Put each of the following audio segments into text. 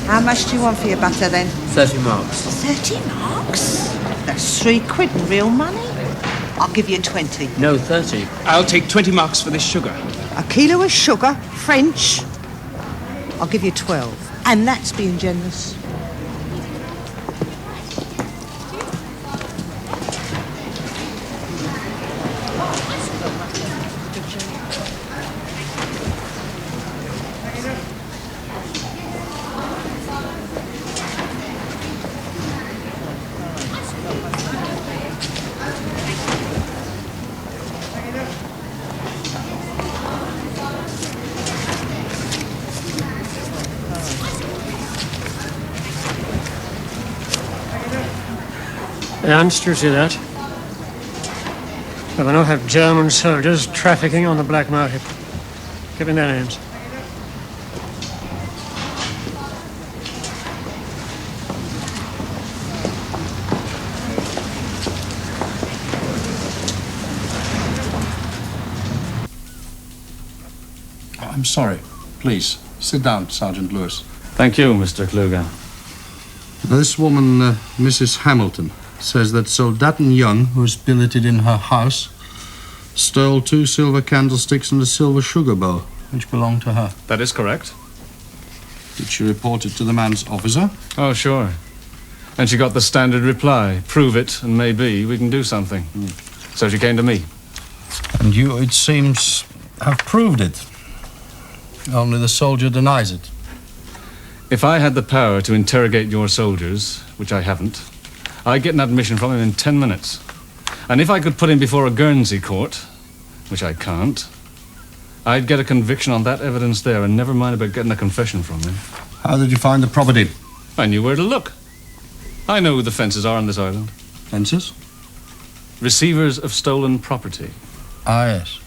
How much do you want for your butter, then? 30 marks. 30 marks? That's £3 in real money. I'll give you 20. No, 30. I'll take 20 marks for this sugar. A kilo of sugar, French. I'll give you 12. And that's being generous. Ernst, you see that? We now have German soldiers trafficking on the black market. Give me their names. I'm sorry. Please, sit down, Sergeant Lewis. Thank you, Mr. Kluger. This woman, Mrs. Hamilton, says that Soldaten Young, who's billeted in her house, stole 2 silver candlesticks and a silver sugar bowl, which belonged to her. That is correct. Did she report it to the man's officer? Oh, sure. And she got the standard reply, prove it, and maybe we can do something. So she came to me. And you, it seems, have proved it. Only the soldier denies it. If I had the power to interrogate your soldiers, which I haven't, I'd get an admission from him in 10 minutes. And if I could put him before a Guernsey court, which I can't, I'd get a conviction on that evidence there, and never mind about getting a confession from him. How did you find the property? I knew where to look. I know who the fences are on this island. Fences? Receivers of stolen property. Ah, yes.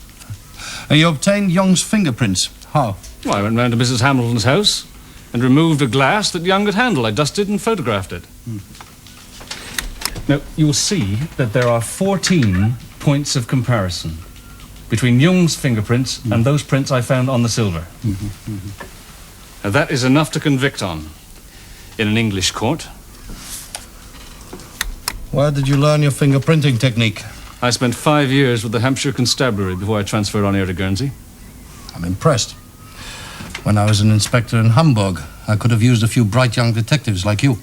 And you obtained Young's fingerprints. How? Well, I went round to Mrs. Hamilton's house and removed a glass that Young could handle. I dusted and photographed it. Now, you'll see that there are 14 points of comparison between Young's fingerprints and those prints I found on the silver. Now, that is enough to convict on in an English court. Where did you learn your fingerprinting technique? I spent 5 years with the Hampshire Constabulary before I transferred on here to Guernsey. I'm impressed. When I was an inspector in Hamburg, I could have used a few bright young detectives like you.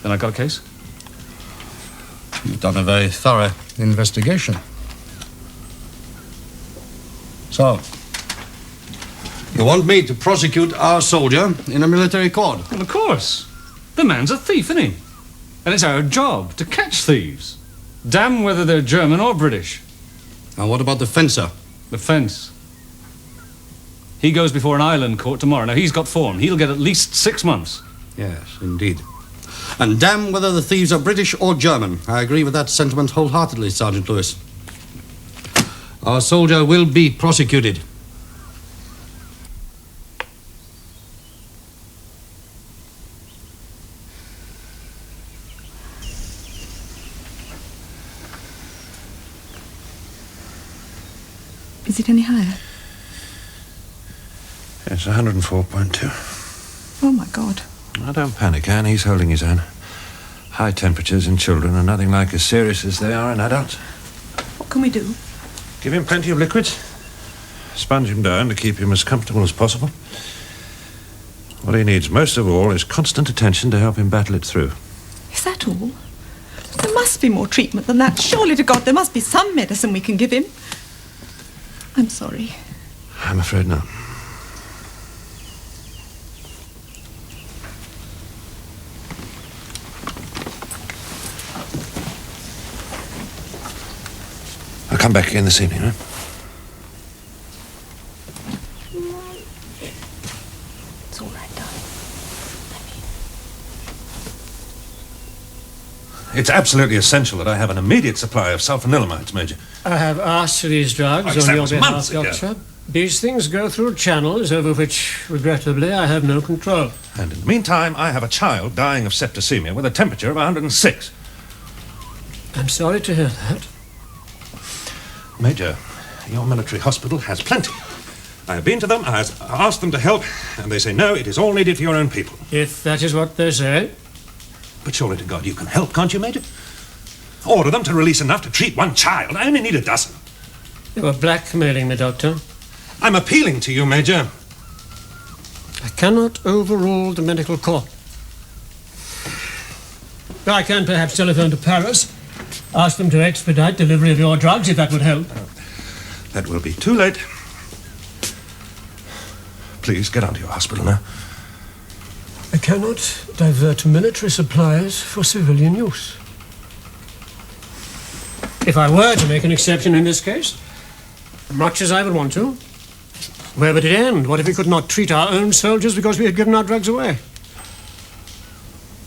Then I got a case? You've done a very thorough investigation. So, you want me to prosecute our soldier in a military court? Well, of course. The man's a thief, isn't he? And it's our job to catch thieves. Damn whether they're German or British. And what about the fencer? The fence. He goes before an island court tomorrow. Now, he's got form. He'll get at least 6 months. Yes, indeed. And damn whether the thieves are British or German. I agree with that sentiment wholeheartedly, Sergeant Lewis. Our soldier will be prosecuted. Is it any higher? It's 104.2. Oh, my God. Now, don't panic, Anne. He's holding his own. High temperatures in children are nothing like as serious as they are in adults. What can we do? Give him plenty of liquids. Sponge him down to keep him as comfortable as possible. What he needs most of all is constant attention to help him battle it through. Is that all? There must be more treatment than that. Surely to God, there must be some medicine we can give him. I'm sorry. I'm afraid not. I'll come back again this evening, right? It's all right, darling. It's absolutely essential that I have an immediate supply of sulfonylamides, Major. I have asked for these drugs Oh, on that your was behalf, months ago. Doctor. These things go through channels over which, regrettably, I have no control. And in the meantime, I have a child dying of septicemia with a temperature of 106. I'm sorry to hear that. Major, your military hospital has plenty. I have been to them, I have asked them to help, and they say, no, it is all needed for your own people. If that is what they say. But surely to God you can help, can't you, Major? Order them to release enough to treat one child. I only need a dozen. You are blackmailing me, Doctor. I'm appealing to you, Major. I cannot overrule the medical corps. I can perhaps telephone to Paris, ask them to expedite delivery of your drugs, if that would help. That will be too late. Please, get on to your hospital now. I cannot divert military supplies for civilian use. If I were to make an exception in this case, much as I would want to, where would it end? What if we could not treat our own soldiers because we had given our drugs away?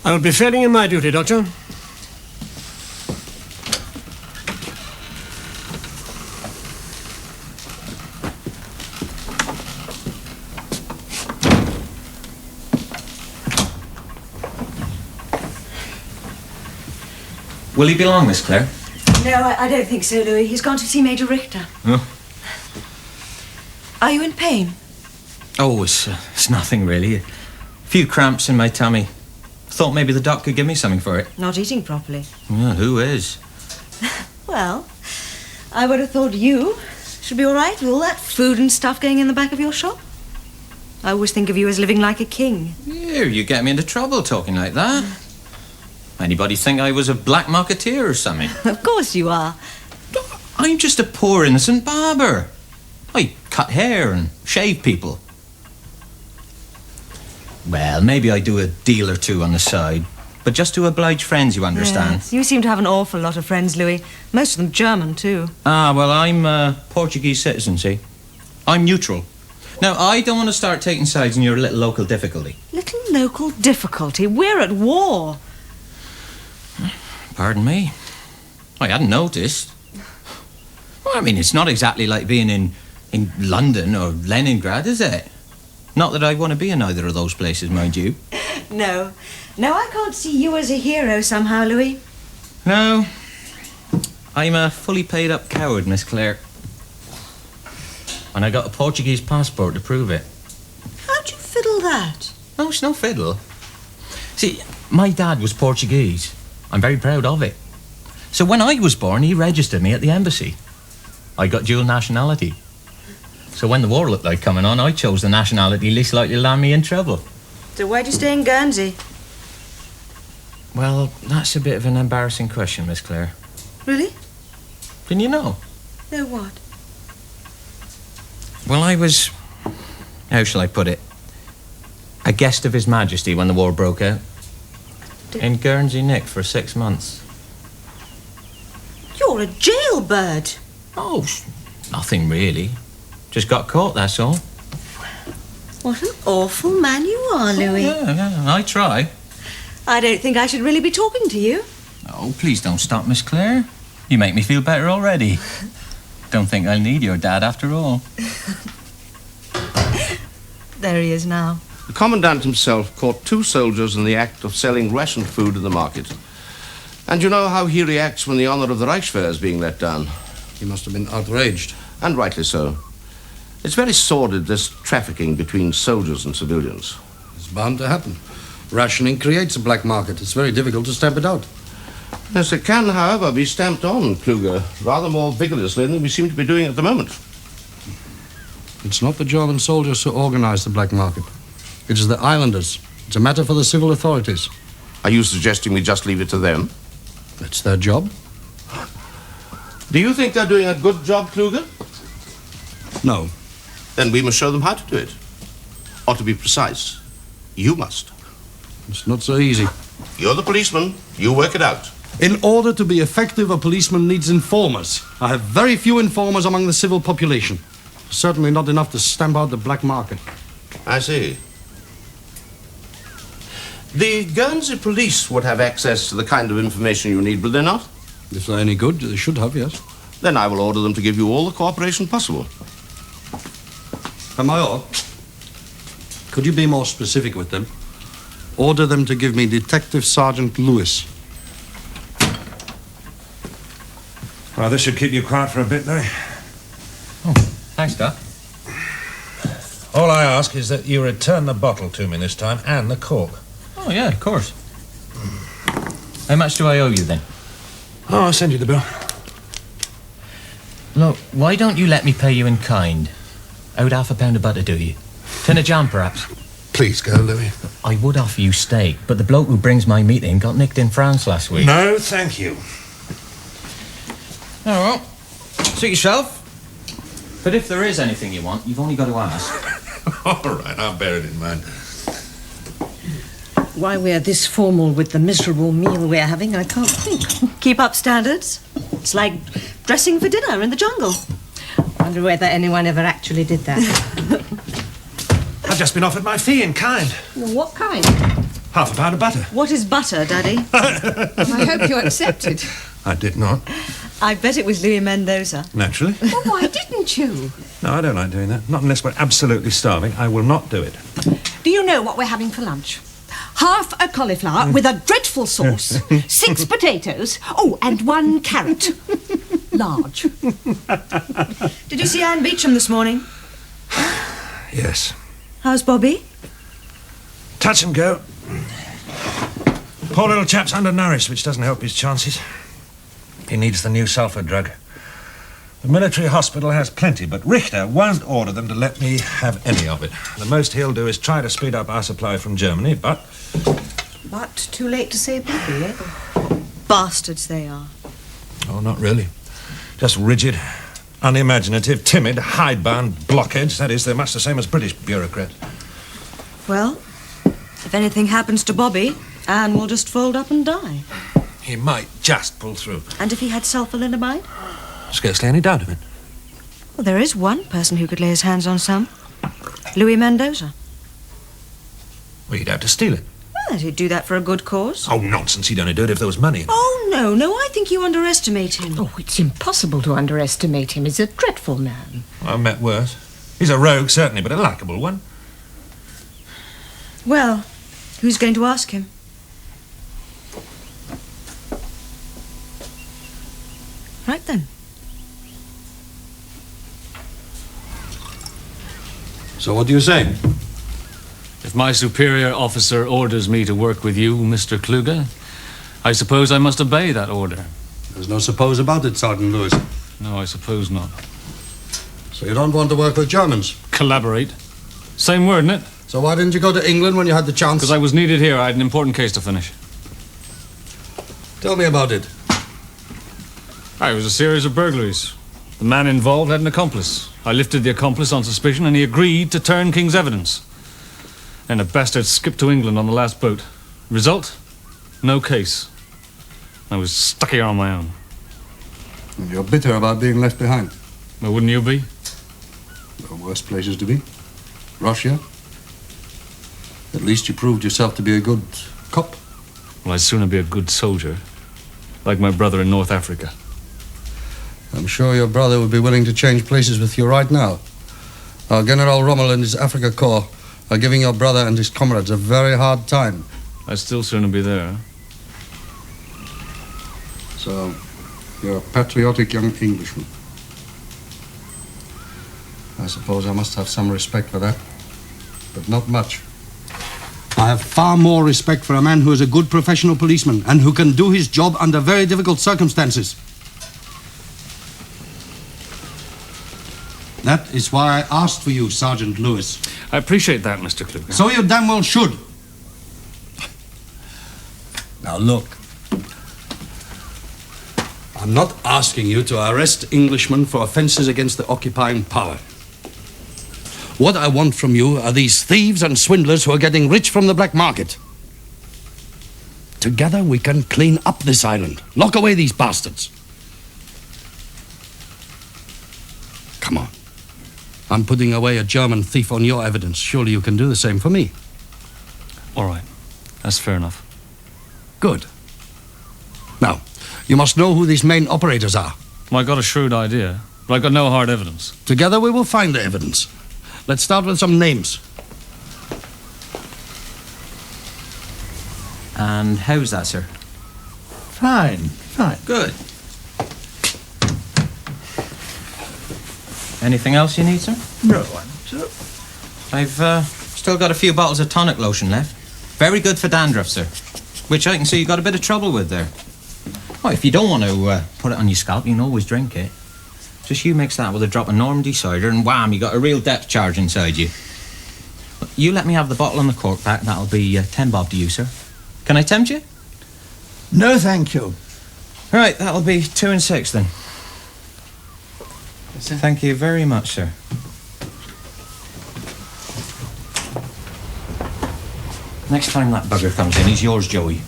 I will be failing in my duty, Doctor. Will he be long, Miss Clare? No, I don't think so, Louis. He's gone to see Major Richter. Oh, Are you in pain? It's nothing really. A few cramps in my tummy. Thought maybe the doc could give me something for it. Not eating properly. Yeah, who is? Well, I would have thought you should be all right with all that food and stuff going in the back of your shop. I always think of you as living like a king. Here, you get me into trouble talking like that. Anybody think I was a black marketeer or something? Of course you are. I'm just a poor innocent barber. I cut hair and shave people. Well, maybe I do a deal or two on the side, but just to oblige friends, you understand. Yes, you seem to have an awful lot of friends, Louis. Most of them German, too. Well, I'm a Portuguese citizen, see? I'm neutral. Now, I don't want to start taking sides in your little local difficulty. Little local difficulty? We're at war. Pardon me. I hadn't noticed. Well, I mean, it's not exactly like being in London or Leningrad, is it? Not that I want to be in either of those places, mind you. No. No, I can't see you as a hero somehow, Louis. No. I'm a fully paid up coward, Miss Clare. And I got a Portuguese passport to prove it. How'd you fiddle that? No, it's no fiddle. See, my dad was Portuguese. I'm very proud of it. So when I was born, he registered me at the embassy. I got dual nationality. So when the war looked like coming on, I chose the nationality least likely to land me in trouble. So why'd you stay in Guernsey? Well, that's a bit of an embarrassing question, Miss Clare. Really? Didn't you know? No, what? Well, I was... How shall I put it? A guest of His Majesty when the war broke out. In Guernsey, Nick, for 6 months. You're a jailbird. Oh, nothing really. Just got caught, that's all. What an awful man you are, Louis. Yeah, I try. I don't think I should really be talking to you. Oh, please don't stop, Miss Clare. You make me feel better already. Don't think I'll need your dad after all. There he is now. The commandant himself caught 2 soldiers in the act of selling rationed food in the market. And you know how he reacts when the honor of the Reichswehr is being let down. He must have been outraged. And rightly so. It's very sordid, this trafficking between soldiers and civilians. It's bound to happen. Rationing creates a black market. It's very difficult to stamp it out. Yes, it can, however, be stamped on, Kluger, rather more vigorously than we seem to be doing at the moment. It's not the German soldiers who organize the black market. It is the islanders. It's a matter for the civil authorities. Are you suggesting we just leave it to them? That's their job. Do you think they're doing a good job, Kluger? No. Then we must show them how to do it. Or to be precise, you must. It's not so easy. You're the policeman. You work it out. In order to be effective, a policeman needs informers. I have very few informers among the civil population. Certainly not enough to stamp out the black market. I see. The Guernsey police would have access to the kind of information you need, will they not? If they're any good, they should have, yes. Then I will order them to give you all the cooperation possible. Major, could you be more specific with them? Order them to give me Detective Sergeant Lewis. Well, this should keep you quiet for a bit, Louis. Oh, thanks, Doc. All I ask is that you return the bottle to me this time, and the cork. Oh, yeah, of course. How much do I owe you, then? Oh, I'll send you the bill. Look, why don't you let me pay you in kind? Out half a pound of butter, do you? Tin of jam, perhaps? Please go, Louis. I would offer you steak, but the bloke who brings my meat in got nicked in France last week. No, thank you. Oh, well, suit yourself. But if there is anything you want, you've only got to ask. All right, I'll bear it in mind. Why we're this formal with the miserable meal we're having, I can't think. Keep up standards. It's like dressing for dinner in the jungle. Wonder whether anyone ever actually did that. I've just been offered my fee in kind. What kind? Half a pound of butter. What is butter, Daddy? I hope you accepted. I did not. I bet it was Louis Mendoza. Naturally. Well, why didn't you? No, I don't like doing that. Not unless we're absolutely starving. I will not do it. Do you know what we're having for lunch? Half a cauliflower with a dreadful sauce, 6 potatoes, and 1 carrot. Large. Did you see Anne Beecham this morning? Yes. How's Bobby? Touch and go. Poor little chap's undernourished, which doesn't help his chances. He needs the new sulphur drug. The military hospital has plenty, but Richter won't order them to let me have any of it. The most he'll do is try to speed up our supply from Germany, but... But too late to save Bobby, eh? Bastards they are. Oh, not really. Just rigid, unimaginative, timid, hidebound blockheads. That is, they're much the same as British bureaucrats. Well, if anything happens to Bobby, Anne will just fold up and die. He might just pull through. And if he had sulfur-linamide? Scarcely any doubt of it. Well, there is one person who could lay his hands on some. Louis Mendoza. Well, you'd have to steal it. Well, he'd do that for a good cause. Oh, nonsense. He'd only do it if there was money in it. Oh, no, I think you underestimate him. Oh, it's impossible to underestimate him. He's a dreadful man. I've met worse. He's a rogue, certainly, but a likeable one. Well, who's going to ask him? Right then. So what do you say? If my superior officer orders me to work with you, Mr. Kluge, I suppose I must obey that order. There's no suppose about it, Sergeant Lewis. No, I suppose not. So you don't want to work with Germans? Collaborate. Same word, isn't it? So why didn't you go to England when you had the chance? Because I was needed here. I had an important case to finish. Tell me about it. It was a series of burglaries. The man involved had an accomplice. I lifted the accomplice on suspicion and he agreed to turn King's evidence. And the bastard skipped to England on the last boat. Result? No case. I was stuck here on my own. And you're bitter about being left behind. Well, wouldn't you be? There are worse places to be. Russia. At least you proved yourself to be a good cop. Well, I'd sooner be a good soldier. Like my brother in North Africa. I'm sure your brother would be willing to change places with you right now. Our General Rommel and his Africa Corps are giving your brother and his comrades a very hard time. I'd still sooner be there. So, you're a patriotic young Englishman. I suppose I must have some respect for that, but not much. I have far more respect for a man who is a good professional policeman and who can do his job under very difficult circumstances. That is why I asked for you, Sergeant Lewis. I appreciate that, Mr. Kluge. So you damn well should. Now look. I'm not asking you to arrest Englishmen for offenses against the occupying power. What I want from you are these thieves and swindlers who are getting rich from the black market. Together we can clean up this island, lock away these bastards. Come on. I'm putting away a German thief on your evidence. Surely you can do the same for me. All right. That's fair enough. Good. Now, you must know who these main operators are. Well, I got a shrewd idea, but I got no hard evidence. Together we will find the evidence. Let's start with some names. And how's that, sir? Fine. Good. Anything else you need, sir? No, sir. I've still got a few bottles of tonic lotion left. Very good for dandruff, sir. Which I can see you got a bit of trouble with there. Well, if you don't want to put it on your scalp, you can always drink it. Just you mix that with a drop of Normandy cider and wham, you got a real depth charge inside you. You let me have the bottle and the cork back. That'll be 10 bob to you, sir. Can I tempt you? No, thank you. Right, that'll be 2 and 6 then. Thank you very much, sir. Next time that bugger comes in, he's yours, Joey.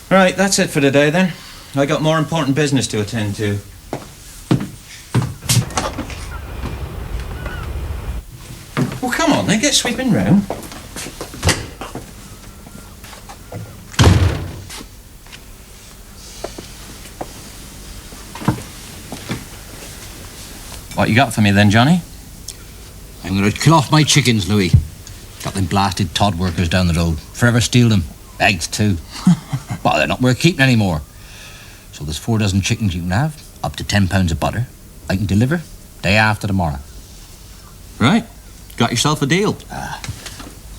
Right, that's it for today then. I got more important business to attend to. Well, come on, then get sweeping round. What you got for me then, Johnny? I'm going to kill off my chickens, Louis. Got them blasted Todd workers down the road. Forever steal them. Eggs, too. Well, they're not worth keeping anymore. So there's 4 dozen chickens you can have, up to £10 of butter. I can deliver day after tomorrow. Right. Got yourself a deal.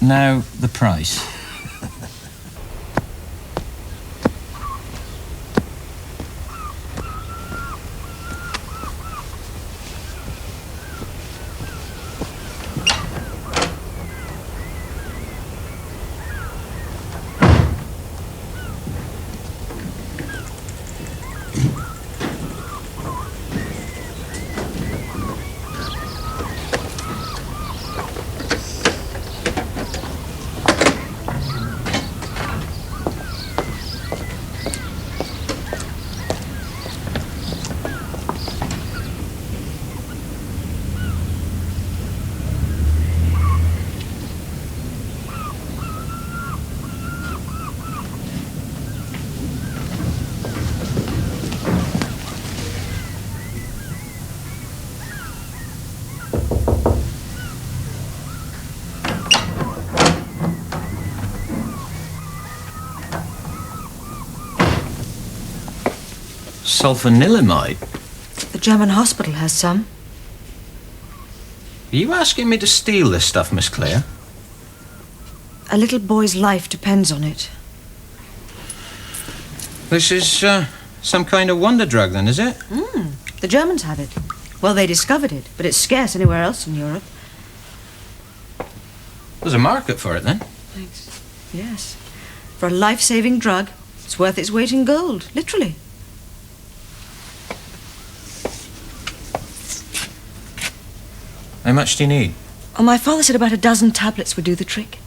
Now, the price. Sulfanilamide? The German hospital has some. Are you asking me to steal this stuff, Miss Clare? A little boy's life depends on it. This is some kind of wonder drug then, is it? The Germans have it. Well, they discovered it, but it's scarce anywhere else in Europe. There's a market for it then? Thanks. Yes. For a life-saving drug, it's worth its weight in gold, literally. How much do you need? Oh, my father said about a dozen tablets would do the trick.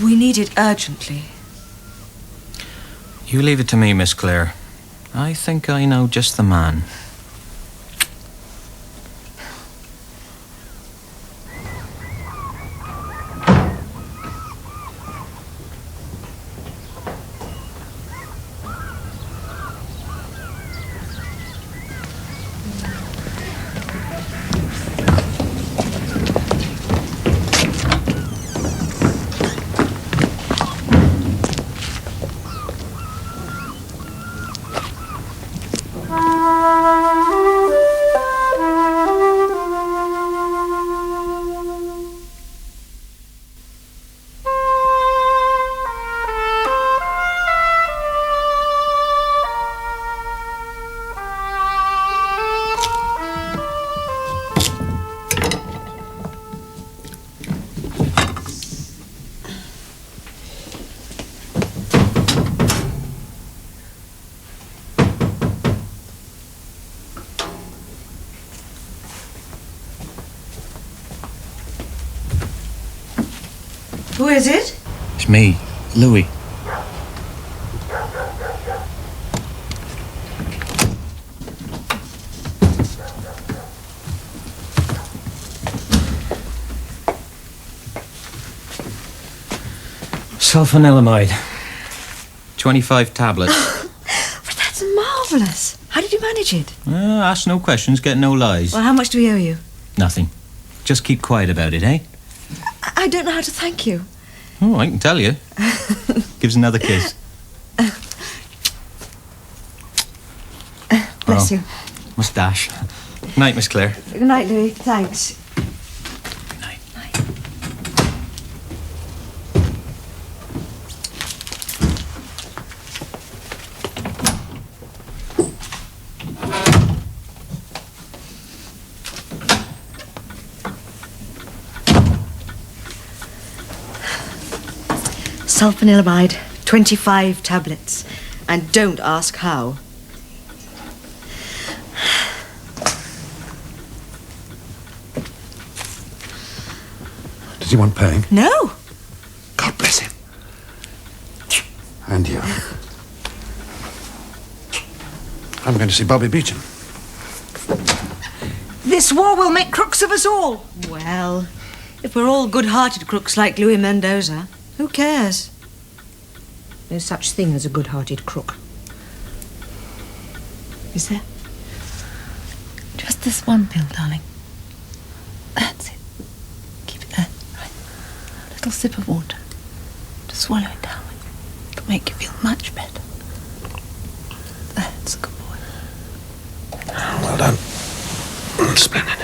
We need it urgently. You leave it to me, Miss Clare. I think I know just the man. Who is it? It's me, Louis. Sulfanilamide. 25 tablets. But that's marvellous. How did you manage it? Ask no questions, get no lies. Well, how much do we owe you? Nothing. Just keep quiet about it, eh? I don't know how to thank you. Oh, I can tell you. Gives another kiss. Bless Oh. you. Must dash. Night, Miss Clare. Good night, Louis. Thanks. Night. Sulfanilamide, 25 tablets. And don't ask how. Does he want paying? No. God bless him. And you. I'm going to see Bobby Beecham. This war will make crooks of us all. Well, if we're all good-hearted crooks like Louis Mendoza, who cares? No such thing as a good-hearted crook. Is there? Just this one pill, darling. That's it. Keep it there. Right. A little sip of water. To swallow it down. It'll make you feel much better. That's a good boy. Well done. Splendid.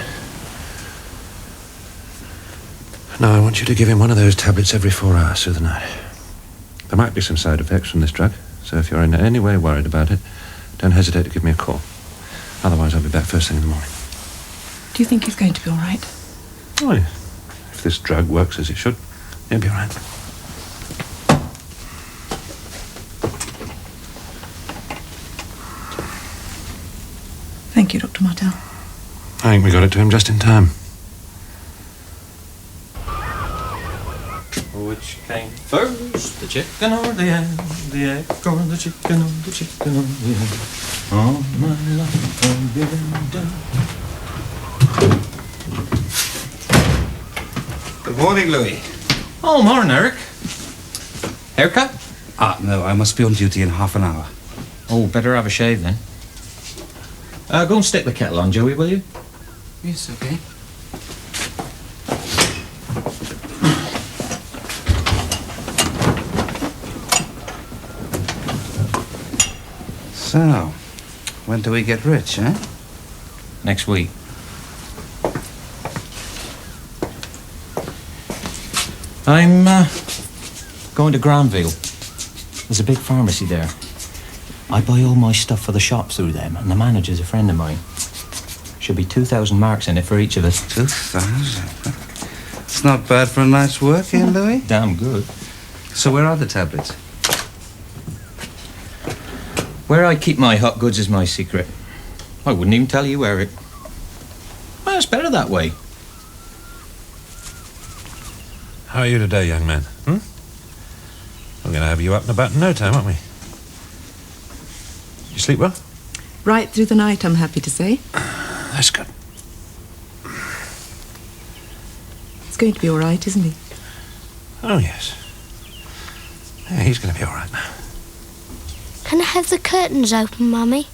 Now, I want you to give him one of those tablets every 4 hours through the night. There might be some side effects from this drug, so if you're in any way worried about it, don't hesitate to give me a call. Otherwise, I'll be back first thing in the morning. Do you think he's going to be all right? Oh, yeah. If this drug works as it should, he'll be all right. Thank you, Dr. Martel. I think we got it to him just in time. Which came first, the chicken or the egg or the chicken or the chicken or the egg? All my life I've been done. Good morning, Louis. Oh, morning, Eric. Haircut? No, I must be on duty in half an hour. Oh, better have a shave then. Go and stick the kettle on, Joey, will you? Yes, okay. So, when do we get rich, eh? Next week. I'm going to Granville. There's a big pharmacy there. I buy all my stuff for the shop through them, and the manager's a friend of mine. Should be 2,000 marks in it for each of us. 2,000? It's not bad for a night's work, eh, Louis? Damn good. So where are the tablets? Where I keep my hot goods is my secret. I wouldn't even tell you, Eric. Well, it's better that way. How are you today, young man? We're going to have you up and about in no time, aren't we? You sleep well? Right through the night, I'm happy to say. That's good. He's going to be all right, isn't he? Oh, yes. Yeah, he's going to be all right now. Can I have the curtains open, Mummy?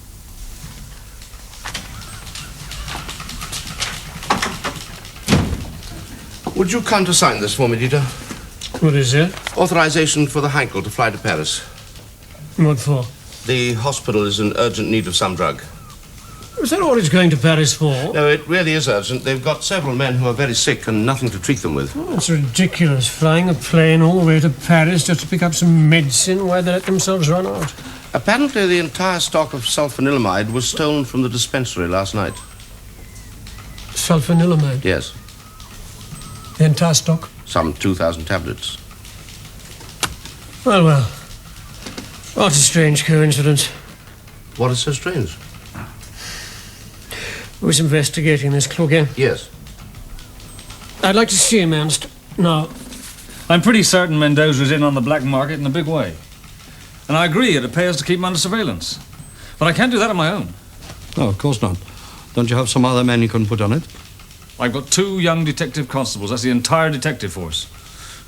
Would you countersign this for me, Dieter? What is it? Authorization for the Heinkel to fly to Paris. What for? The hospital is in urgent need of some drug. Is that all it's going to Paris for? No, it really is urgent. They've got several men who are very sick and nothing to treat them with. Oh, it's ridiculous, flying a plane all the way to Paris just to pick up some medicine. Why they let themselves run out? Apparently, the entire stock of sulfanilamide was stolen from the dispensary last night. Sulfanilamide? Yes. The entire stock? Some 2,000 tablets. Well, well. What a strange coincidence. What is so strange? Who's investigating this, Cloquet? Yes. I'd like to see him, Ernst. No. I'm pretty certain Mendoza's in on the black market in a big way. And I agree it'd pay us to keep him under surveillance. But I can't do that on my own. No, of course not. Don't you have some other men you can put on it? I've got 2 young detective constables. That's the entire detective force.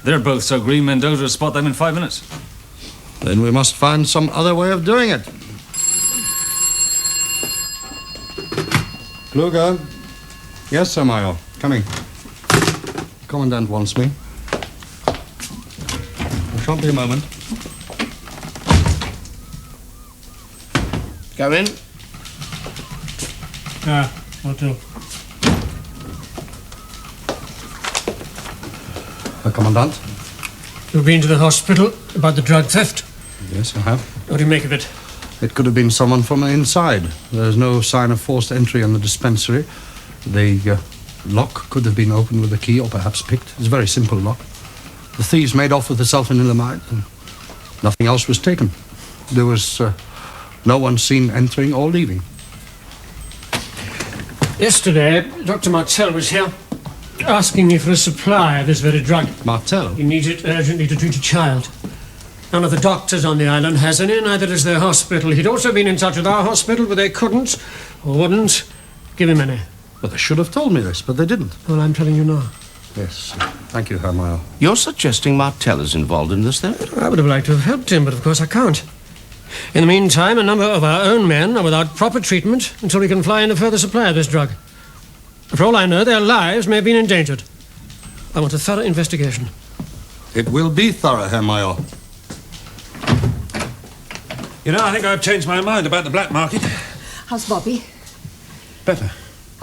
They're both so green Mendoza will spot them in 5 minutes. Then we must find some other way of doing it. Kluger. Yes, Sir Major. Coming. Commandant wants me. I shan't be a moment. Come in. What do? Commandant? You've been to the hospital about the drug theft? Yes, I have. What do you make of it? It could have been someone from inside. There's no sign of forced entry in the dispensary. The lock could have been opened with a key or perhaps picked. It's a very simple lock. The thieves made off with the sulfanilamide and nothing else was taken. There was no one seen entering or leaving. Yesterday, Dr. Martell was here asking me for a supply of this very drug. Martell? He needs it urgently to treat a child. None of the doctors on the island has any, neither does their hospital. He'd also been in touch with our hospital, but they couldn't or wouldn't give him any. But they should have told me this, but they didn't. Well, I'm telling you now. Yes. Thank you, Herr Meyer. You're suggesting Martell is involved in this, then? I would have liked to have helped him, but of course I can't. In the meantime, a number of our own men are without proper treatment until we can fly in a further supply of this drug. For all I know, their lives may have been endangered. I want a thorough investigation. It will be thorough, Herr Meyer. You know, I think I've changed my mind about the black market. How's Bobby? Better.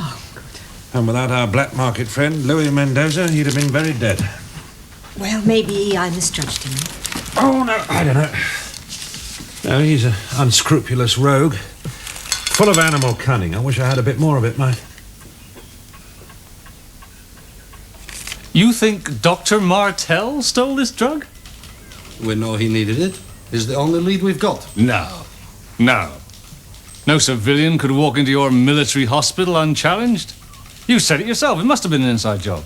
Oh, good. And without our black market friend, Louis Mendoza, he'd have been very dead. Well, maybe I misjudged him. Oh, no, I don't know. No, he's an unscrupulous rogue. Full of animal cunning. I wish I had a bit more of it, mate. You think Dr. Martell stole this drug? We know he needed it. It's the only lead we've got. No. No. No civilian could walk into your military hospital unchallenged. You said it yourself. It must have been an inside job.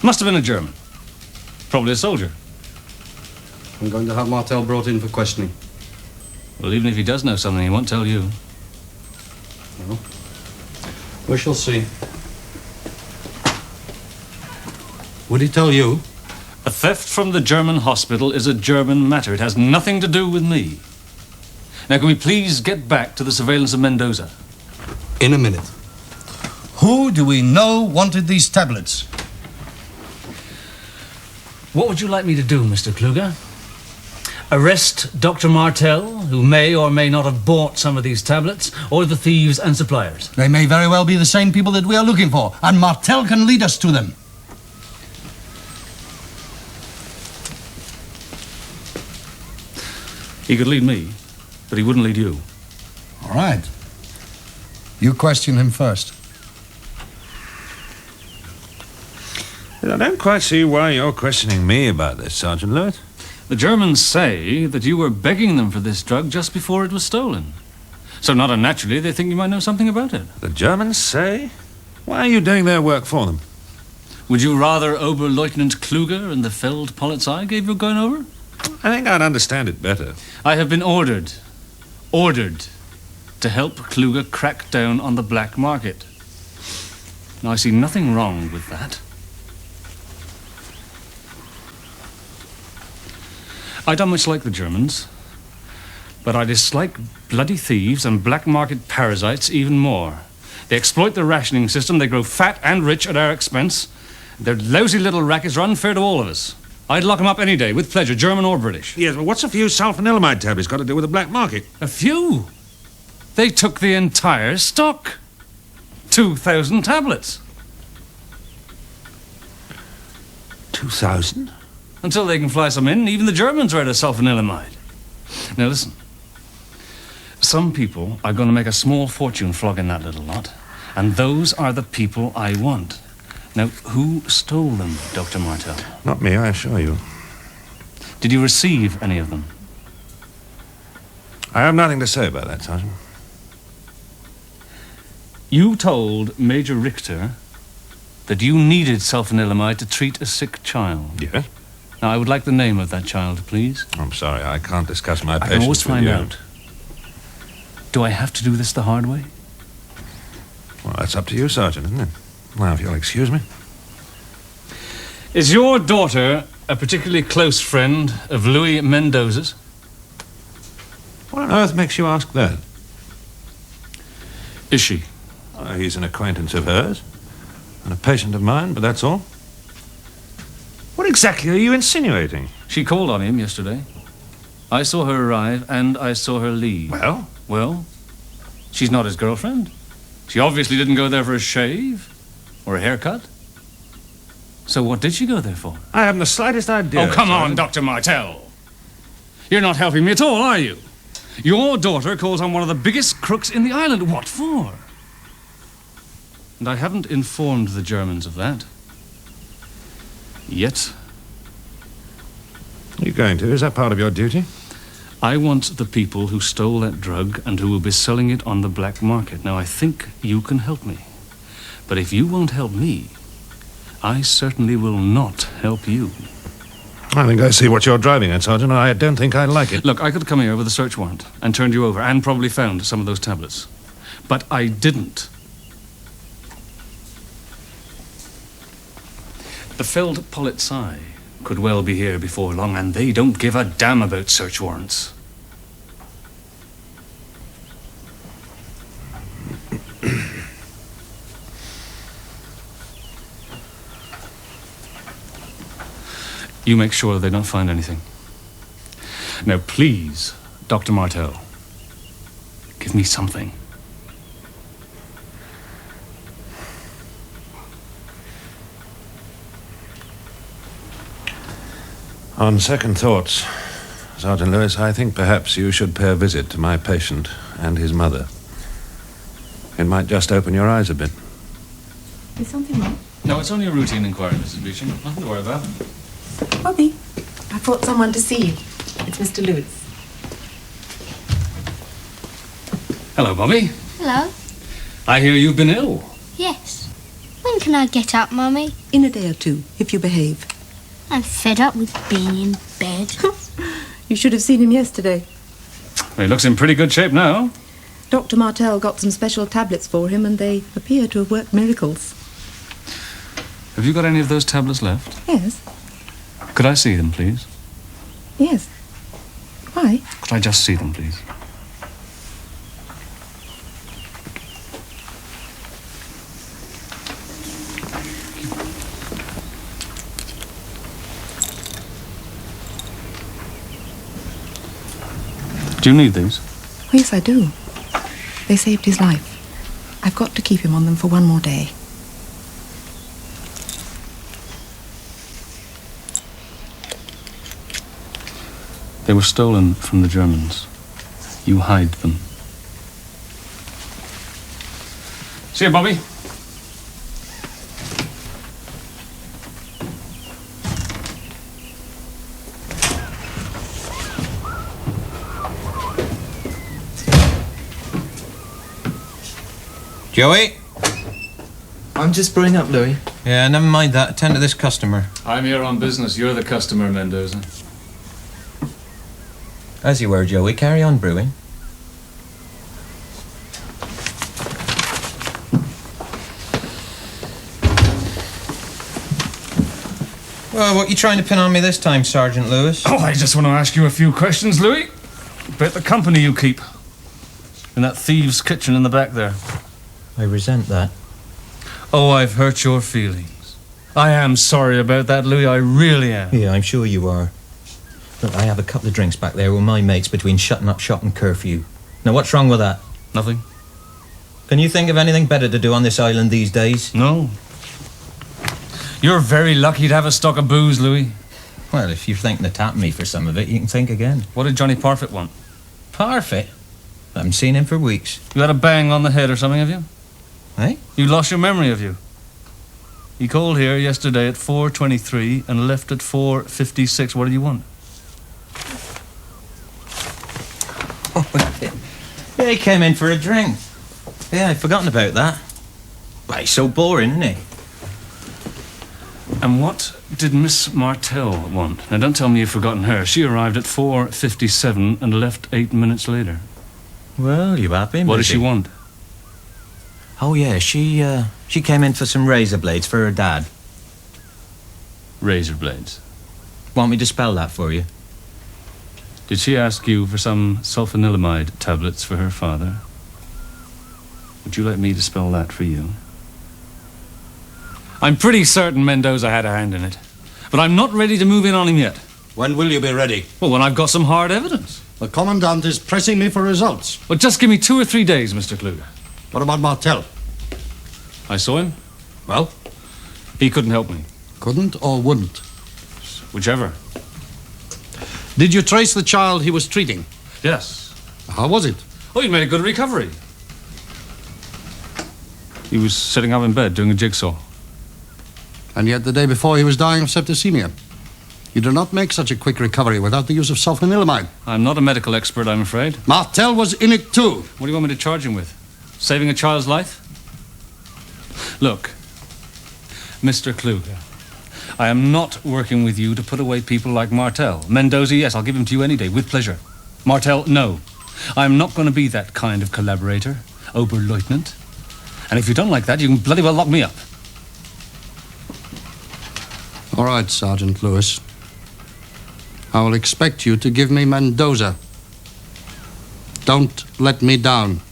Must have been a German. Probably a soldier. I'm going to have Martell brought in for questioning. Well, even if he does know something, he won't tell you. Well, we shall see. Would he tell you? A theft from the German hospital is a German matter. It has nothing to do with me. Now, can we please get back to the surveillance of Mendoza? In a minute. Who do we know wanted these tablets? What would you like me to do, Mr. Kluger? Arrest Dr. Martell, who may or may not have bought some of these tablets, or the thieves and suppliers? They may very well be the same people that we are looking for, and Martell can lead us to them. He could lead me, but he wouldn't lead you. All right. You question him first. I don't quite see why you're questioning me about this, Sergeant Lewis. The Germans say that you were begging them for this drug just before it was stolen. So not unnaturally, they think you might know something about it. The Germans say? Why are you doing their work for them? Would you rather Oberleutnant Kluger and the Feldpolizei gave you going over? I think I'd understand it better. I have been ordered to help Kluger crack down on the black market. Now, I see nothing wrong with that. I don't much like the Germans, but I dislike bloody thieves and black market parasites even more. They exploit the rationing system, they grow fat and rich at our expense. Their lousy little rackets are unfair to all of us. I'd lock them up any day, with pleasure, German or British. Yes, but what's a few sulfanilamide tablets got to do with the black market? A few? They took the entire stock. 2,000 tablets. 2,000? Until they can fly some in, even the Germans are out of sulfanilamide. Now listen. Some people are going to make a small fortune flogging that little lot, and those are the people I want. Now, who stole them, Dr. Martell? Not me, I assure you. Did you receive any of them? I have nothing to say about that, Sergeant. You told Major Richter that you needed sulfanilamide to treat a sick child. Yes. Now, I would like the name of that child, please. I'm sorry, I can't discuss my I patients can always with find you. out. Do I have to do this the hard way? Well, that's up to you, Sergeant, isn't it? Now, if you'll excuse me. Is your daughter a particularly close friend of Louis Mendoza's? What on earth makes you ask that? Is she? He's an acquaintance of hers, and a patient of mine, but that's all. What exactly are you insinuating? She called on him yesterday. I saw her arrive, and I saw her leave. Well? Well, she's not his girlfriend. She obviously didn't go there for a shave or a haircut. So what did she go there for? I haven't the slightest idea. Oh, come on, Dr. Martell. You're not helping me at all, are you? Your daughter calls on one of the biggest crooks in the island. What for? And I haven't informed the Germans of that. Yet. Are you going to? Is that part of your duty? I want the people who stole that drug and who will be selling it on the black market. Now, I think you can help me. But if you won't help me, I certainly will not help you. I think I see what you're driving at, Sergeant. I don't think I like it. Look, I could come here with a search warrant and turned you over and probably found some of those tablets. But I didn't. The Feldpolizei could well be here before long, and they don't give a damn about search warrants. You make sure they don't find anything. Now, please, Dr. Martell, give me something. On second thoughts, Sergeant Lewis, I think perhaps you should pay a visit to my patient and his mother. It might just open your eyes a bit. Is something wrong? No, it's only a routine inquiry, Mrs. Beecham. Nothing to worry about. Bobby, I brought someone to see you. It's Mr. Lewis. Hello, Bobby. Hello. I hear you've been ill. Yes. When can I get up, Mummy? In a day or two, if you behave. I'm fed up with being in bed. You should have seen him yesterday. Well, he looks in pretty good shape now. Dr. Martell got some special tablets for him, and they appear to have worked miracles. Have you got any of those tablets left? Yes. Could I see them, please? Yes. Why? Could I just see them, please? Do you need these? Oh, yes, I do. They saved his life. I've got to keep him on them for one more day. They were stolen from the Germans. You hide them. See you, Bobby. Joey? I'm just brewing up, Louis. Yeah, never mind that. Attend to this customer. I'm here on business. You're the customer, Mendoza. As you were, Joey. Carry on brewing. Well, what are you trying to pin on me this time, Sergeant Lewis? Oh, I just want to ask you a few questions, Louis. About the company you keep. In that thieves' kitchen in the back there. I resent that. Oh, I've hurt your feelings. I am sorry about that, Louis. I really am. Yeah, I'm sure you are. Look, I have a couple of drinks back there with my mates between shutting up shop and curfew. Now, what's wrong with that? Nothing. Can you think of anything better to do on this island these days? No. You're very lucky to have a stock of booze, Louis. Well, if you're thinking of tapping me for some of it, you can think again. What did Johnny Parfit want? Parfit? I haven't seen him for weeks. You had a bang on the head or something, have you? Eh? You lost your memory, have you? He called here yesterday at 4:23 and left at 4:56. What did you want? Yeah, he came in for a drink. Yeah, I'd forgotten about that. Well, he's so boring, isn't he? And what did Miss Martell want? Now, don't tell me you've forgotten her. She arrived at 4:57 and left 8 minutes later. Well, you happy? What does she want? Oh, yeah, she came in for some razor blades for her dad. Razor blades? Want me to spell that for you? Did she ask you for some sulfanilamide tablets for her father? Would you like me to spell that for you? I'm pretty certain Mendoza had a hand in it. But I'm not ready to move in on him yet. When will you be ready? Well, when I've got some hard evidence. The Commandant is pressing me for results. Well, just give me 2 or 3 days, Mr. Kluger. What about Martell? I saw him. Well, he couldn't help me. Couldn't or wouldn't? Whichever. Did you trace the child he was treating? Yes. How was it? Oh, he made a good recovery. He was sitting up in bed doing a jigsaw. And yet the day before he was dying of septicemia. You do not make such a quick recovery without the use of sulfanilamide. I'm not a medical expert, I'm afraid. Martel was in it too. What do you want me to charge him with? Saving a child's life? Look, Mr. Kluger, I am not working with you to put away people like Martel. Mendoza, yes, I'll give him to you any day, with pleasure. Martel, no. I'm not going to be that kind of collaborator, Oberleutnant. And if you don't like that, you can bloody well lock me up. All right, Sergeant Lewis. I will expect you to give me Mendoza. Don't let me down.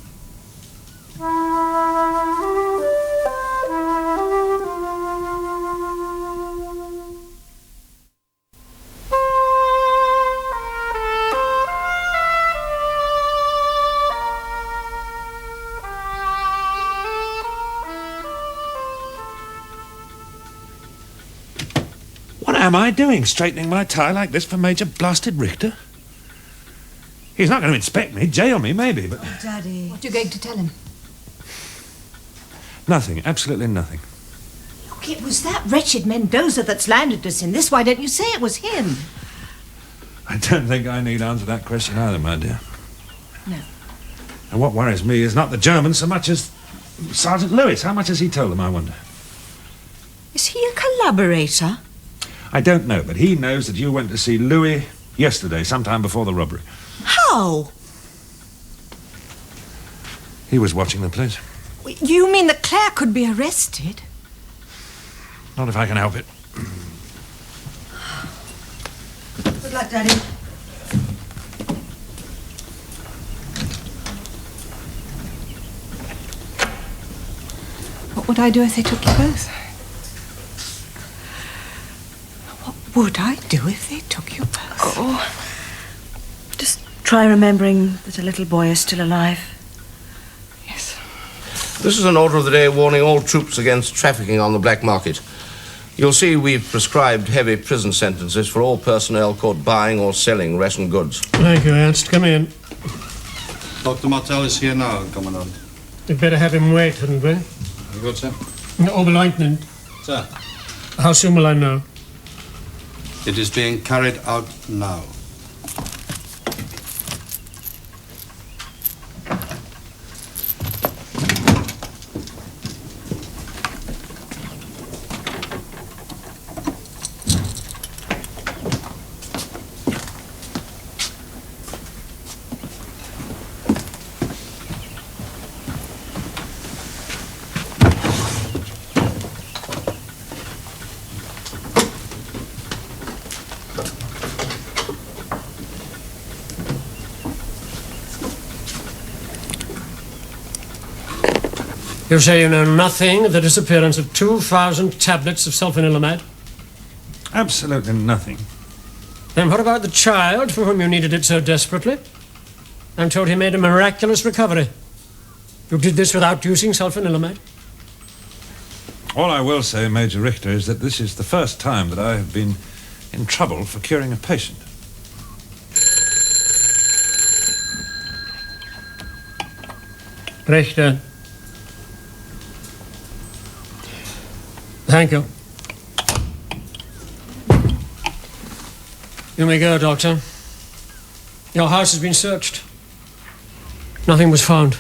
What am I doing, straightening my tie like this for Major Blasted Richter? He's not going to inspect me, jail me, maybe, but... Oh, Daddy. What are you going to tell him? Nothing, absolutely nothing. Look, it was that wretched Mendoza that's landed us in this. Why don't you say it was him? I don't think I need answer that question either, my dear. No. And what worries me is not the Germans so much as Sergeant Lewis. How much has he told them, I wonder? Is he a collaborator? I don't know, but he knows that you went to see Louis yesterday, sometime before the robbery. How? He was watching the place. You mean that Claire could be arrested? Not if I can help it. Good luck, Daddy. What would I do if they took you both? What would I do if they took you both? Oh. Just try remembering that a little boy is still alive. Yes. This is an order of the day warning all troops against trafficking on the black market. You'll see we've prescribed heavy prison sentences for all personnel caught buying or selling ration goods. Thank you, Ernst. Come in. Dr. Martel is here now, Commandant. We'd better have him wait, hadn't we? Very good, sir. Oberleutnant. Sir. How soon will I know? It is being carried out now. You say you know nothing of the disappearance of 2,000 tablets of sulfanilamide? Absolutely nothing. Then what about the child for whom you needed it so desperately? I'm told he made a miraculous recovery. You did this without using sulfanilamide? All I will say, Major Richter, is that this is the first time that I have been in trouble for curing a patient. Richter. Thank you. You may go, Doctor. Your house has been searched. Nothing was found.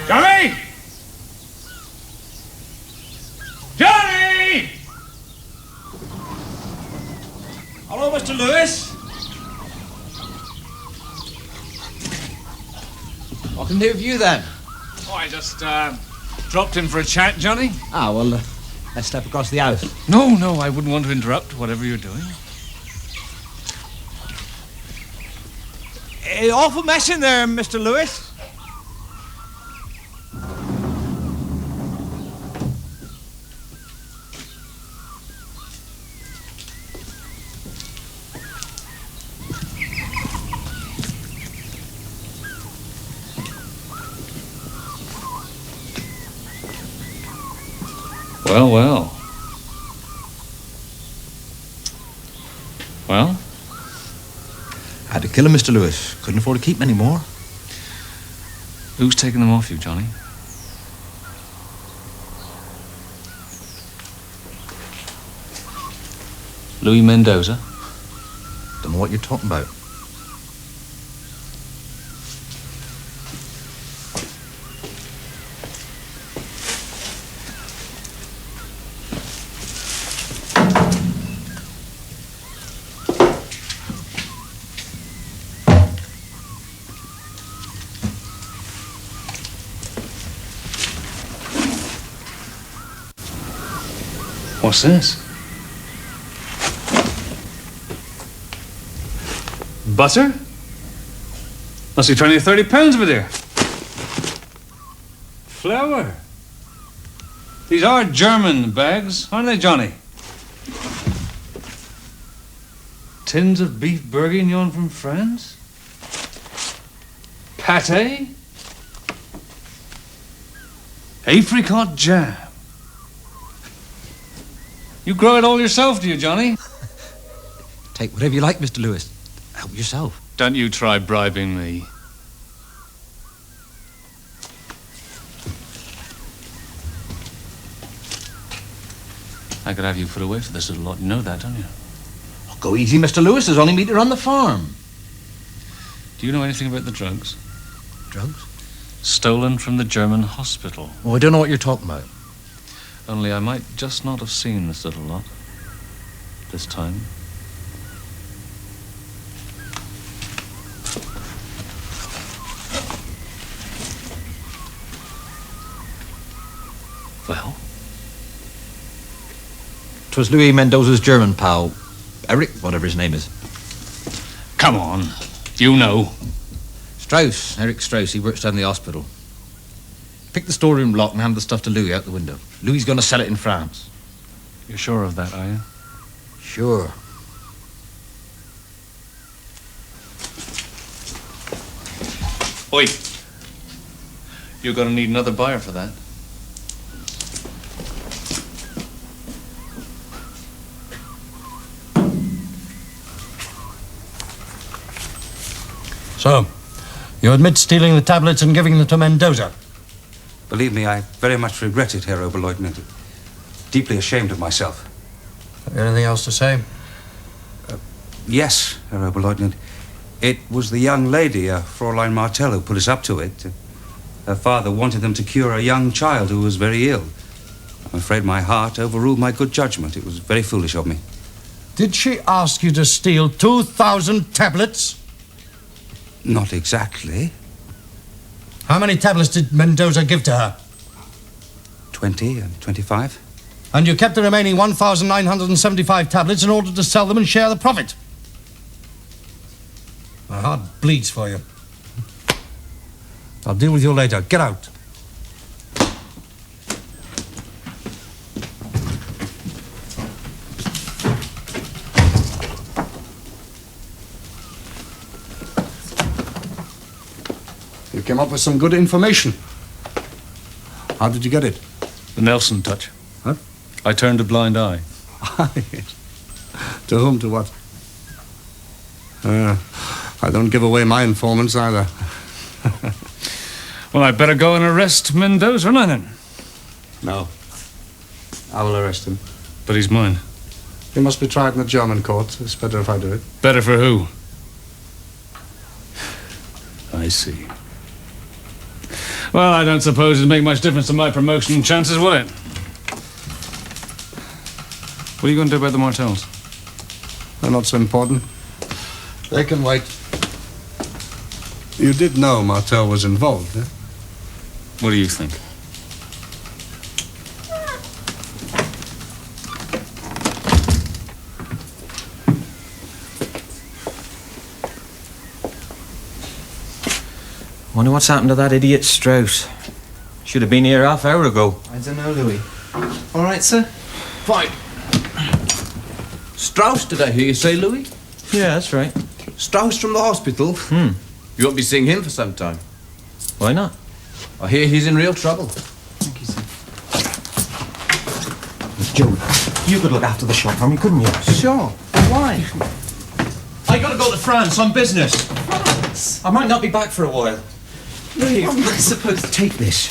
Johnny! Johnny! Hello, Mr. Lewis. What can I do for you then? Oh, I just dropped in for a chat, Johnny. Ah, well, let's step across the house. No, I wouldn't want to interrupt whatever you're doing. Awful mess in there, Mr. Lewis. Well. Well? Had to kill him, Mr. Lewis. Couldn't afford to keep him anymore. Who's taking them off you, Johnny? Louis Mendoza? Don't know what you're talking about. What's this? Butter? Must be 20 or 30 pounds of it here. Flour? These are German bags, aren't they, Johnny? Tins of beef bourguignon from France? Pâté? Apricot jam? You grow it all yourself, do you, Johnny? Take whatever you like, Mr. Lewis. Help yourself. Don't you try bribing me. I could have you put away for this little lot. You know that, don't you? Oh, go easy, Mr. Lewis. There's only meter on the farm. Do you know anything about the drugs? Drugs? Stolen from the German hospital. Oh, I don't know what you're talking about. Only I might just not have seen this little lot. This time. Well? 'Twas Louis Mendoza's German pal, Eric, whatever his name is. Come on. You know. Strauss, Eric Strauss, he works down the hospital. Pick the storeroom lock and hand the stuff to Louis out the window. Louis's going to sell it in France. You're sure of that, are you? Sure. Oi. You're going to need another buyer for that. So, you admit stealing the tablets and giving them to Mendoza? Believe me, I very much regret it, Herr Oberleutnant. Deeply ashamed of myself. Anything else to say? Yes, Herr Oberleutnant. It was the young lady, Fräulein Martell, who put us up to it. Her father wanted them to cure a young child who was very ill. I'm afraid my heart overruled my good judgment. It was very foolish of me. Did she ask you to steal 2,000 tablets? Not exactly. How many tablets did Mendoza give to her? 20 and 25. And you kept the remaining 1,975 tablets in order to sell them and share the profit? My heart bleeds for you. I'll deal with you later. Get out. You came up with some good information. How did you get it? The Nelson touch. Huh? I turned a blind eye. To whom, to what? I don't give away my informants either. Well, I'd better go and arrest Mendoza, don't I, then? No. I will arrest him. But he's mine. He must be tried in the German court. It's better if I do it. Better for who? I see. Well, I don't suppose it'd make much difference to my promotion chances, would it? What are you going to do about the Martells? They're not so important. They can wait. You did know Martel was involved, eh? What do you think? Wonder what's happened to that idiot Strauss. Should have been here half hour ago. I don't know, Louis. All right, sir? Fine. Strauss, did I hear you say, Louis? Yeah, that's right. Strauss from the hospital? You won't be seeing him for some time. Why not? I hear he's in real trouble. Thank you, sir. Joe, you could look after the shop for me, couldn't you? Sure. Why? I gotta go to France on business. France? I might not be back for a while. Louis, what am I supposed to... Take this.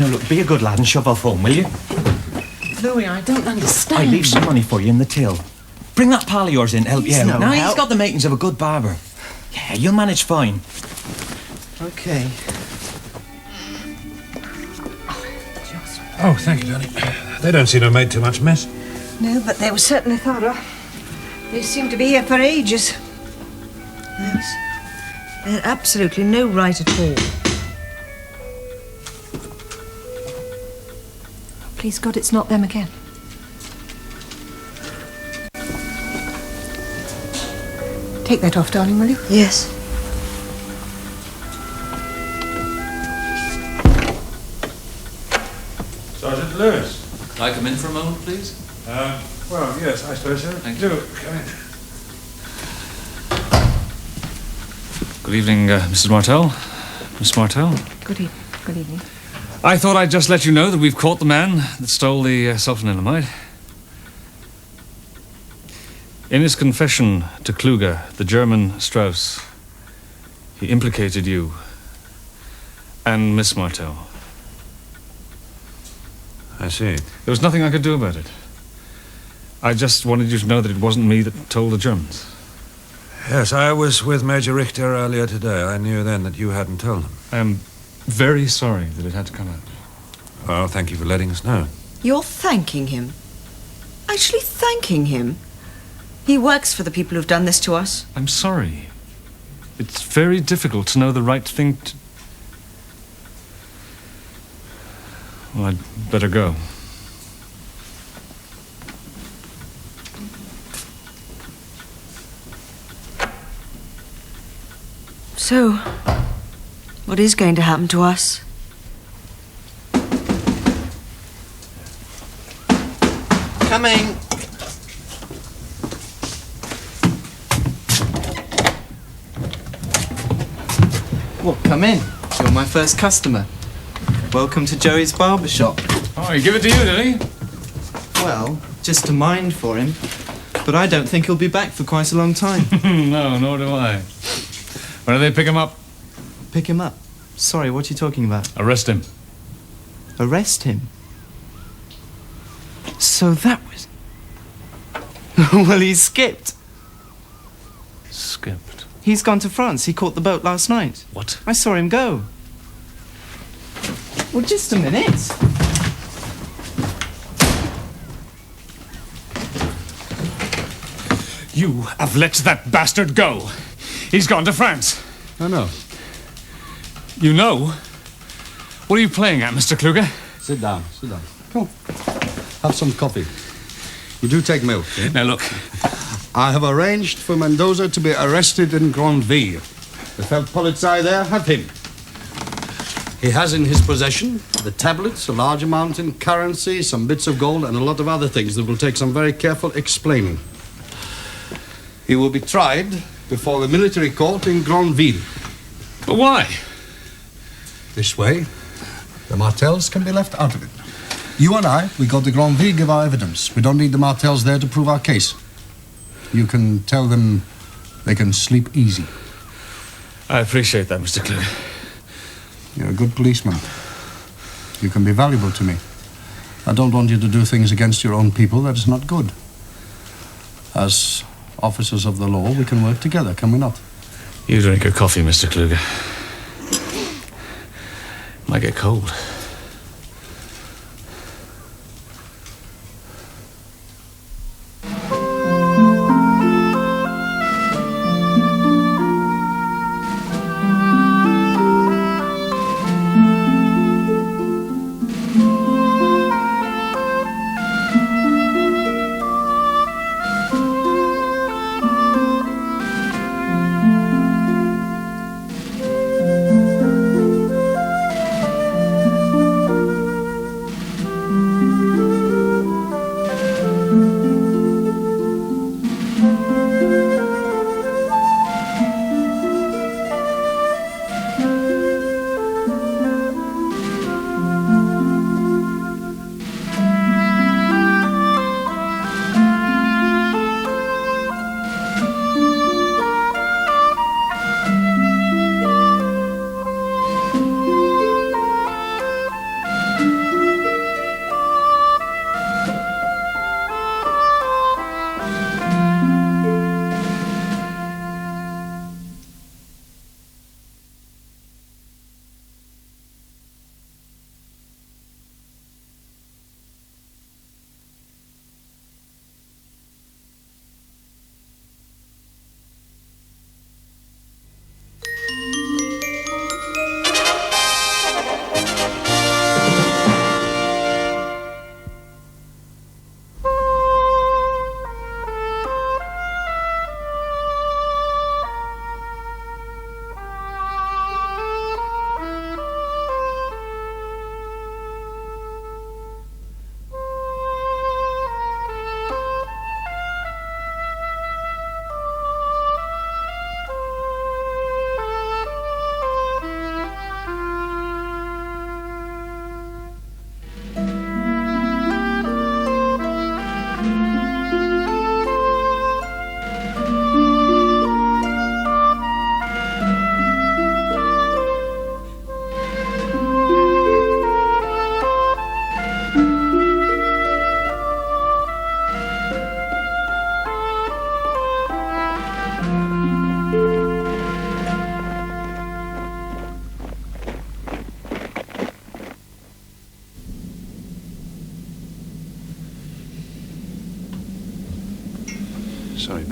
Now look, be a good lad and shove off home, will you? Louis, I don't understand. I leave some money for you in the till. Bring that pal of yours in, help you out. no Now he's help. got the makings of a good barber. Yeah, you'll manage fine. Okay. Oh, thank you, darling. They don't seem to have made too much mess. No, but they were certainly thorough. They seem to be here for ages. Yes. They had absolutely no right at all. Please God, it's not them again. Take that off, darling, will you? Yes. Sergeant Lewis. Can I come in for a moment, please? Well, yes, I suppose so. Thank you. Do come in. Good evening, Mrs. Martell. Miss Martell. Good evening. Good evening. I thought I'd just let you know that we've caught the man that stole the sulfanilamide. In his confession to Kluger, the German Strauss, he implicated you and Miss Martell. I see. There was nothing I could do about it. I just wanted you to know that it wasn't me that told the Germans. Yes, I was with Major Richter earlier today. I knew then that you hadn't told him. I am very sorry that it had to come out. Well, thank you for letting us know. You're thanking him? Actually thanking him? He works for the people who've done this to us. I'm sorry. It's very difficult to know the right thing to... Well, I'd better go. So, what is going to happen to us? Coming. Well, come in. You're my first customer. Welcome to Joey's barber shop. Oh, he give it to you, did he? Well, just to mind for him. But I don't think he'll be back for quite a long time. No, nor do I. When do they pick him up? Pick him up? Sorry, what are you talking about? Arrest him. Arrest him? So that was... Well, he skipped. Skipped? He's gone to France. He caught the boat last night. What? I saw him go. Well, just a minute. You have let that bastard go. He's gone to France. I know. You know? What are you playing at, Mr. Kluger? Sit down, sit down. Come on. Have some coffee. You do take milk, eh? Now, look. I have arranged for Mendoza to be arrested in Grandville. The Feldpolizei there have him. He has in his possession the tablets, a large amount in currency, some bits of gold, and a lot of other things that will take some very careful explaining. He will be tried before the military court in Grandville. But why? This way, the Martels can be left out of it. You and I, we go to Grandville, give our evidence. We don't need the Martels there to prove our case. You can tell them they can sleep easy. I appreciate that, Mr. Kluger. You're a good policeman. You can be valuable to me. I don't want you to do things against your own people. That is not good. As officers of the law, we can work together, can we not? You drink your coffee, Mr. Kluger. Might get cold.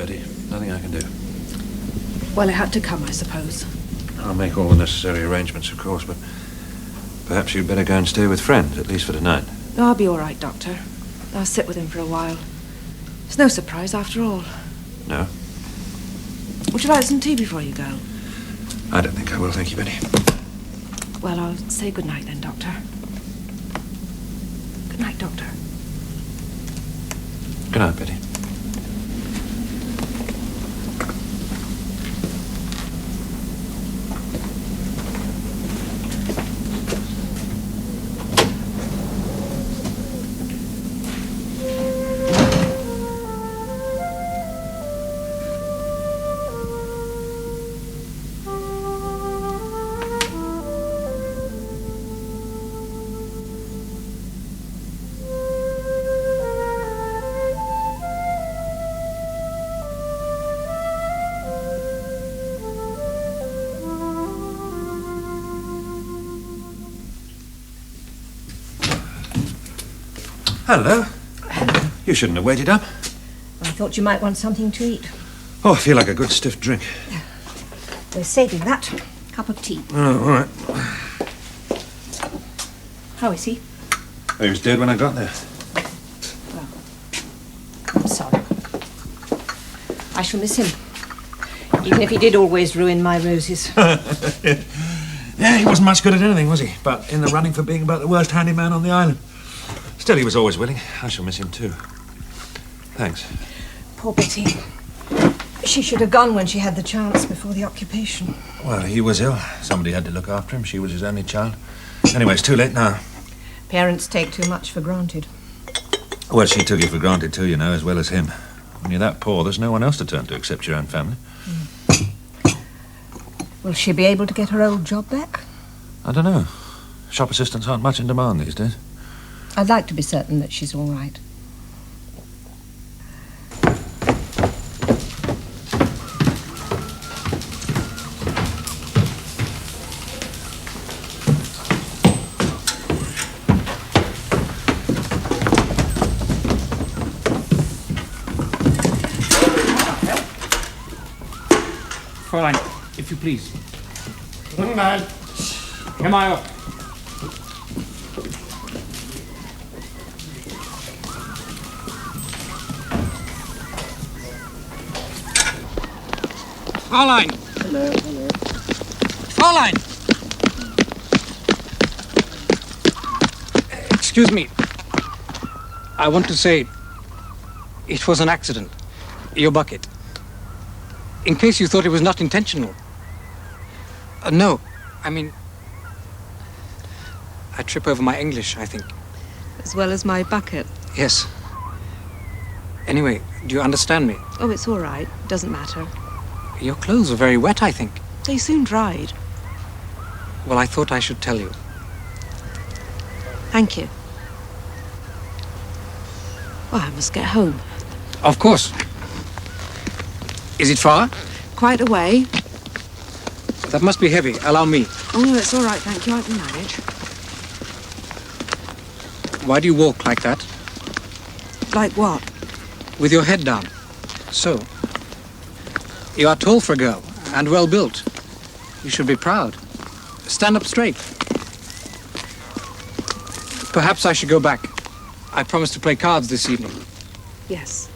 Betty. Nothing I can do. Well, it had to come, I suppose. I'll make all the necessary arrangements, of course, but perhaps you'd better go and stay with friends, at least for tonight. No, I'll be all right, Doctor. I'll sit with him for a while. It's no surprise, after all. No? Would you like some tea before you go? I don't think I will, thank you, Betty. Well, I'll say good night then, Doctor. Good night, Doctor. Good night, Betty. Hello. You shouldn't have waited up. I thought you might want something to eat. Oh, I feel like a good stiff drink. We're saving that. Cup of tea. Oh, all right. How is he? He was dead when I got there. I'm sorry. I shall miss him. Even if he did always ruin my roses. Yeah, he wasn't much good at anything, was he? But in the running for being about the worst handyman on the island. Still, he was always willing. I shall miss him too. Thanks. Poor Betty. She should have gone when she had the chance before the occupation. Well, he was ill. Somebody had to look after him. She was his only child. Anyway, it's too late now. Parents take too much for granted. Well, she took it for granted too, you know, as well as him. When you're that poor, there's no one else to turn to except your own family. Will she be able to get her old job back? I don't know. Shop assistants aren't much in demand these days. I'd like to be certain that she's all right. Fräulein, if you please. Guten Abend. Herr Meier. Fräulein! Hello, hello. Fräulein! Excuse me. I want to say it was an accident. Your bucket. In case you thought it was not intentional. No, I mean, I trip over my English, I think. As well as my bucket. Yes. Anyway, do you understand me? Oh, it's all right. Doesn't matter. Your clothes are very wet, I think. They soon dried. Well, I thought I should tell you. Thank you. Well, I must get home. Of course. Is it far? Quite a way. That must be heavy. Allow me. Oh, no, it's all right, thank you. I can manage. Why do you walk like that? Like what? With your head down. So. You are tall for a girl, and well built. You should be proud. Stand up straight. Perhaps I should go back. I promised to play cards this evening. Yes.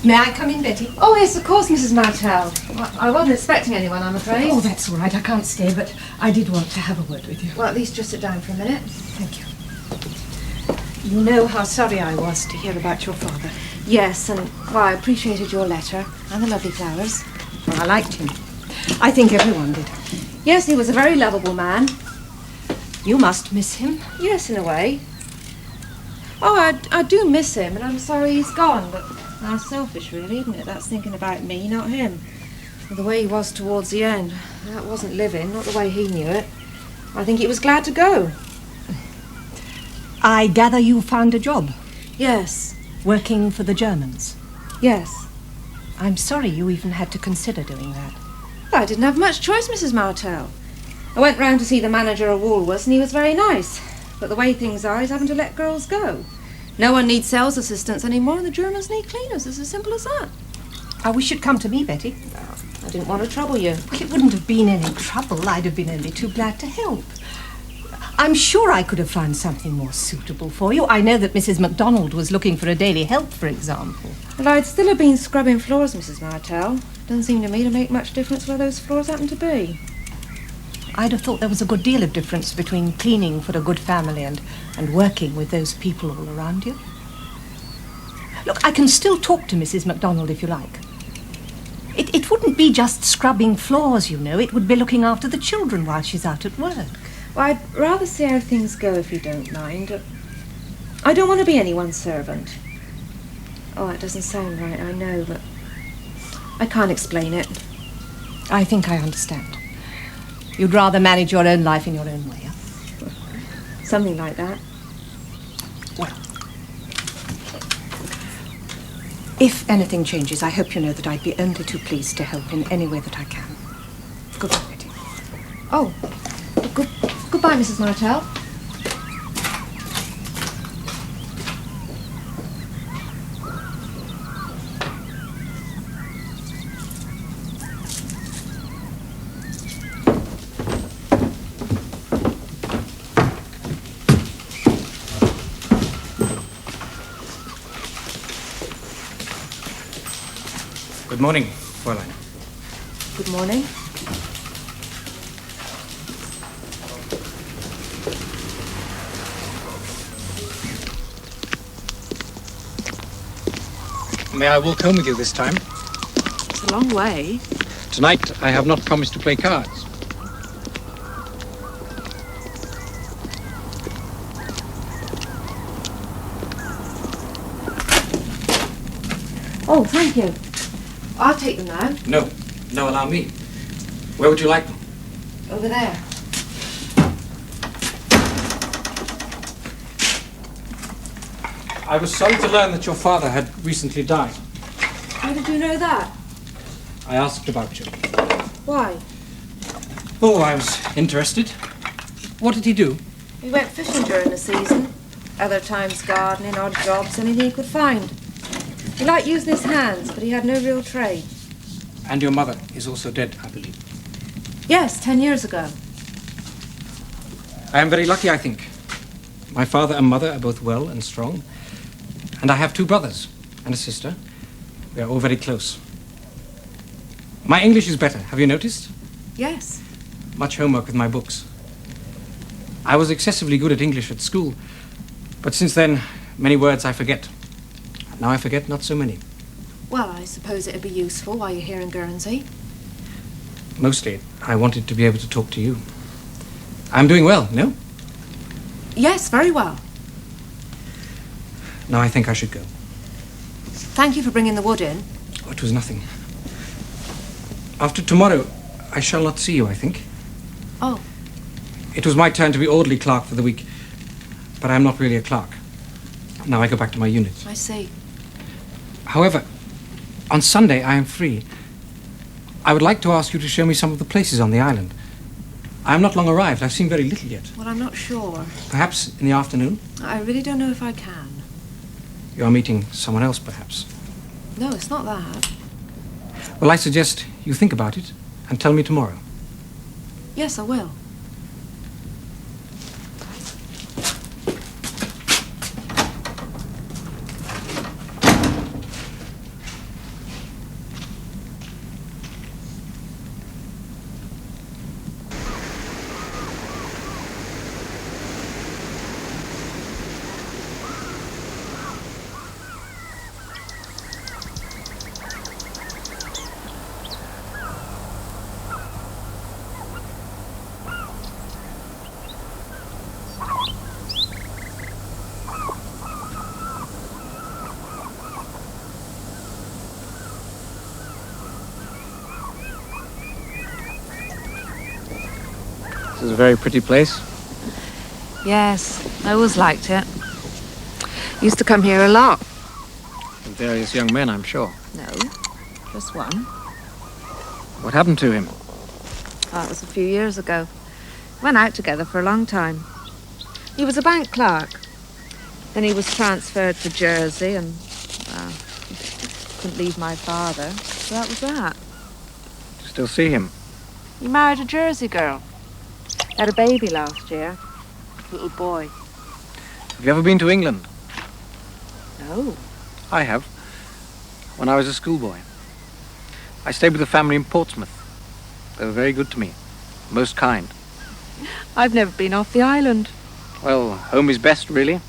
May I come in, Betty? Oh, yes, of course, Mrs. Martell. I wasn't expecting anyone, I'm afraid. Oh, that's all right. I can't stay, but I did want to have a word with you. Well, at least just sit down for a minute. Thank you. You know how sorry I was to hear about your father. Yes, and well, I appreciated your letter and the lovely flowers. Well, I liked him. I think everyone did. Yes, he was a very lovable man. You must miss him. Yes, in a way. Oh, I do miss him, and I'm sorry he's gone, but that's selfish, really, isn't it? That's thinking about me, not him. The way he was towards the end. That wasn't living, not the way he knew it. I think he was glad to go. I gather you found a job? Yes. Working for the Germans? Yes. I'm sorry you even had to consider doing that. Well, I didn't have much choice, Mrs. Martell. I went round to see the manager of Woolworths and he was very nice. But the way things are, he's having to let girls go. No one needs sales assistants anymore and the Germans need cleaners. It's as simple as that. I wish you'd come to me, Betty. I didn't want to trouble you. Well, it wouldn't have been any trouble. I'd have been only too glad to help. I'm sure I could have found something more suitable for you. I know that Mrs. MacDonald was looking for a daily help, for example. Well, I'd still have been scrubbing floors, Mrs. Martell. Doesn't seem to me to make much difference where those floors happen to be. I'd have thought there was a good deal of difference between cleaning for a good family and working with those people all around you. Look, I can still talk to Mrs. MacDonald if you like. It wouldn't be just scrubbing floors, you know. It would be looking after the children while she's out at work. Well, I'd rather see how things go if you don't mind. I don't want to be anyone's servant. Oh, that doesn't sound right, I know, but I can't explain it. I think I understand. You'd rather manage your own life in your own way, huh? Something like that. Well, if anything changes, I hope you know that I'd be only too pleased to help in any way that I can. Goodbye, Betty. Oh, goodbye, Mrs. Martell. Good morning, Fräulein. Good morning. May I walk home with you this time? It's a long way. Tonight, I have not promised to play cards. Oh, thank you. I'll take them now. No, allow me. Where would you like them? Over there. I was sorry to learn that your father had recently died. How did you know that? I asked about you. Why? Oh, I was interested. What did he do? We went fishing during the season. Other times gardening, odd jobs, anything he could find. He liked using his hands, but he had no real trade. And your mother is also dead, I believe. Yes, 10 years ago. I am very lucky, I think. My father and mother are both well and strong. And I have 2 brothers and a sister. We are all very close. My English is better, have you noticed? Yes. Much homework with my books. I was excessively good at English at school, but since then, many words I forget. Now I forget not so many. Well, I suppose it'd be useful while you're here in Guernsey. Mostly, I wanted to be able to talk to you. I'm doing well, no? Yes, very well. Now I think I should go. Thank you for bringing the wood in. Oh, it was nothing. After tomorrow, I shall not see you, I think. Oh. It was my turn to be orderly clerk for the week, but I'm not really a clerk. Now I go back to my unit. I see. However, on Sunday I am free. I would like to ask you to show me some of the places on the island. I am not long arrived. I've seen very little yet. Well, I'm not sure. Perhaps in the afternoon? I really don't know if I can. You are meeting someone else, perhaps. No, it's not that. Well, I suggest you think about it and tell me tomorrow. Yes, I will. This is a very pretty place. Yes, I always liked it. Used to come here a lot. With various young men, I'm sure. No, just one. What happened to him? Oh, it was a few years ago. Went out together for a long time. He was a bank clerk. Then he was transferred to Jersey and, well, couldn't leave my father. So that was that. Do you still see him? He married a Jersey girl. Had a baby last year. A little boy. Have you ever been to England? No. I have. When I was a schoolboy. I stayed with a family in Portsmouth. They were very good to me. Most kind. I've never been off the island. Well, home is best, really.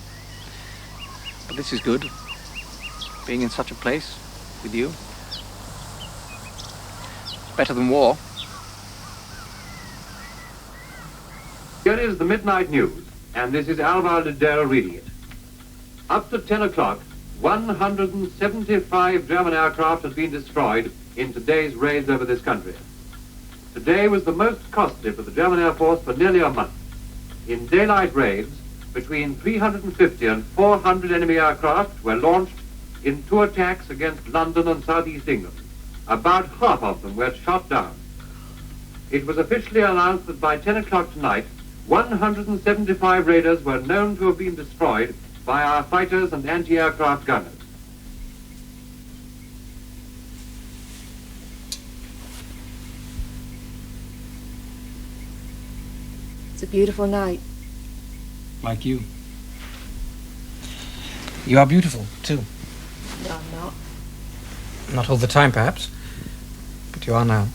But this is good. Being in such a place with you. It's better than war. Here is the midnight news, and this is Alvar Liddell reading it. Up to 10 o'clock, 175 German aircraft had been destroyed in today's raids over this country. Today was the most costly for the German Air Force for nearly a month. In daylight raids, between 350 and 400 enemy aircraft were launched in two attacks against London and southeast England. About half of them were shot down. It was officially announced that by 10 o'clock tonight, 175 raiders were known to have been destroyed by our fighters and anti-aircraft gunners. It's a beautiful night. Like you. You are beautiful, too. No, I'm not. Not all the time, perhaps. But you are now.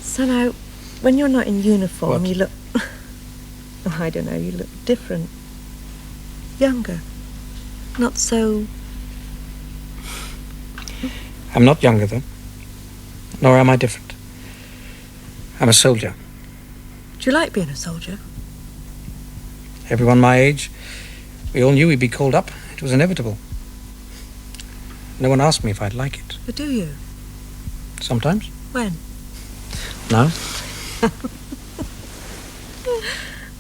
Somehow, when you're not in uniform, What? you look... Oh, I don't know, you look different. Younger. Not so... I'm not younger, though. Nor am I different. I'm a soldier. Do you like being a soldier? Everyone my age, we all knew we'd be called up. It was inevitable. No one asked me if I'd like it. But do you? Sometimes. When? No.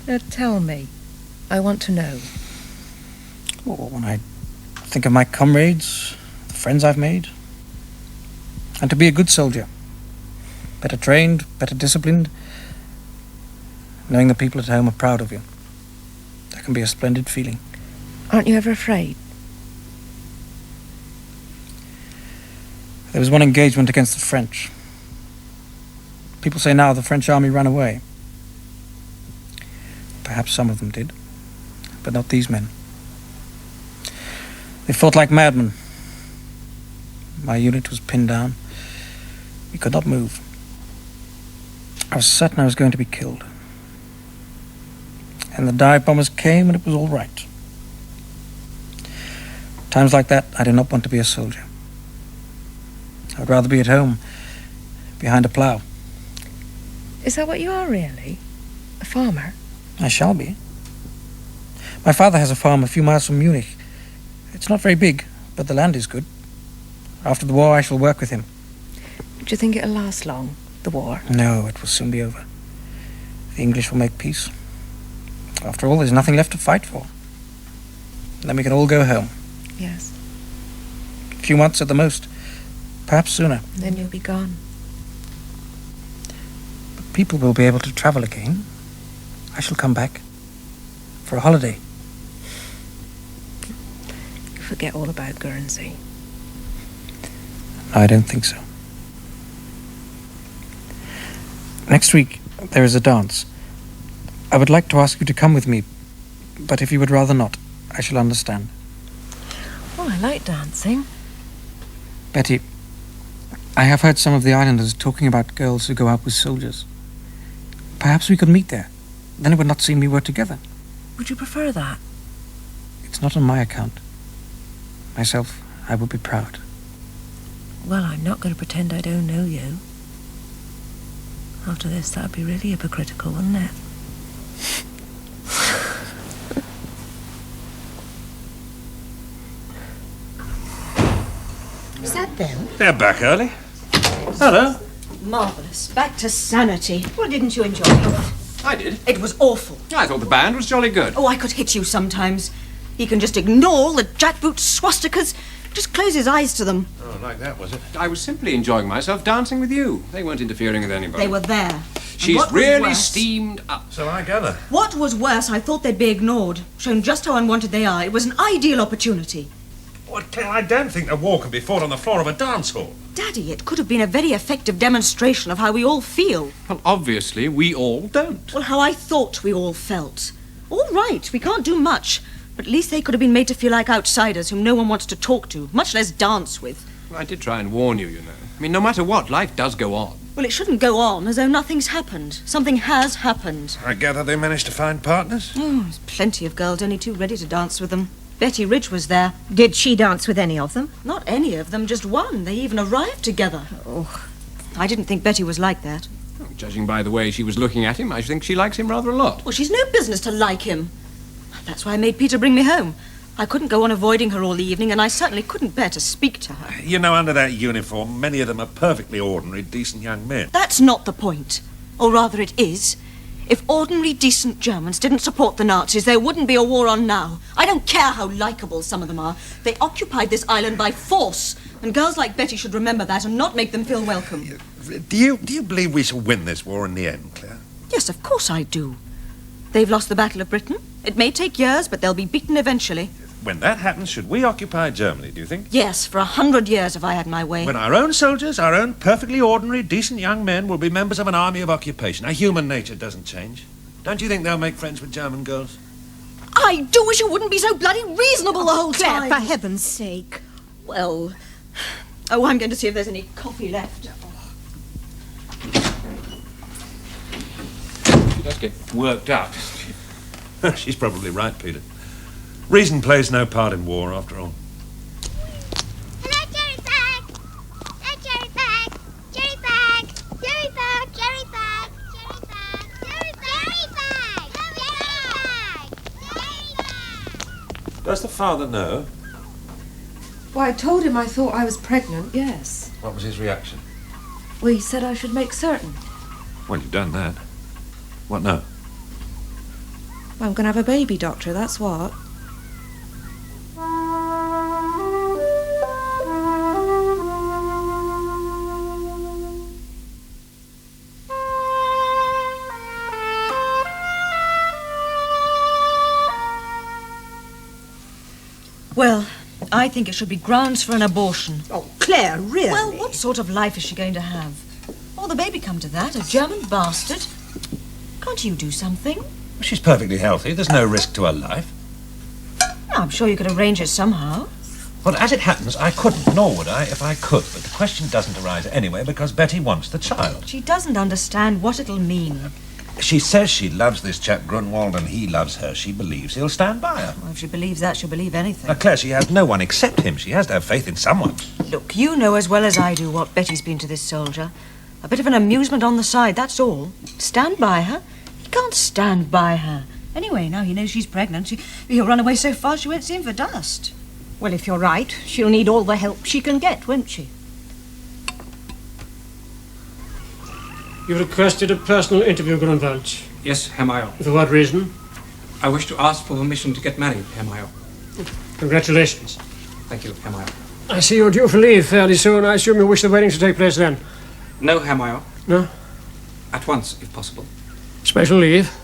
Now tell me. I want to know. Well, when I think of my comrades, the friends I've made, and to be a good soldier, better trained, better disciplined, knowing the people at home are proud of you, that can be a splendid feeling. Aren't you ever afraid? There was one engagement against the French. People say now the French army ran away. Perhaps some of them did, but not these men. They fought like madmen. My unit was pinned down. We could not move. I was certain I was going to be killed. And the dive bombers came and it was all right. Times like that, I did not want to be a soldier. I would rather be at home, behind a plough. Is that what you are, really? A farmer? I shall be. My father has a farm a few miles from Munich. It's not very big, but the land is good. After the war, I shall work with him. Do you think it'll last long, the war? No, it will soon be over. The English will make peace. After all, there's nothing left to fight for. Then we can all go home. Yes. A few months at the most. Perhaps sooner. Then you'll be gone. But people will be able to travel again. I shall come back. For a holiday. You forget all about Guernsey. No, I don't think so. Next week, there is a dance. I would like to ask you to come with me, but if you would rather not, I shall understand. Oh, I like dancing. Betty, I have heard some of the islanders talking about girls who go out with soldiers. Perhaps we could meet there. Then it would not seem we were together. Would you prefer that? It's not on my account. Myself, I would be proud. Well, I'm not going to pretend I don't know you. After this, that would be really hypocritical, wouldn't it? Is that them? They're back early. Hello. Marvellous. Back to sanity. Well, didn't you enjoy it? I did. It was awful. I thought the band was jolly good. Oh, I could hit you sometimes. He can just ignore the jackboot swastikas, just close his eyes to them. Oh, like that, was it? I was simply enjoying myself dancing with you. They weren't interfering with anybody. They were there. She's what was really worse- steamed up. So I gather. What was worse, I thought they'd be ignored, shown just how unwanted they are. It was an ideal opportunity. What, Claire, I don't think a war can be fought on the floor of a dance hall. Daddy, it could have been a very effective demonstration of how we all feel. Well, obviously, we all don't. Well, how I thought we all felt. All right, we can't do much, but at least they could have been made to feel like outsiders whom no one wants to talk to, much less dance with. Well, I did try and warn you, you know. I mean, no matter what, life does go on. Well, it shouldn't go on as though nothing's happened. Something has happened. I gather they managed to find partners? Oh, there's plenty of girls only too ready to dance with them. Betty Ridge was there. Did she dance with any of them? Not any of them, just one. They even arrived together. Oh, I didn't think Betty was like that. Well, judging by the way she was looking at him, I think she likes him rather a lot. Well, she's no business to like him. That's why I made Peter bring me home. I couldn't go on avoiding her all the evening, and I certainly couldn't bear to speak to her. You know, under that uniform, many of them are perfectly ordinary, decent young men. That's not the point. Or rather, it is. If ordinary, decent Germans didn't support the Nazis, there wouldn't be a war on now. I don't care how likeable some of them are. They occupied this island by force, and girls like Betty should remember that and not make them feel welcome. Do you believe we shall win this war in the end, Claire? Yes, of course I do. They've lost the Battle of Britain. It may take years, but they'll be beaten eventually. When that happens, should we occupy Germany, do you think? Yes, for 100 years if I had my way. When our own soldiers, our own perfectly ordinary, decent young men will be members of an army of occupation. Our human nature doesn't change. Don't you think they'll make friends with German girls? I do wish you wouldn't be so bloody reasonable the whole Claire, time. for heaven's sake. Well... Oh, I'm going to see if there's any coffee left. She does get worked up. She's probably right, Peter. Reason plays no part in war, after all. Hello, Jerry Bag! Hello, Jerry Bag! Jerry Bag! Jerry Bag! Jerry Bag! Jerry Bag! Jerry Bag! Jerry Bag! Does the father know? Well, I told him I thought I was pregnant, yes. What was his reaction? Well, he said I should make certain. Well, you've done that. What now? Well, I'm going to have a baby, Doctor, that's what. Well, I think it should be grounds for an abortion. Oh, Claire, really? Well, what sort of life is she going to have? Oh, the baby come to that, a German bastard. Can't you do something? She's perfectly healthy. There's no risk to her life. I'm sure you could arrange it somehow. Well, as it happens, I couldn't, nor would I if I could. But the question doesn't arise anyway because Betty wants the child. She doesn't understand what it'll mean. She says she loves this chap Grunwald and he loves her. She believes he'll stand by her. Well, if she believes that, she'll believe anything. Now, Claire, she has no one except him. She has to have faith in someone. Look, you know as well as I do what Betty's been to this soldier. A bit of an amusement on the side, that's all. Stand by her? He can't stand by her. Anyway, now he knows she's pregnant. He'll run away so fast she won't see him for dust. Well, if you're right, she'll need all the help she can get, won't she? You requested a personal interview, Grunwald. Yes, Herr Mayer. For what reason? I wish to ask for permission to get married, Herr Mayer. Congratulations. Thank you, Herr Mayer. I see you're due for leave fairly soon. I assume you wish the wedding to take place then? No, Herr Mayer. No? At once, if possible. Special leave?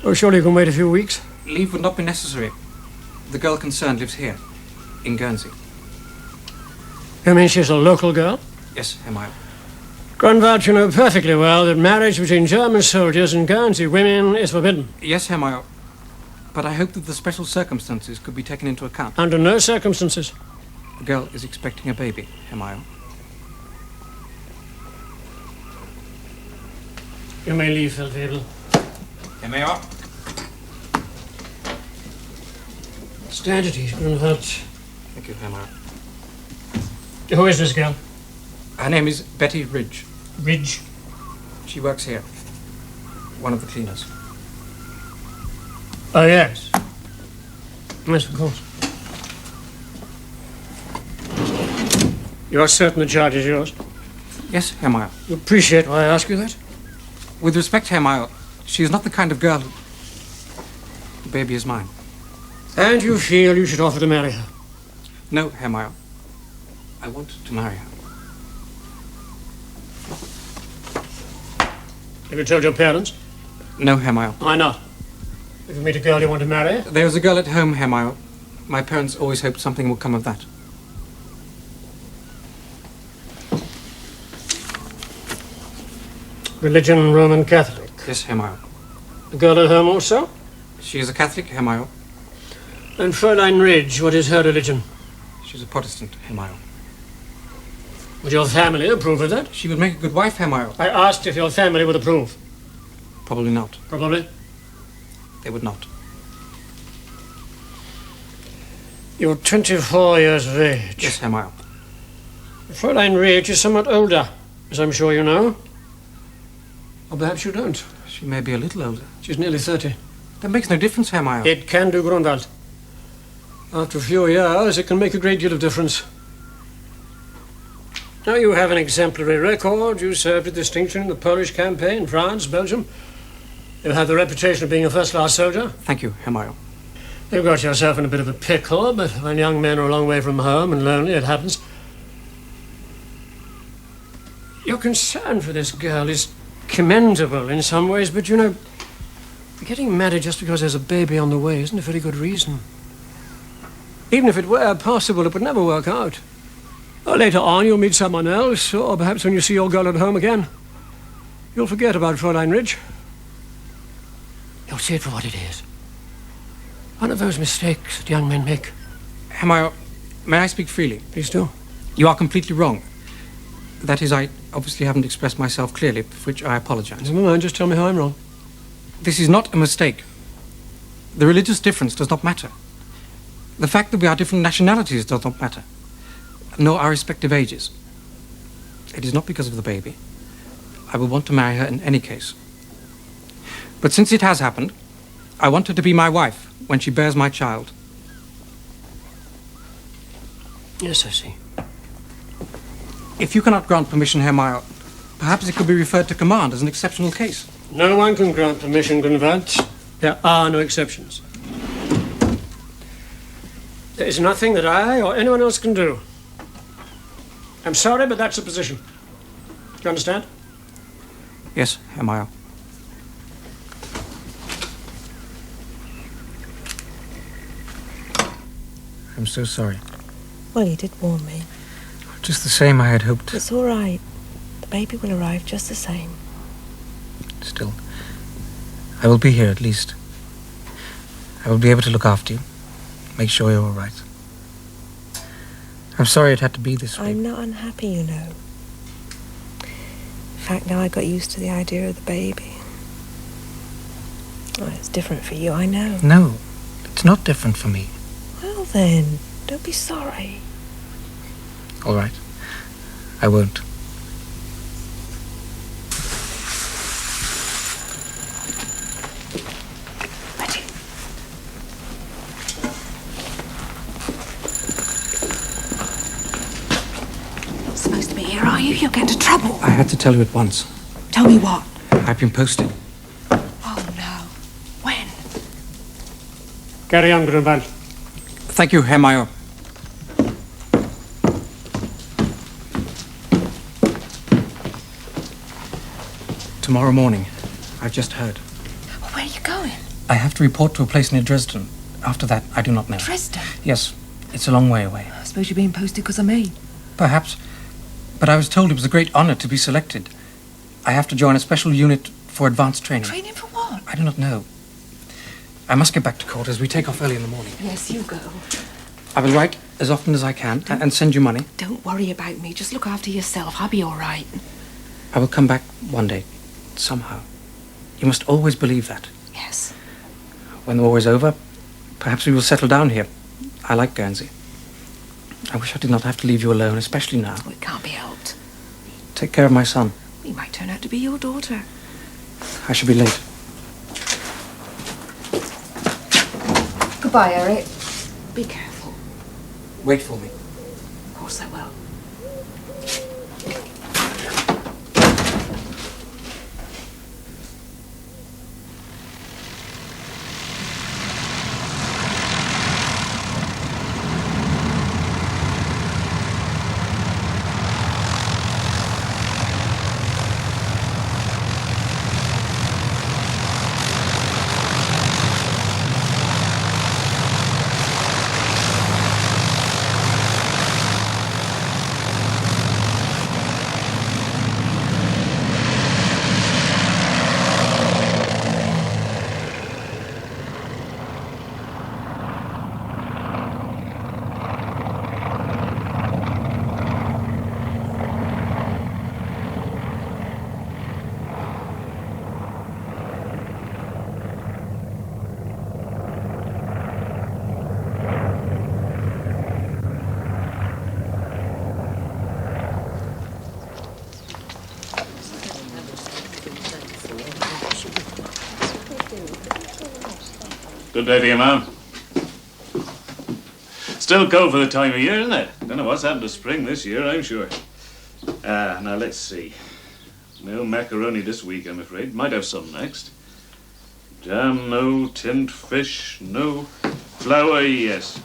Oh, surely you can wait a few weeks. Leave would not be necessary. The girl concerned lives here, in Guernsey. You mean she's a local girl? Yes, Herr Mayer. Grunwald, you know perfectly well that marriage between German soldiers and Guernsey women is forbidden. Yes, Herr Mayer. But I hope that the special circumstances could be taken into account. Under no circumstances. The girl is expecting a baby, Herr Mayer. You may leave, Feldwebel. Herr Mayer. Stand at ease, Grunwald. Thank you, Herr Mayer. Who is this girl? Her name is Betty Ridge. Ridge? She works here. One of the cleaners. Oh, yes. Yes, of course. You are certain the charge is yours? Yes, Herr Meyer. You appreciate why I ask you that? With respect, Herr Meyer, she is not the kind of girl who... The baby is mine. And you feel you should offer to marry her? No, Herr Meyer. I want to marry her. Have you told your parents? No, Herr Meyer. Why not? If you meet a girl you want to marry? There's a girl at home, Herr Meyer. My parents always hoped something would come of that. Religion Roman Catholic? Yes, Herr Meyer. The girl at home also? She is a Catholic, Herr Meyer. And Fräulein Ridge, what is her religion? She's a Protestant, Herr Meyer. Would your family approve of that? She would make a good wife, Herr Meyer. I asked if your family would approve. Probably not. Probably? They would not. You're 24 years of age. Yes, Herr Meyer. Fräulein Ridge is somewhat older, as I'm sure you know. Or perhaps you don't. She may be a little older. She's nearly 30. That makes no difference, Herr Meyer. It can do, Grunwald. After a few years, it can make a great deal of difference. Now, you have an exemplary record. You served with distinction in the Polish campaign, France, Belgium. You have the reputation of being a first-class soldier. Thank you, Herr Meyer. You've got yourself in a bit of a pickle, but when young men are a long way from home and lonely, it happens. Your concern for this girl is commendable in some ways, but you know, getting married just because there's a baby on the way isn't a very good reason. Even if it were possible, it would never work out. Or later on, you'll meet someone else, or perhaps when you see your girl at home again, you'll forget about Fräulein Ridge. You'll see it for what it is. One of those mistakes that young men make. Herr Meyer, may I speak freely? Please do. You are completely wrong. That is, I obviously haven't expressed myself clearly, for which I apologize. Never mind, just tell me how I'm wrong. This is not a mistake. The religious difference does not matter. The fact that we are different nationalities does not matter, nor our respective ages. It is not because of the baby. I will want to marry her in any case. But since it has happened, I want her to be my wife when she bears my child. Yes, I see. If you cannot grant permission, Herr Meyer, perhaps it could be referred to command as an exceptional case. No one can grant permission, Grunwald. There are no exceptions. There is nothing that I or anyone else can do. I'm sorry, but that's the position. Do you understand? Yes, Herr Meyer. I'm so sorry. Well, you did warn me. Just the same, I had hoped. It's all right. The baby will arrive just the same. Still, I will be here at least. I will be able to look after you, make sure you're all right. I'm sorry it had to be this way. I'm not unhappy, you know. In fact, now I got used to the idea of the baby. Oh, it's different for you, I know. No, it's not different for me. Well then, don't be sorry. All right. I won't. Supposed to be here, are you? You'll get into trouble. I had to tell you at once. Tell me what? I've been posted. Oh, no. When? Carry on, Grunwald. Thank you, Herr Meyer. Tomorrow morning. I've just heard. Where are you going? I have to report to a place near Dresden. After that, I do not know. Dresden? Yes, it's a long way away. I suppose you're being posted because of me. Perhaps. But I was told it was a great honor to be selected. I have to join a special unit for advanced training. Training for what? I do not know. I must get back to quarters. We take off early in the morning. Yes, you go. I will write as often as I can and send you money. Don't worry about me. Just look after yourself. I'll be all right. I will come back one day, somehow. You must always believe that. Yes. When the war is over, perhaps we will settle down here. I like Guernsey. I wish I did not have to leave you alone, especially now. Oh, it can't be helped. Take care of my son. He might turn out to be your daughter. I shall be late. Goodbye, Eric. Be careful. Wait for me. Of course I will. Good day to you, ma'am. Still cold for the time of year, isn't it? Don't know what's happened to spring this year, I'm sure. Now let's see. No macaroni this week, I'm afraid. Might have some next. Jam, no. Tinned fish, no. Flour, yes.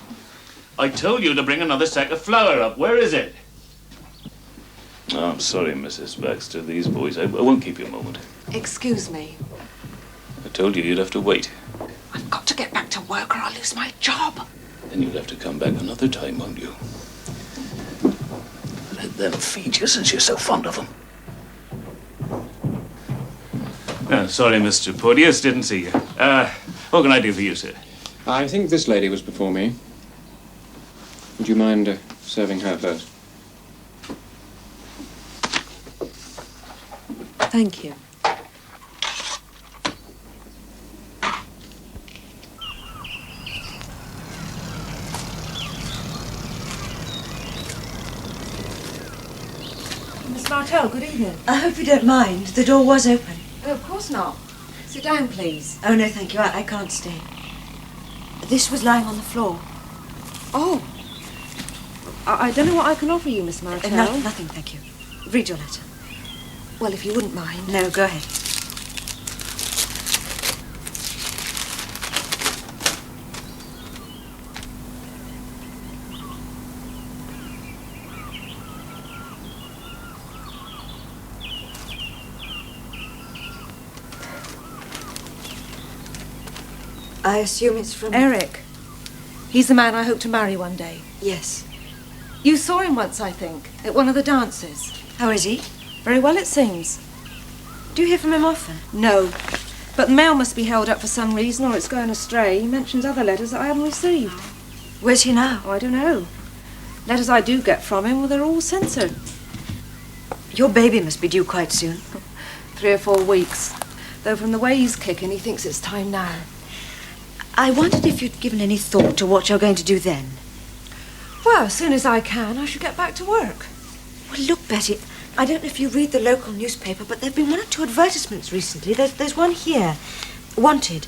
I told you to bring another sack of flour up. Where is it? Oh, I'm sorry, Mrs. Baxter. These boys... I won't keep you a moment. Excuse me. I told you you'd have to wait. I've got to get back to work or I'll lose my job. Then you'll have to come back another time, won't you? Let them feed you since you're so fond of them. Oh, sorry, Mr. Porteous, didn't see you. What can I do for you, sir? I think this lady was before me. Would you mind serving her first? Thank you. Miss Martell, good evening. I hope you don't mind. The door was open. Oh, of course not. Sit down, please. Oh, no, thank you. I can't stay. This was lying on the floor. Oh. I don't know what I can offer you, Miss Martell. Nothing, thank you. Read your letter. Well, if you wouldn't mind. No, go ahead. I assume it's from... Eric. He's the man I hope to marry one day. Yes. You saw him once, I think, at one of the dances. How is he? Very well, it seems. Do you hear from him often? No. But the mail must be held up for some reason or it's going astray. He mentions other letters that I haven't received. Where's he now? Oh, I don't know. Letters I do get from him, well, they're all censored. Your baby must be due quite soon. 3 or 4 weeks. Though from the way he's kicking, he thinks it's time now. I wondered if you'd given any thought to what you're going to do then. Well, as soon as I can, I should get back to work. Well, look, Betty, I don't know if you read the local newspaper, but there have been 1 or 2 advertisements recently. There's one here. Wanted.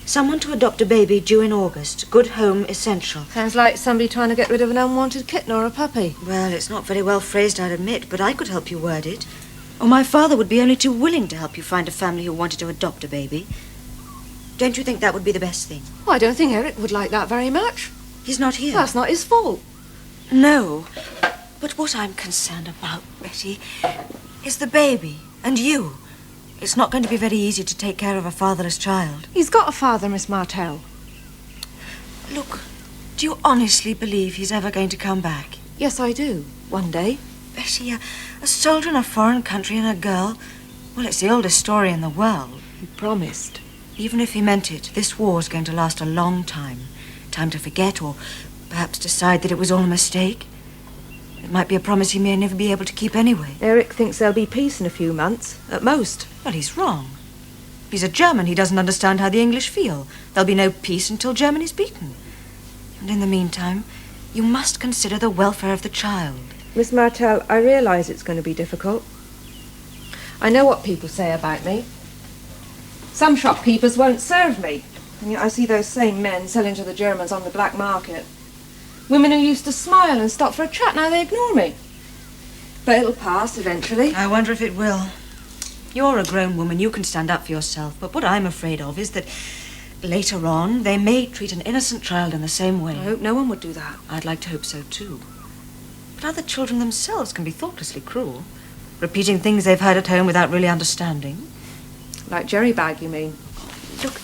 Someone to adopt a baby due in August. Good home essential. Sounds like somebody trying to get rid of an unwanted kitten or a puppy. Well, it's not very well phrased, I'd admit, but I could help you word it. Or my father would be only too willing to help you find a family who wanted to adopt a baby. Don't you think that would be the best thing? Well, I don't think Eric would like that very much. He's not here. That's not his fault. No. But what I'm concerned about, Betty, is the baby and you. It's not going to be very easy to take care of a fatherless child. He's got a father, Miss Martell. Look, do you honestly believe he's ever going to come back? Yes, I do. One day. Betty, a soldier in a foreign country and a girl... Well, it's the oldest story in the world. He promised. Even if he meant it, this war's going to last a long time. Time to forget or perhaps decide that it was all a mistake. It might be a promise he may never be able to keep anyway. Eric thinks there'll be peace in a few months, at most. Well, he's wrong. If he's a German, he doesn't understand how the English feel. There'll be no peace until Germany's beaten. And in the meantime, you must consider the welfare of the child. Miss Martell, I realise it's going to be difficult. I know what people say about me. Some shopkeepers won't serve me. And yet I see those same men selling to the Germans on the black market. Women who used to smile and stop for a chat, now they ignore me. But it'll pass eventually. I wonder if it will. You're a grown woman, you can stand up for yourself. But what I'm afraid of is that later on, they may treat an innocent child in the same way. I hope no one would do that. I'd like to hope so, too. But other children themselves can be thoughtlessly cruel, repeating things they've heard at home without really understanding. Like Jerry Bag, you mean? Look,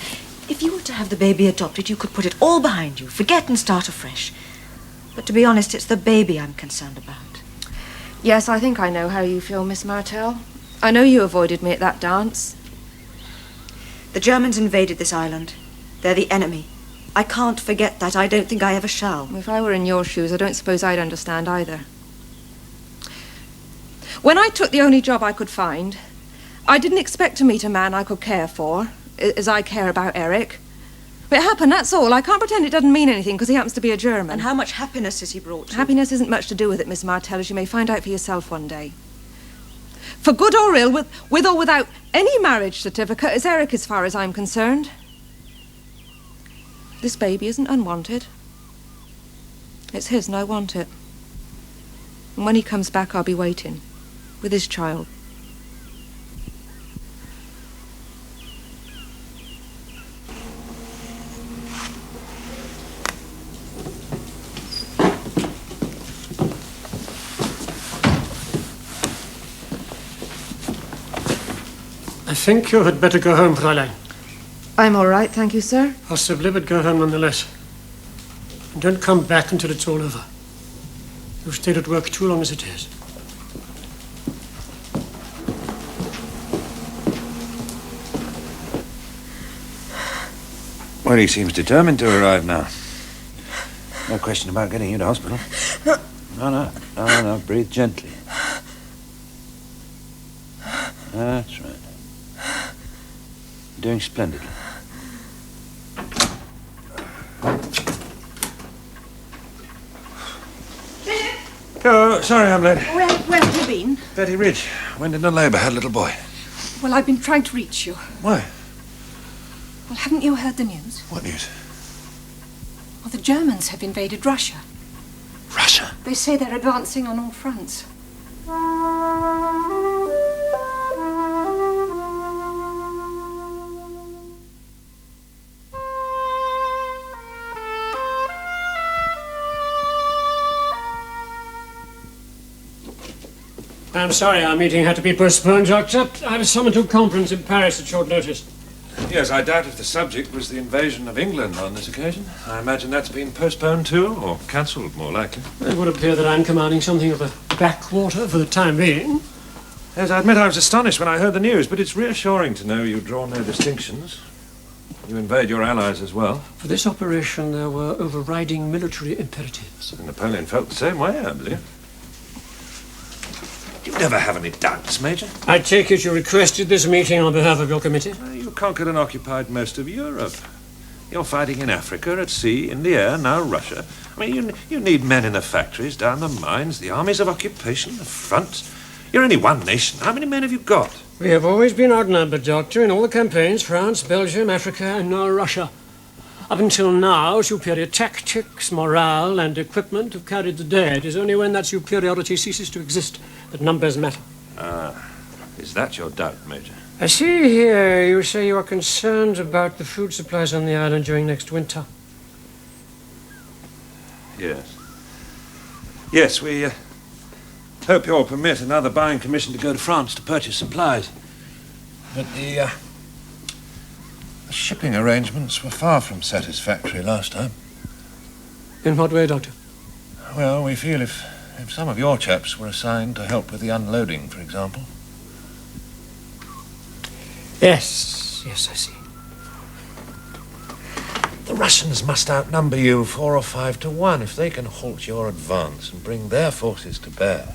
if you were to have the baby adopted, you could put it all behind you, forget and start afresh. But to be honest, it's the baby I'm concerned about. Yes, I think I know how you feel, Miss Martell. I know you avoided me at that dance. The Germans invaded this island. They're the enemy. I can't forget that. I don't think I ever shall. If I were in your shoes, I don't suppose I'd understand either. When I took the only job I could find, I didn't expect to meet a man I could care for, as I care about Eric. But it happened, that's all. I can't pretend it doesn't mean anything because he happens to be a German. And how much happiness has he brought to you? Happiness isn't much to do with it, Miss Martell, as you may find out for yourself one day. For good or ill, with or without any marriage certificate, it's Eric as far as I'm concerned. This baby isn't unwanted. It's his and I want it. And when he comes back, I'll be waiting. With his child. I think you had better go home, Fräulein. I'm all right, thank you, sir. Possibly, but go home nonetheless. And don't come back until it's all over. You've stayed at work too long as it is. Well, he seems determined to arrive now. No question about getting you to hospital. No, breathe gently. That's right. You're doing splendidly. Oh, sorry I'm late. Where have you been? Betty Ridge. Went into labour, had a little boy. Well, I've been trying to reach you. Why? Well, haven't you heard the news? What news? Well, the Germans have invaded Russia. Russia? They say they're advancing on all fronts. I'm sorry our meeting had to be postponed, Doctor. I was summoned to a conference in Paris at short notice. Yes, I doubt if the subject was the invasion of England on this occasion. I imagine that's been postponed too, or cancelled, more likely. It would appear that I'm commanding something of a backwater for the time being. Yes, I admit I was astonished when I heard the news, but it's reassuring to know you draw no distinctions. You invade your allies as well. For this operation, there were overriding military imperatives. And Napoleon felt the same way, I believe. You never have any doubts, Major. I take it you requested this meeting on behalf of your committee? You conquered and occupied most of Europe. You're fighting in Africa, at sea, in the air, now Russia. I mean, you need men in the factories, down the mines, the armies of occupation, the front. You're only one nation. How many men have you got? We have always been outnumbered, Doctor, in all the campaigns, France, Belgium, Africa, and now Russia. Up until now, superior tactics, morale, and equipment have carried the day. It is only when that superiority ceases to exist that numbers matter. Is that your doubt, Major? I see here you say you are concerned about the food supplies on the island during next winter. Yes. Yes, we hope you'll permit another buying commission to go to France to purchase supplies. But the shipping arrangements were far from satisfactory last time. In what way, Doctor? Well, we feel if some of your chaps were assigned to help with the unloading, for example. Yes, I see. The Russians must outnumber you 4 or 5 to 1 if they can halt your advance and bring their forces to bear.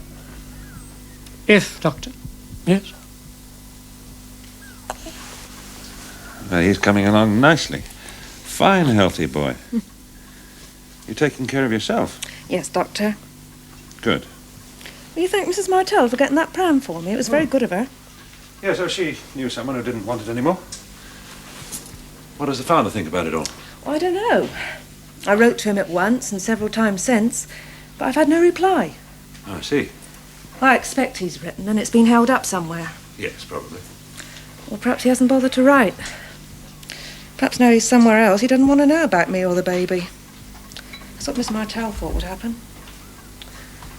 If, Doctor. Yes. Well, he's coming along nicely. Fine, healthy boy. You taking care of yourself? Yes, Doctor. Good. Will you thank Mrs. Martell for getting that pram for me? It was very good of her. Yeah, so she knew someone who didn't want it anymore. What does the father think about it all? I don't know. I wrote to him at once and several times since, but I've had no reply. Oh, I see. I expect he's written and it's been held up somewhere. Yes, probably. Or perhaps he hasn't bothered to write. Perhaps now he's somewhere else, he doesn't want to know about me or the baby. That's what Miss Martell thought would happen.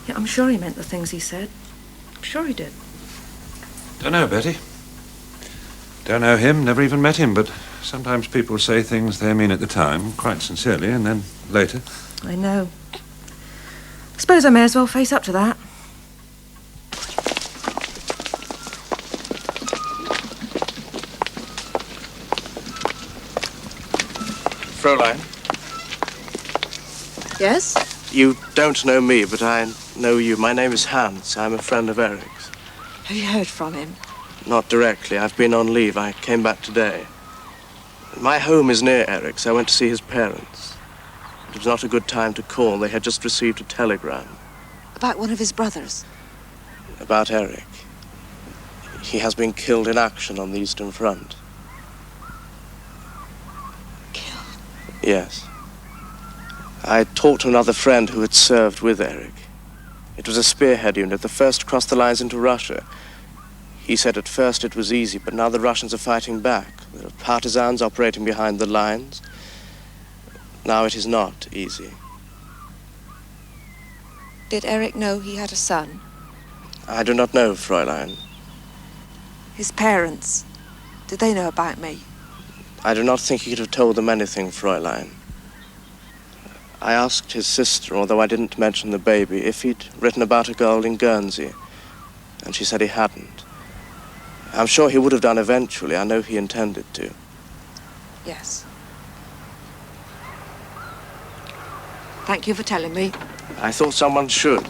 Yeah, I'm sure he meant the things he said. I'm sure he did. Don't know, Betty. Don't know him, never even met him, but sometimes people say things they mean at the time, quite sincerely, and then later. I know. Suppose I may as well face up to that. Fräulein, Yes? you don't know me, but I know you. My name is Hans. I'm a friend of Eric's. Have you heard from him? Not directly. I've been on leave. I came back today. My home is near Eric's. I went to see his parents. It was not a good time to call. They had just received a telegram. About one of his brothers? About Eric. He has been killed in action on the Eastern Front. Yes. I talked to another friend who had served with Eric. It was a spearhead unit, the first to cross the lines into Russia. He said at first it was easy, but now the Russians are fighting back. There are partisans operating behind the lines. Now it is not easy. Did Eric know he had a son? I do not know, Fräulein. His parents, did they know about me? I do not think he could have told them anything, Fräulein. I asked his sister, although I didn't mention the baby, if he'd written about a girl in Guernsey, and she said he hadn't. I'm sure he would have done eventually. I know he intended to. Yes. Thank you for telling me. I thought someone should.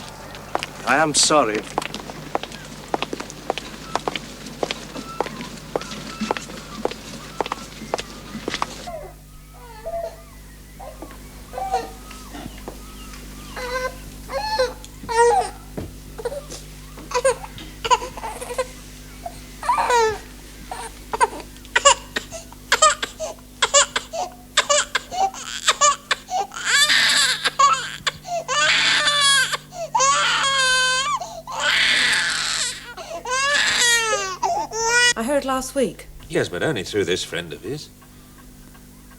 I am sorry. Last week. Yes, but only through this friend of his.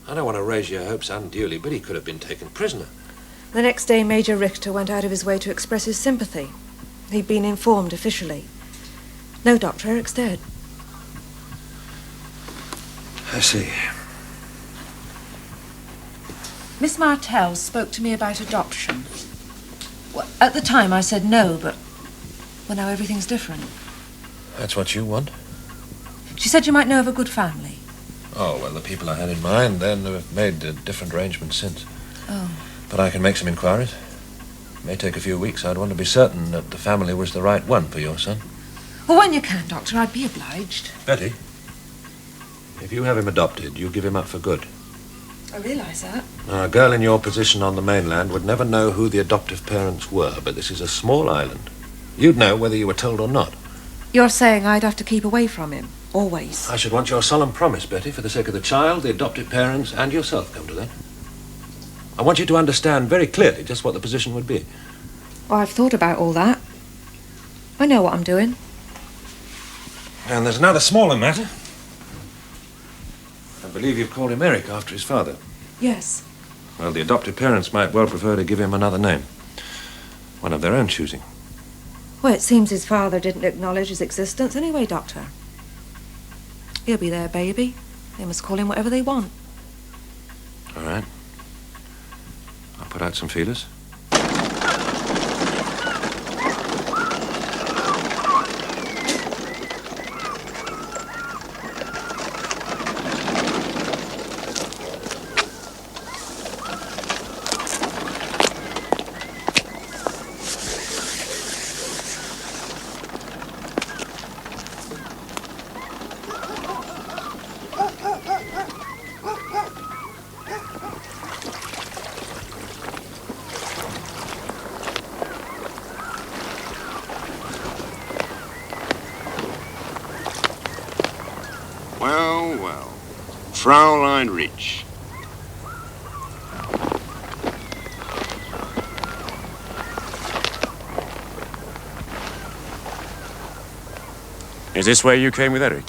I don't want to raise your hopes unduly, but he could have been taken prisoner. The next day, Major Richter went out of his way to express his sympathy. He'd been informed officially. No, Dr. Eric's dead. I see. Miss Martell spoke to me about adoption. Well, at the time, I said no, but well, now everything's different. That's what you want? She said you might know of a good family. Oh, well, the people I had in mind then have made different arrangements since. Oh. But I can make some inquiries. It may take a few weeks. I'd want to be certain that the family was the right one for your son. Well, when you can, Doctor, I'd be obliged. Betty, if you have him adopted, you give him up for good. I realise that. Now, a girl in your position on the mainland would never know who the adoptive parents were, but this is a small island. You'd know whether you were told or not. You're saying I'd have to keep away from him, always. I should want your solemn promise, Betty, for the sake of the child, the adopted parents, and yourself, come to that. I want you to understand very clearly just what the position would be. Oh, I've thought about all that. I know what I'm doing. And there's another smaller matter. I believe you've called him Eric after his father. Yes. Well, the adoptive parents might well prefer to give him another name. One of their own choosing. Well, it seems his father didn't acknowledge his existence anyway, Doctor. He'll be their baby. They must call him whatever they want. All right. I'll put out some feelers. Well, well. Fraulein Rich. Is this where you came with Eric?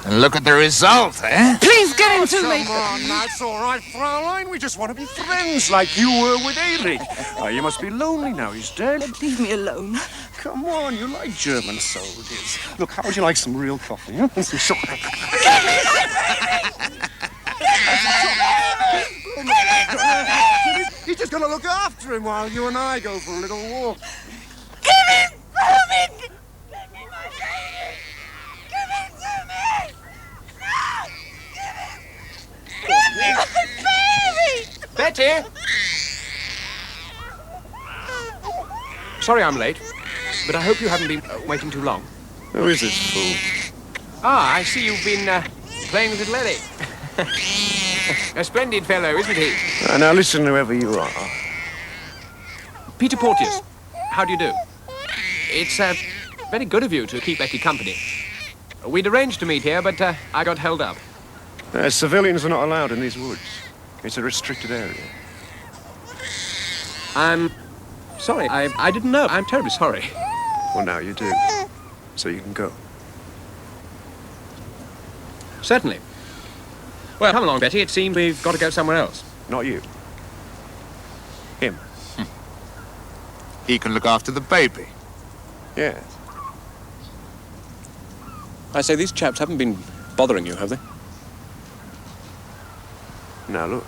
And look at the result, eh? Please get him to me! Come on, that's all right, Fraulein. We just want to be friends like you were with Eric. Oh, you must be lonely now he's dead. Leave me alone. Come on, you like German soldiers. Look, how would you like some real coffee, huh? And some chocolate. He's just going to look after him while you and I go for a little walk. Give him something! Give me my baby! Give it to me! No! Give me my baby! Betty! Sorry I'm late, but I hope you haven't been waiting too long. Who is this fool? Ah, I see you've been playing with little Ellie. A splendid fellow, isn't he? Now listen, whoever you are. Peter Porteous, how do you do? It's very good of you to keep Betty company. We'd arranged to meet here, but I got held up. Civilians are not allowed in these woods. It's a restricted area. I'm sorry. I didn't know. I'm terribly sorry. Well, now you do. So you can go. Certainly. Well, come along, Betty. It seems we've got to go somewhere else. Not you. Him. He can look after the baby. Yes. I say, these chaps haven't been bothering you, have they? Now look.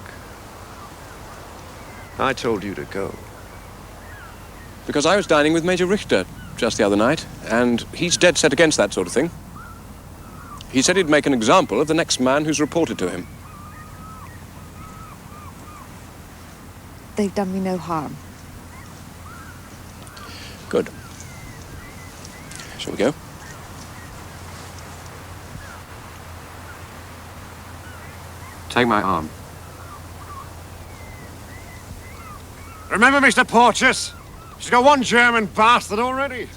I told you to go. Because I was dining with Major Richter just the other night, and he's dead set against that sort of thing. He said he'd make an example of the next man who's reported to him. They've done me no harm. Good. Shall we go? Take my arm. Remember, Mr. Porteous? She's got one German bastard already.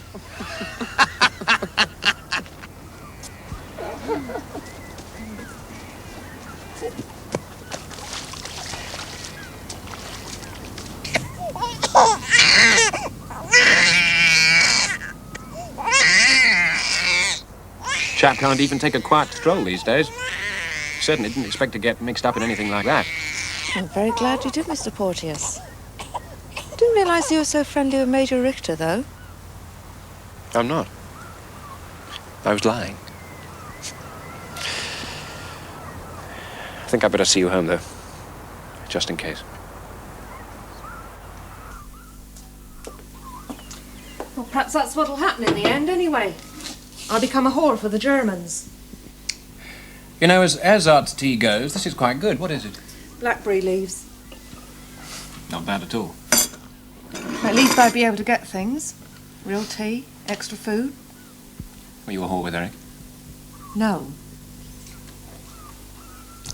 Chap can't even take a quiet stroll these days. Certainly didn't expect to get mixed up in anything like that. I'm very glad you did, Mr. Porteous. I didn't realise you were so friendly with Major Richter, though. I'm not. I was lying. I think I'd better see you home, though. Just in case. Well, perhaps that's what'll happen in the end, anyway. I'll become a whore for the Germans. You know, as art's tea goes, this is quite good. What is it? Blackberry leaves. Not bad at all. At least I'd be able to get things. Real tea, extra food. Were you a whore with Eric? No.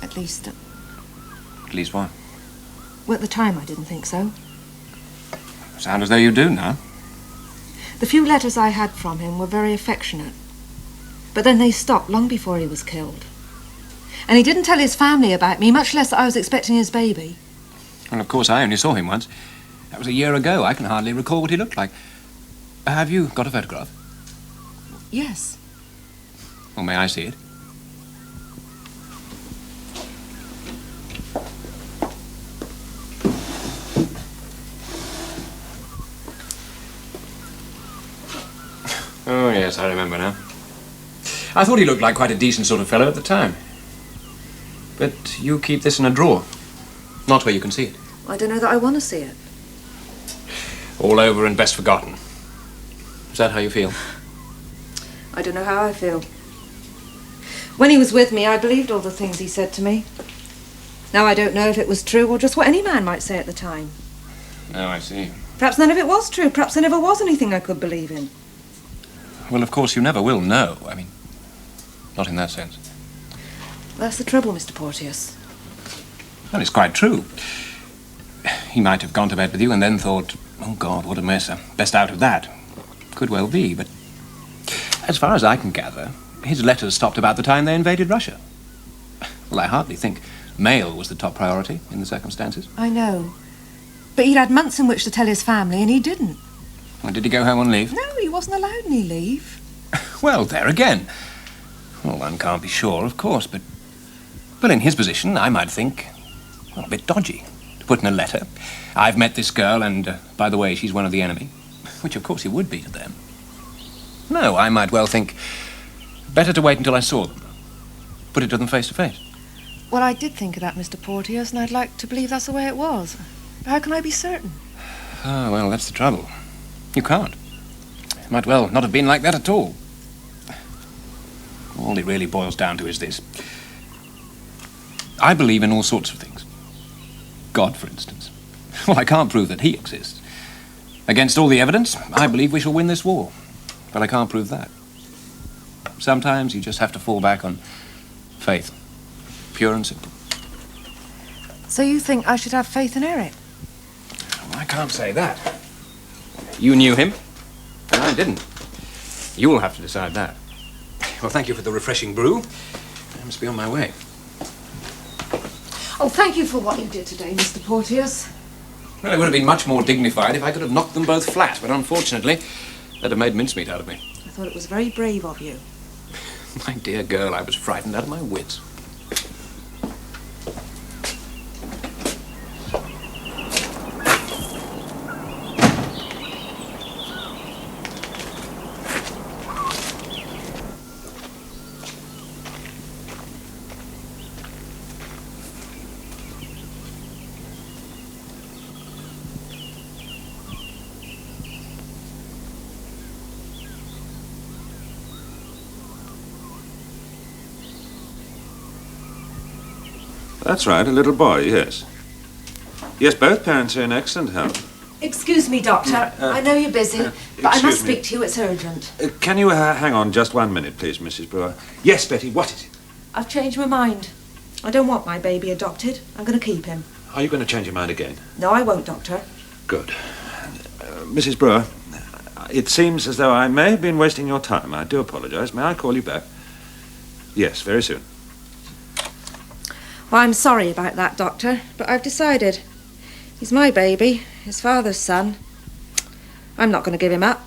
At least... At least what? well, at the time I didn't think so. Sound as though you do now. The few letters I had from him were very affectionate. But then they stopped long before he was killed. And he didn't tell his family about me, much less that I was expecting his baby. Well, of course, I only saw him once. That was a year ago. I can hardly recall what he looked like. Have you got a photograph? Yes. Well, may I see it? Oh, yes, I remember now. I thought he looked like quite a decent sort of fellow at the time. But you keep this in a drawer, not where you can see it. I don't know that I want to see it. All over and best forgotten. Is that how you feel? I don't know how I feel. When he was with me, I believed all the things he said to me. Now I don't know if it was true or just what any man might say at the time. Oh, I see. Perhaps none of it was true. Perhaps there never was anything I could believe in. Well, of course, you never will know. I mean, not in that sense. That's the trouble, Mr. Porteous. Well, it's quite true. He might have gone to bed with you and then thought, oh, God, what a mess. Best out of that. Could well be, but as far as I can gather, his letters stopped about the time they invaded Russia. Well, I hardly think mail was the top priority in the circumstances. I know. But he'd had months in which to tell his family, and he didn't. Well, did he go home on leave? No, he wasn't allowed any leave. Well, there again. Well, one can't be sure, of course, but in his position, I might think, well, a bit dodgy. To put in a letter, I've met this girl, and, by the way, she's one of the enemy. Which, of course, he would be to them. No, I might well think, better to wait until I saw them. Put it to them face to face. Well, I did think of that, Mr. Porteous, and I'd like to believe that's the way it was. How can I be certain? Ah, well, that's the trouble. You can't. It might well not have been like that at all. All it really boils down to is this. I believe in all sorts of things. God, for instance. Well, I can't prove that he exists. Against all the evidence, I believe we shall win this war. But I can't prove that. Sometimes you just have to fall back on faith. Pure and simple. So you think I should have faith in Eric? Well, I can't say that. You knew him, and I didn't. You'll have to decide that. Well, thank you for the refreshing brew. I must be on my way. Oh, thank you for what you did today, Mr. Porteous. Well, it would have been much more dignified if I could have knocked them both flat, but unfortunately, they'd have made mincemeat out of me. I thought it was very brave of you. My dear girl, I was frightened out of my wits. That's right, a little boy, yes. Yes, both parents are in excellent health. Excuse me, Doctor. I know you're busy, but I must excuse me. speak to you. It's urgent. Can you hang on just 1 minute, please, Mrs. Brewer? Yes, Betty, what is it? I've changed my mind. I don't want my baby adopted. I'm going to keep him. Are you going to change your mind again? No, I won't, Doctor. Good. Mrs. Brewer, it seems as though I may have been wasting your time. I do apologize. May I call you back? Yes, very soon. Well, I'm sorry about that, Doctor, but I've decided. He's my baby, his father's son. I'm not going to give him up.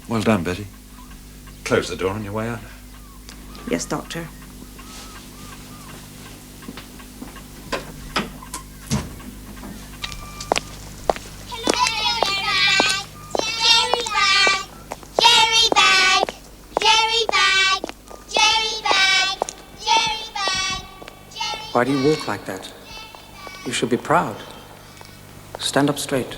Well done, Betty. Close the door on your way out. Yes, Doctor. Why do you walk like that? You should be proud. Stand up straight.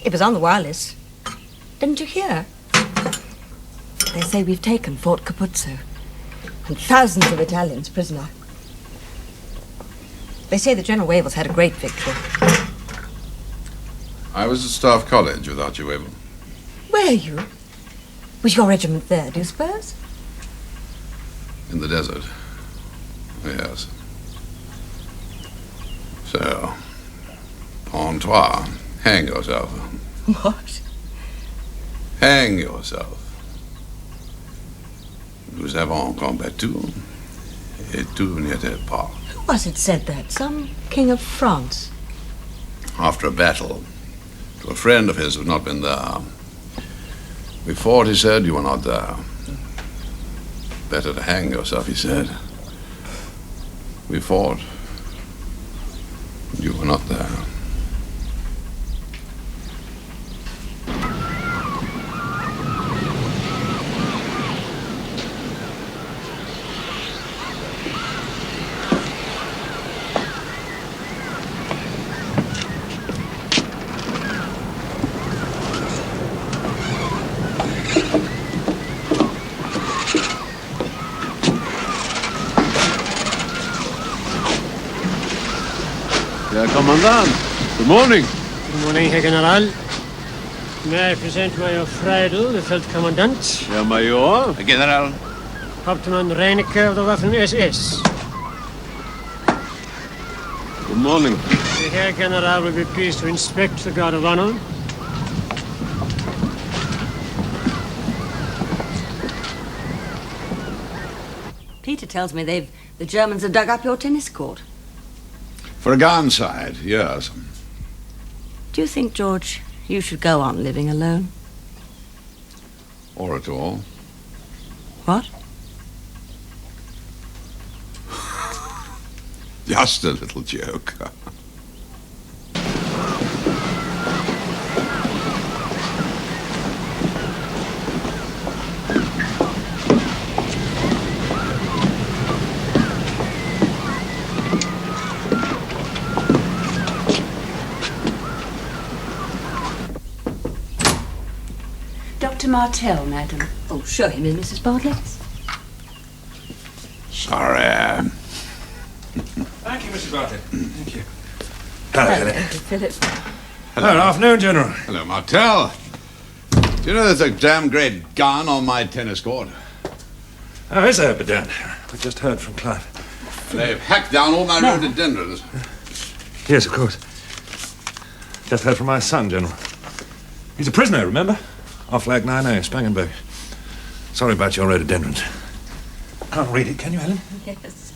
It was on the wireless. Didn't you hear? They say we've taken Fort Capuzzo and thousands of Italians prisoner. They say that General Wavell's had a great victory. I was at Staff College with Archie Wavell. Were you? Was your regiment there, do you suppose? In the desert. Yes. So, Pontois, hang yourself. What? Hang yourself. Nous avons combattu, et tu n'étais pas. Who was it said that? Some king of France? After a battle, to a friend of his who had not been there. We fought, he said, you were not there. Better to hang yourself, he said. We fought. You were not there. Herr Kommandant, good morning. Good morning, Herr General. May I present my Friedel, the Feldkommandant? Herr Major. General. Hauptmann Reinecke of the Waffen-SS. Good morning. The Herr General will be pleased to inspect the Guard of Honor. Peter tells me the Germans have dug up your tennis court. For a Garnside, yes. Do you think, George, you should go on living alone? Or at all. What? Just a little joke. Dr. Martell, madam. Oh, show him in, Mrs. Bartlett. Sorry. Thank you, Mrs. Bartlett. Thank you. Hello, Philip. Hello, afternoon, General. Hello, Martell. Do you know there's a damn great gun on my tennis court? Oh, is there, Badan? I just heard from Clive. They've hacked down all my rhododendrons. Yes, of course. Just heard from my son, General. He's a prisoner, remember? Off Lag 9A, Spangenberg. Sorry about your rhododendrons. Can't read it, can you, Helen? Yes.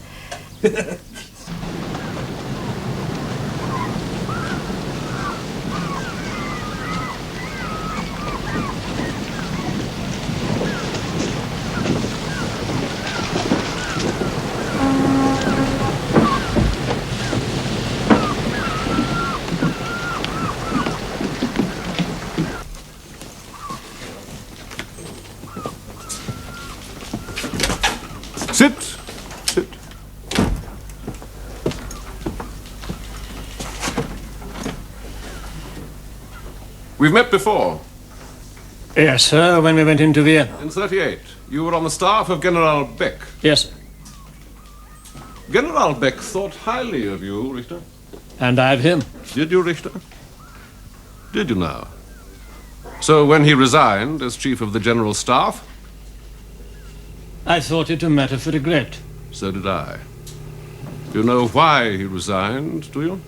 Sit. Sit. We've met before. Yes, sir, when we went into Vienna. In 38. You were on the staff of General Beck. Yes, sir. General Beck thought highly of you, Richter. And I of him. Did you, Richter? Did you now? So when he resigned as chief of the General Staff? I thought it a matter for regret. So did I. You know why he resigned, do you?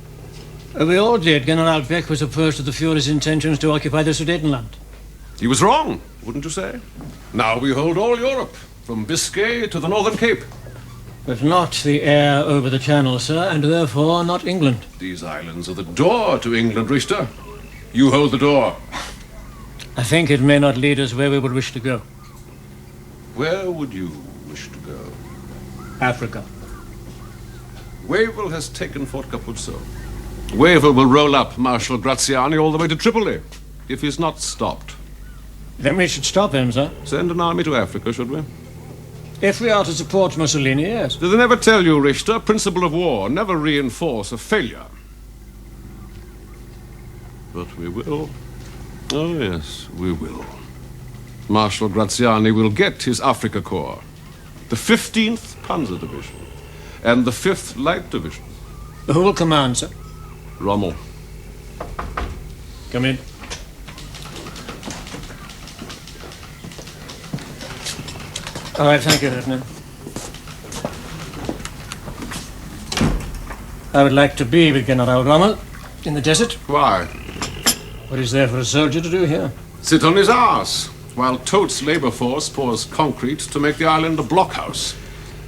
We all did. General Beck was opposed to the Fuhrer's intentions to occupy the Sudetenland. He was wrong, wouldn't you say? Now we hold all Europe, from Biscay to the Northern Cape. But not the air over the Channel, sir, and therefore not England. These islands are the door to England, Richter. You hold the door. I think it may not lead us where we would wish to go. Where would you wish to go? Africa. Wavell has taken Fort Capuzzo. Wavell will roll up Marshal Graziani all the way to Tripoli, if he's not stopped. Then we should stop him, sir. Send an army to Africa, should we? If we are to support Mussolini, yes. Do they never tell you, Richter, principle of war, never reinforce a failure? But we will. Oh, yes, we will. Marshal Graziani will get his Africa Corps, the 15th Panzer Division, and the 5th Light Division. Who will command, sir? Rommel. Come in. All right, thank you, Lieutenant. I would like to be with General Rommel in the desert. Why? What is there for a soldier to do here? Sit on his ass, while Tote's labor force pours concrete to make the island a blockhouse.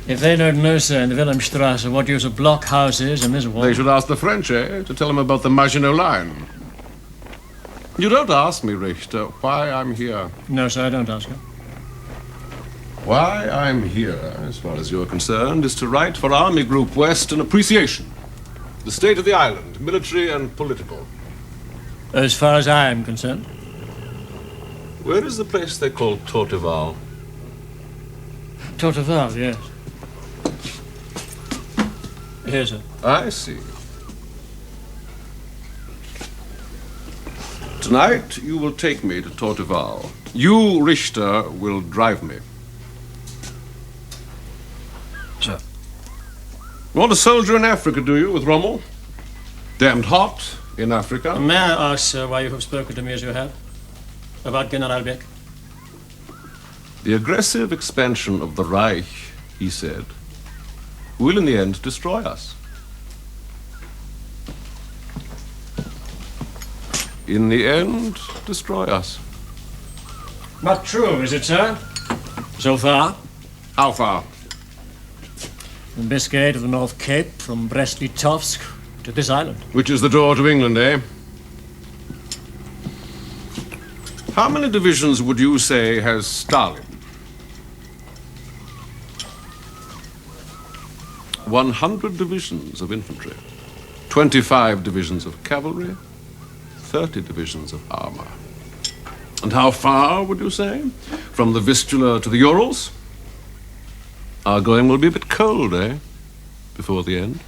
If they don't know, sir, in the Wilhelmstrasse what use a blockhouse is in this war... They should ask the French, to tell them about the Maginot Line. You don't ask me, Richter, why I'm here. No, sir, I don't ask you. Why I'm here, as far as you're concerned, is to write for Army Group West an appreciation. The state of the island, military and political. As far as I am concerned. Where is the place they call Torteval? Torteval, yes. Here, sir. I see. Tonight, you will take me to Torteval. You, Richter, will drive me. Sir. You want a soldier in Africa, do you, with Rommel? Damned hot in Africa. May I ask, sir, why you have spoken to me as you have? About General Beck? The aggressive expansion of the Reich, he said, will in the end destroy us. In the end, destroy us. Not true, is it, sir? So far? How far? From Biscay to the North Cape, from Brest-Litovsk to this island. Which is the door to England, eh? How many divisions would you say has Stalin? 100 divisions of infantry, 25 divisions of cavalry, 30 divisions of armor. And how far, would you say? From the Vistula to the Urals? Our going will be a bit cold, eh? Before the end.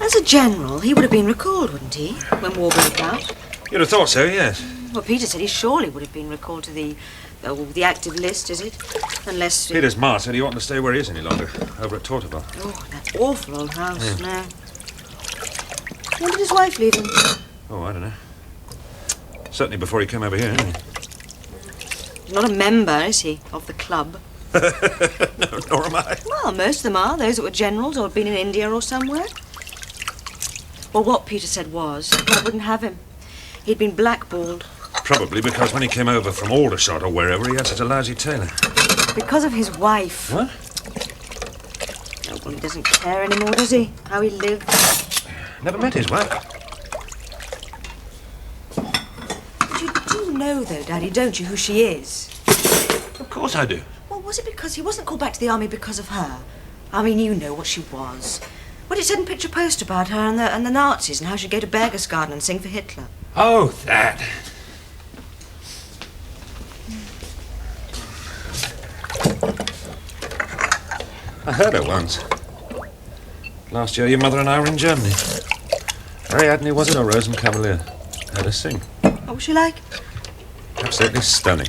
As a general, he would have been recalled, wouldn't he, when war broke out? You'd have thought so, yes. Well, Peter said he surely would have been recalled to the active list, is it? Unless... Peter's ma said he oughtn't to stay where he is any longer, over at Torteval. Oh, that awful old house, Yeah. no. When did his wife leave him? Oh, I don't know. Certainly before he came over here, anyway. He's not a member, is he, of the club? No, nor am I. Well, most of them are, those that were generals or had been in India or somewhere. Well, what Peter said was, I wouldn't have him. He'd been blackballed. Probably because when he came over from Aldershot or wherever, he had such a lousy tailor. Because of his wife. What? Oh, well, he doesn't care anymore, does he? How he lived. Never met his wife. But you do know, though, Daddy, don't you, who she is? Of course I do. Well, was it because he wasn't called back to the army because of her? I mean, you know what she was. What it said in Picture Post about her and the Nazis and how she'd go to Berchtesgaden and sing for Hitler. Oh, that. I heard her once. Last year, your mother and I were in Germany. Ariadne wasn't a Rosencavalier. Heard her sing. What was she like? Absolutely stunning.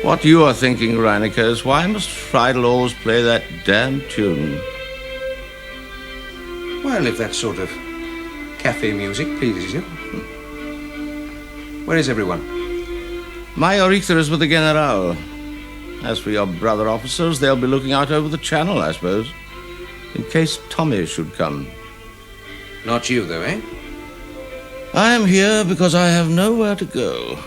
What you are thinking, Reinecker, is why must Friedel always play that damn tune? Well, if that sort of cafe music pleases you. Where is everyone? Major Richter is with the General. As for your brother officers, they'll be looking out over the channel, I suppose, in case Tommy should come. Not you, though, eh? I am here because I have nowhere to go.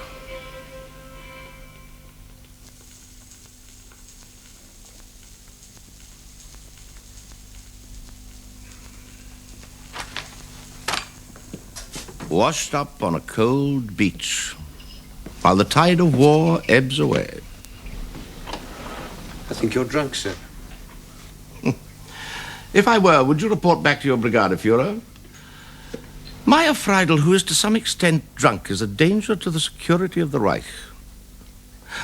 Washed up on a cold beach, while the tide of war ebbs away. I think you're drunk, sir. If I were, would you report back to your Brigadeführer? Meyer Friedel, who is to some extent drunk, is a danger to the security of the Reich.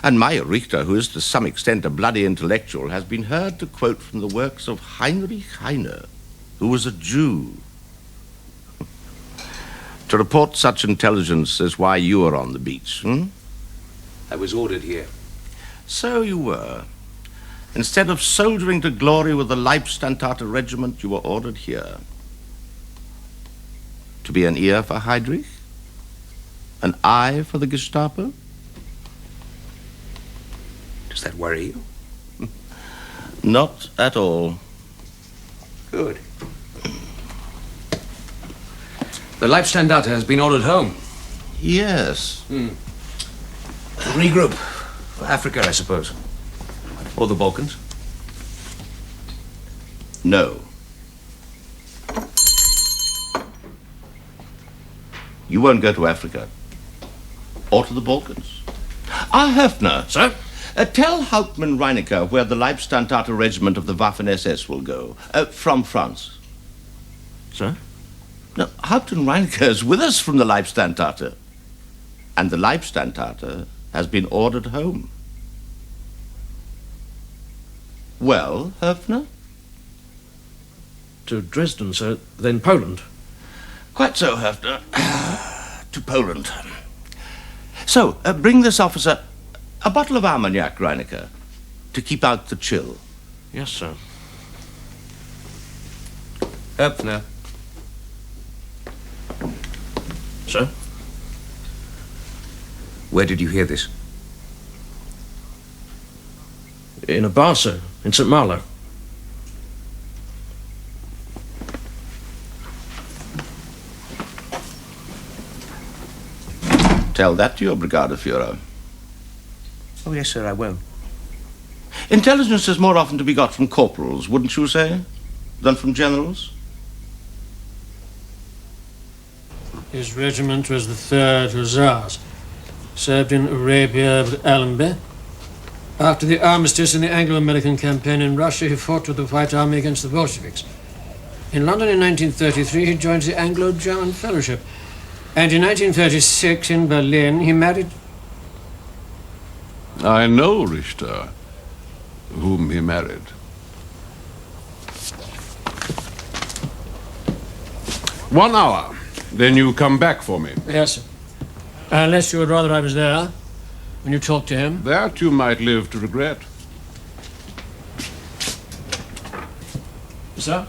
And Meyer Richter, who is to some extent a bloody intellectual, has been heard to quote from the works of Heinrich Heine, who was a Jew. To report such intelligence is why you are on the beach, I was ordered here. So you were. Instead of soldiering to glory with the Leibstandarte regiment, you were ordered here. To be an ear for Heydrich? An eye for the Gestapo? Does that worry you? Not at all. Good. The Leibstandarte has been ordered home. Yes. Regroup. For Africa, I suppose. Or the Balkans. No. You won't go to Africa. Or to the Balkans. Höfner. Sir? Tell Hauptmann Reinecker where the Leibstandarte regiment of the Waffen-SS will go. From France. Sir? No, Hauptmann Reinecker is with us from the Leibstandarte. And the Leibstandarte has been ordered home. Well, Höfner? To Dresden, sir, then Poland. Quite so, Höfner. To Poland. So, bring this officer a bottle of Armagnac, Reinecker, to keep out the chill. Yes, sir. Höpfner. Sir? Where did you hear this? In a bar, sir, in St. Malo. Tell that to your Brigadeführer. Oh, yes, sir, I won't. Intelligence is more often to be got from corporals, wouldn't you say, than from generals? His regiment was the 3rd Hussars. Served in Arabia with Allenby. After the armistice in the Anglo-American campaign in Russia, he fought with the White Army against the Bolsheviks. In London in 1933, he joined the Anglo-German Fellowship. And in 1936, in Berlin, he married... I know Richter, whom he married. One hour. Then you come back for me. Yes, sir. Unless you would rather I was there when you talked to him. That you might live to regret. Sir?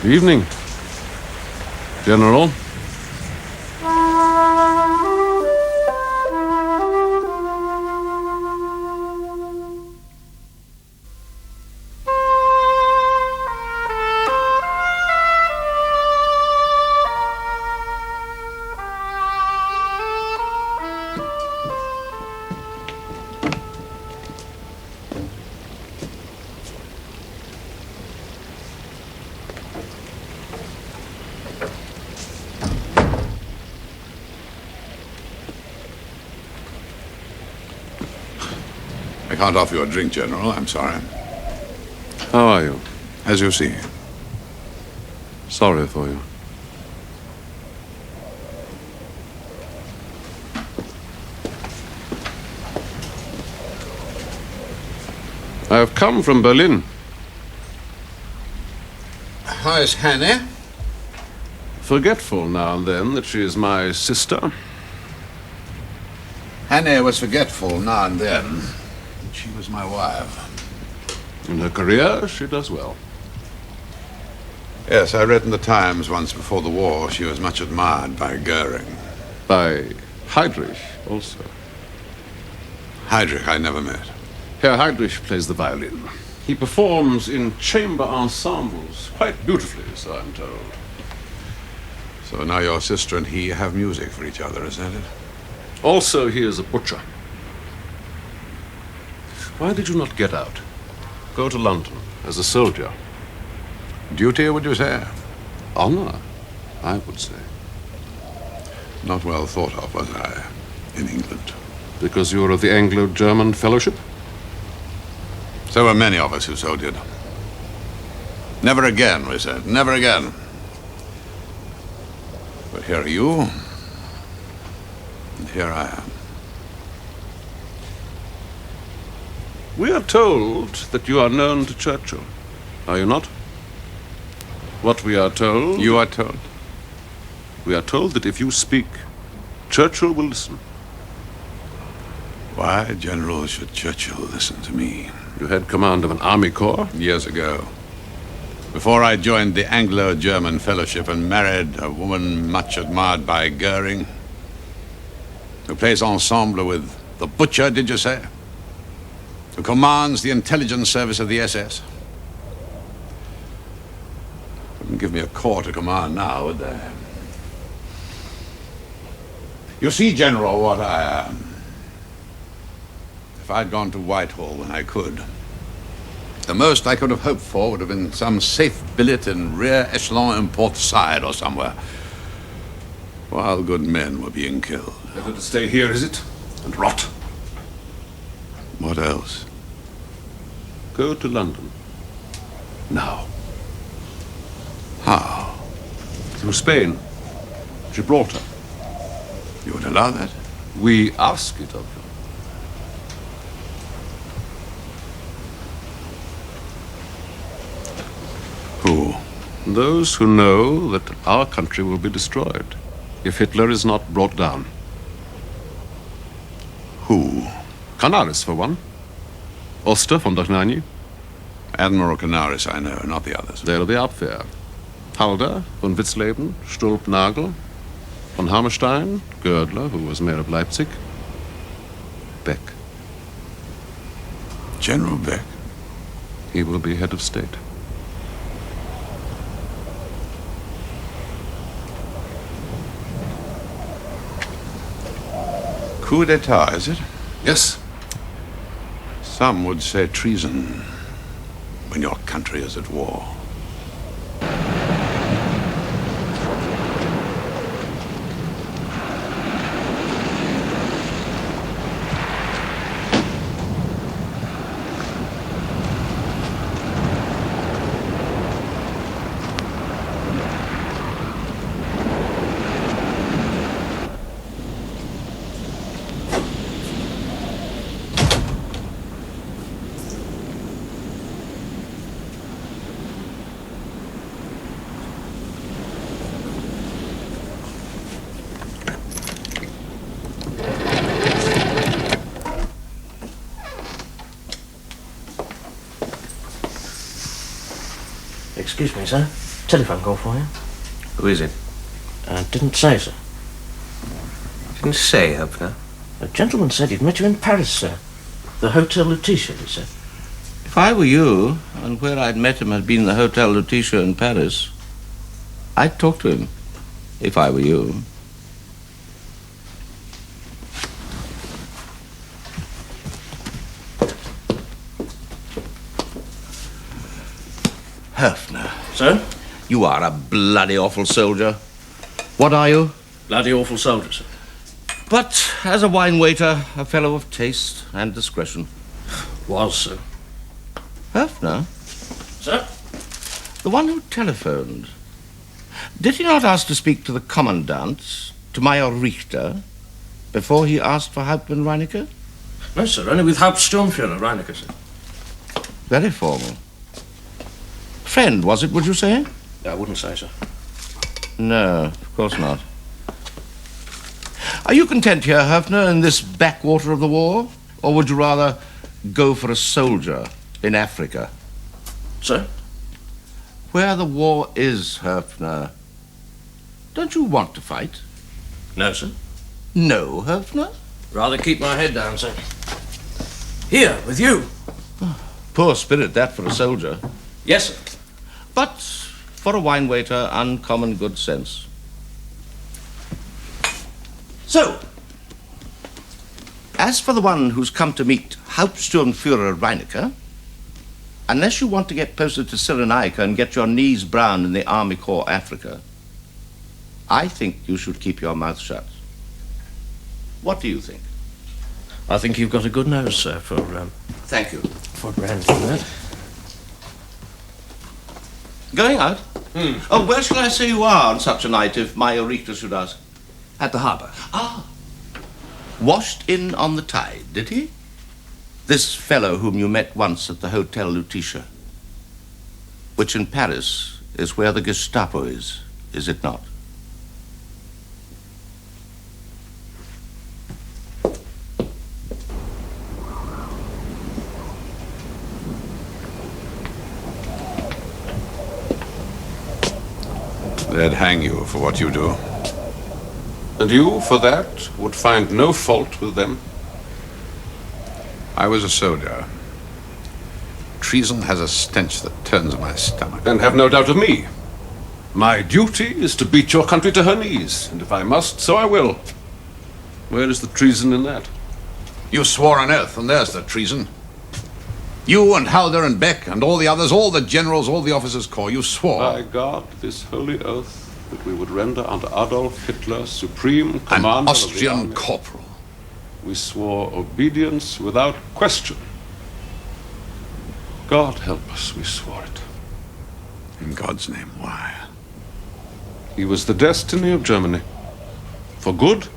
Good evening, General. I can't offer you a drink, General. I'm sorry. How are you? As you see. Sorry for you. I have come from Berlin. How is Hannah? Forgetful now and then that she is my sister. Hannah was forgetful now and then. She was my wife. In her career, she does well. Yes, I read in the Times once before the war she was much admired by Goering. By Heydrich also. Heydrich I never met. Herr Heydrich plays the violin. He performs in chamber ensembles quite beautifully, so I'm told. So now your sister and he have music for each other, is that it? Also, he is a butcher. Why did you not get out? Go to London as a soldier. Duty, would you say? Honor, I would say. Not well thought of, was I, in England? Because you were of the Anglo-German Fellowship? So were many of us who so did. Never again, we said. Never again. But here are you, and here I am. We are told that you are known to Churchill. Are you not? What we are told... You are told? We are told that if you speak, Churchill will listen. Why, General, should Churchill listen to me? You had command of an army corps? Years ago. Before I joined the Anglo-German Fellowship and married a woman much admired by Goering, who plays ensemble with the butcher, did you say? Who commands the intelligence service of the SS. Wouldn't give me a corps to command now, would they? You see, General, what I am. If I'd gone to Whitehall when I could, the most I could have hoped for would have been some safe billet in rear echelon in Port Said or somewhere, while good men were being killed. Better to stay here, is it? And rot. What else? Go to London. Now. Through Spain. Gibraltar. You would allow that? We ask it of you. Who? Those who know that our country will be destroyed if Hitler is not brought down. Who? Canaris, for one. Oster von der Gnani. Admiral Canaris, I know, not the others. They'll be up there. Halder, von Witzleben, Stulp-Nagel, von Hammerstein, Gödler, who was mayor of Leipzig, Beck. General Beck? He will be head of state. Coup d'etat, is it? Yes. Some would say treason when your country is at war. Excuse me, sir. Telephone call for you. Who is it? Didn't say, sir. Didn't say, Hopner. A gentleman said he'd met you in Paris, sir. The Hotel Lutetia, he said. If I were you, and where I'd met him had been the Hotel Lutetia in Paris, I'd talk to him, if I were you. Höfner. Sir? You are a bloody awful soldier. What are you? Bloody awful soldier, sir. But as a wine waiter, a fellow of taste and discretion. Was, sir. Höfner? Sir? The one who telephoned. Did he not ask to speak to the commandant, to Major Richter, before he asked for Hauptmann Reinecke? No, sir. Only with Hauptsturmführer Reinecke, sir. Very formal. Friend, was it, would you say? I wouldn't say, sir. No, of course not. Are you content here, Höfner, in this backwater of the war? Or would you rather go for a soldier in Africa? Sir? Where the war is, Höfner, don't you want to fight? No, sir. No, Höfner? Rather keep my head down, sir. Here, with you. Poor spirit, that for a soldier. Yes, sir. But for a wine waiter, uncommon good sense. So, as for the one who's come to meet Hauptsturmführer Reinecke, unless you want to get posted to Cyrenaica and get your knees brown in the Army Corps Africa, I think you should keep your mouth shut. What do you think? I think you've got a good nose, sir, for, Thank you. for brandy and that. Going out? Oh, where shall I say you are on such a night, if Major Richter should ask? At the harbour. Ah. Washed in on the tide, did he? This fellow whom you met once at the Hotel Lutetia, which in Paris is where the Gestapo is it not? They'd hang you for what you do. And you, for that, would find no fault with them? I was a soldier. Treason has a stench that turns my stomach. Then have no doubt of me. My duty is to beat your country to her knees, and if I must, so I will. Where is the treason in that? You swore on oath, and there's the treason. You and Halder and Beck and all the others, all the generals, all the officers' corps, you swore. By God, this holy oath that we would render unto Adolf Hitler supreme commander an Austrian of the army. corporal. We swore obedience without question. God help us, we swore it. In God's name, why? He was the destiny of Germany. For good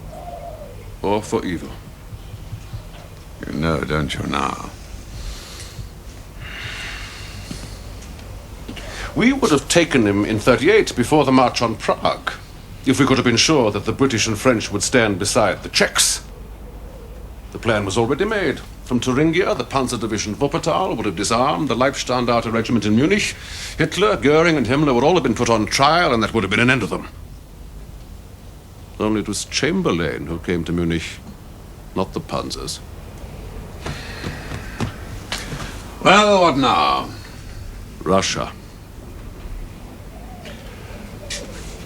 or for evil. You know, don't you now? We would have taken him in 38 before the march on Prague, if we could have been sure that the British and French would stand beside the Czechs. The plan was already made. From Thuringia, the Panzer Division Wuppertal would have disarmed the Leibstandarte Regiment in Munich. Hitler, Goering, and Himmler would all have been put on trial, and that would have been an end of them. Only it was Chamberlain who came to Munich, not the Panzers. Well, what now? Russia.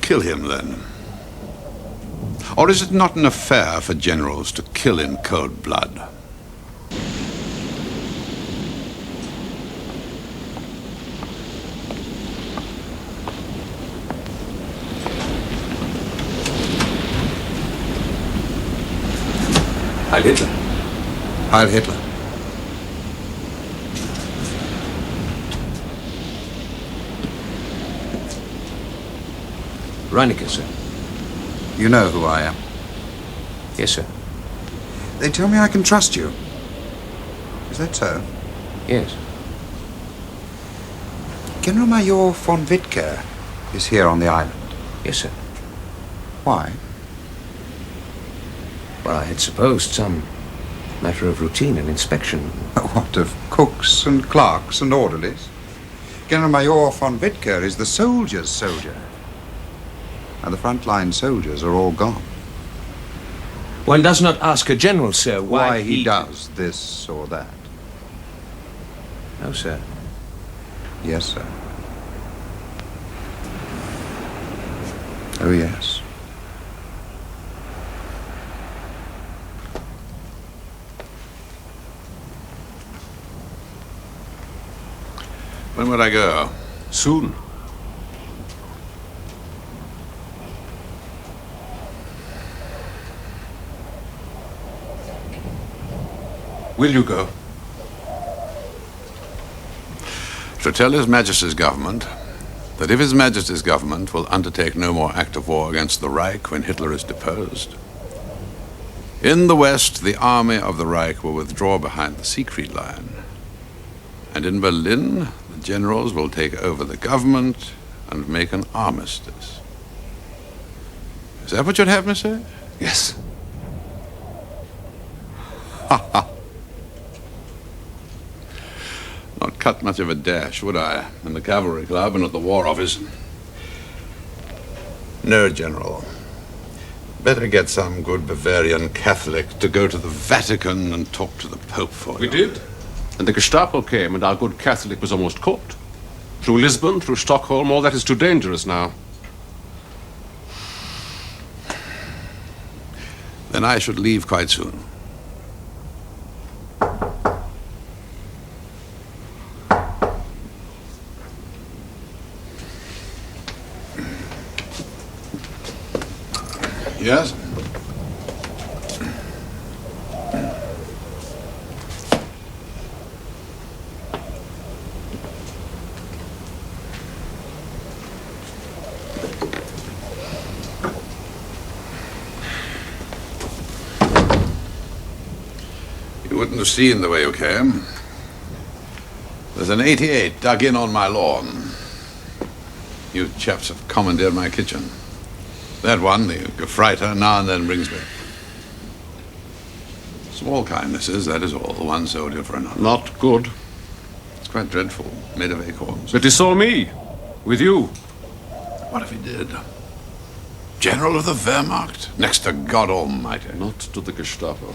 Kill him, then. Or is it not an affair for generals to kill in cold blood? Heil Hitler. Heil Hitler. Reinecke, sir. You know who I am? Yes, sir. They tell me I can trust you. Is that so? Yes. General Major von Wittker is here on the island. Yes, sir. Why? Well, I had supposed some matter of routine and inspection. What, of cooks and clerks and orderlies? General Major von Wittker is the soldiers' soldier. And the frontline soldiers are all gone. One does not ask a general, sir, Why he does this or that. No, sir. Yes, sir. Oh, yes. When would I go? Soon. Will you go? To tell His Majesty's government that if His Majesty's government will undertake no more act of war against the Reich when Hitler is deposed, in the West, the army of the Reich will withdraw behind the Siegfried Line. And in Berlin, the generals will take over the government and make an armistice. Is that what you'd have me say? Yes. Ha ha. Not cut much of a dash, would I? In the Cavalry Club and at the War Office. No, General. Better get some good Bavarian Catholic to go to the Vatican and talk to the Pope for you. We did. And the Gestapo came, and our good Catholic was almost caught. Through Lisbon, through Stockholm, all that is too dangerous now. Then I should leave quite soon. Yes? You wouldn't have seen the way you came. There's an 88 dug in on my lawn. You chaps have commandeered my kitchen. That one, the Gefreiter, now and then brings me. Small kindnesses, that is all. One soldier for another. Not good. It's quite dreadful. Made of acorns. But he saw me. With you. What if he did? General of the Wehrmacht? Next to God Almighty. Not to the Gestapo.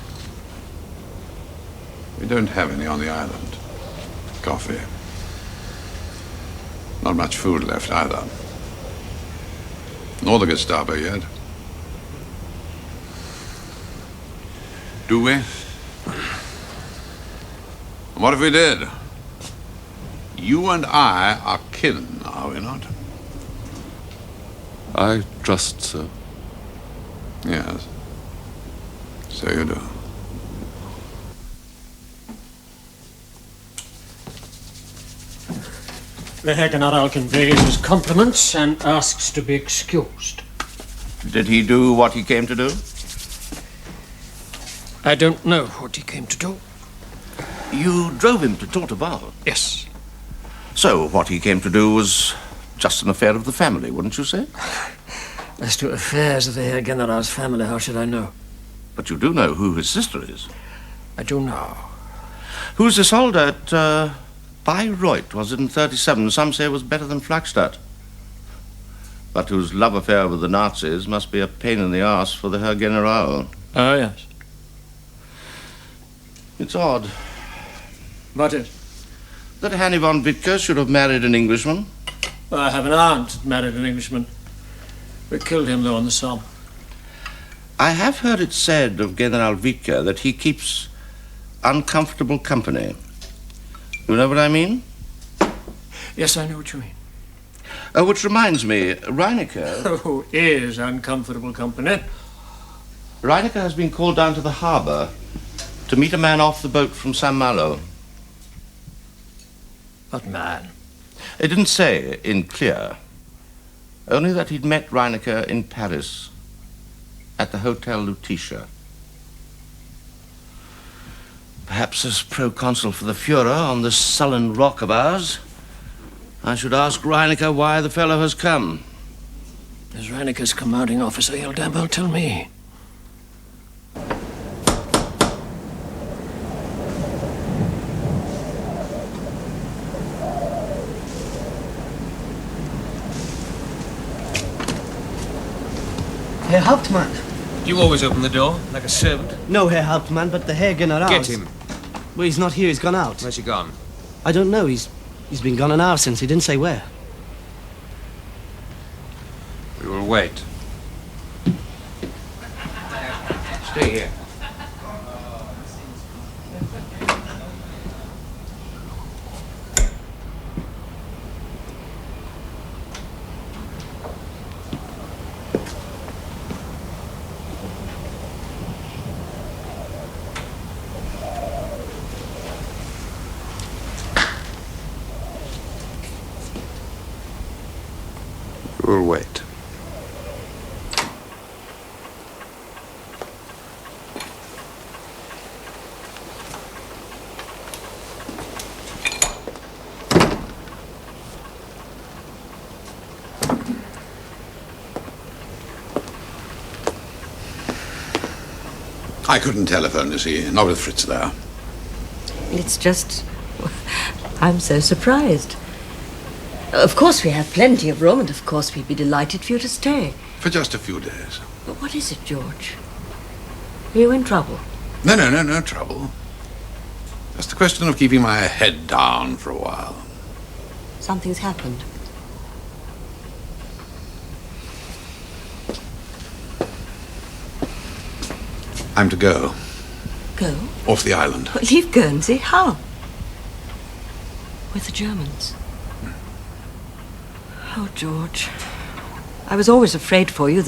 We don't have any on the island. Coffee. Not much food left either. Nor the Gestapo yet. Do we? And what if we did? You and I are kin, are we not? I trust so. Yes. So you do. The Herr General conveys his compliments and asks to be excused. Did he do what he came to do? I don't know what he came to do. You drove him to Torteval? Yes. So what he came to do was just an affair of the family, wouldn't you say? As to affairs of the Herr General's family, how should I know? But you do know who his sister is. I do know. Who's Isolde at Bayreuth? Was it in 37? Some say it was better than Flagstadt. But whose love affair with the Nazis must be a pain in the arse for the Herr General. Oh, yes. It's odd. What is? That Hanny von Wittke should have married an Englishman. Well, I have an aunt that married an Englishman. We killed him, though, on the Somme. I have heard it said of General Wittke that he keeps uncomfortable company. You know what I mean? Yes, I know what you mean. Which reminds me, Reinecke... Who is uncomfortable company? Reinecke has been called down to the harbour to meet a man off the boat from St. Malo. What man? It didn't say in clear, only that he'd met Reinecke in Paris at the Hotel Lutetia. Perhaps as proconsul for the Fuhrer on this sullen rock of ours, I should ask Reinecke why the fellow has come. As Reinecke's commanding officer, he'll damn well tell me. Herr Hauptmann. You always open the door, like a servant? No, Herr Hauptmann, but the Herr General... Get him. Well, he's not here, he's gone out. Where's he gone? I don't know, he's been gone an hour since, he didn't say where. We will wait. Stay here. We'll wait. I couldn't telephone, you see, not with Fritz there. It's just... I'm so surprised. Of course we have plenty of room, and of course we'd be delighted for you to stay. For just a few days. But what is it, George? Are you in trouble? No trouble. Just a question of keeping my head down for a while. Something's happened. I'm to go. Go? Off the island. Well, leave Guernsey? How? With the Germans? Oh, George. I was always afraid for you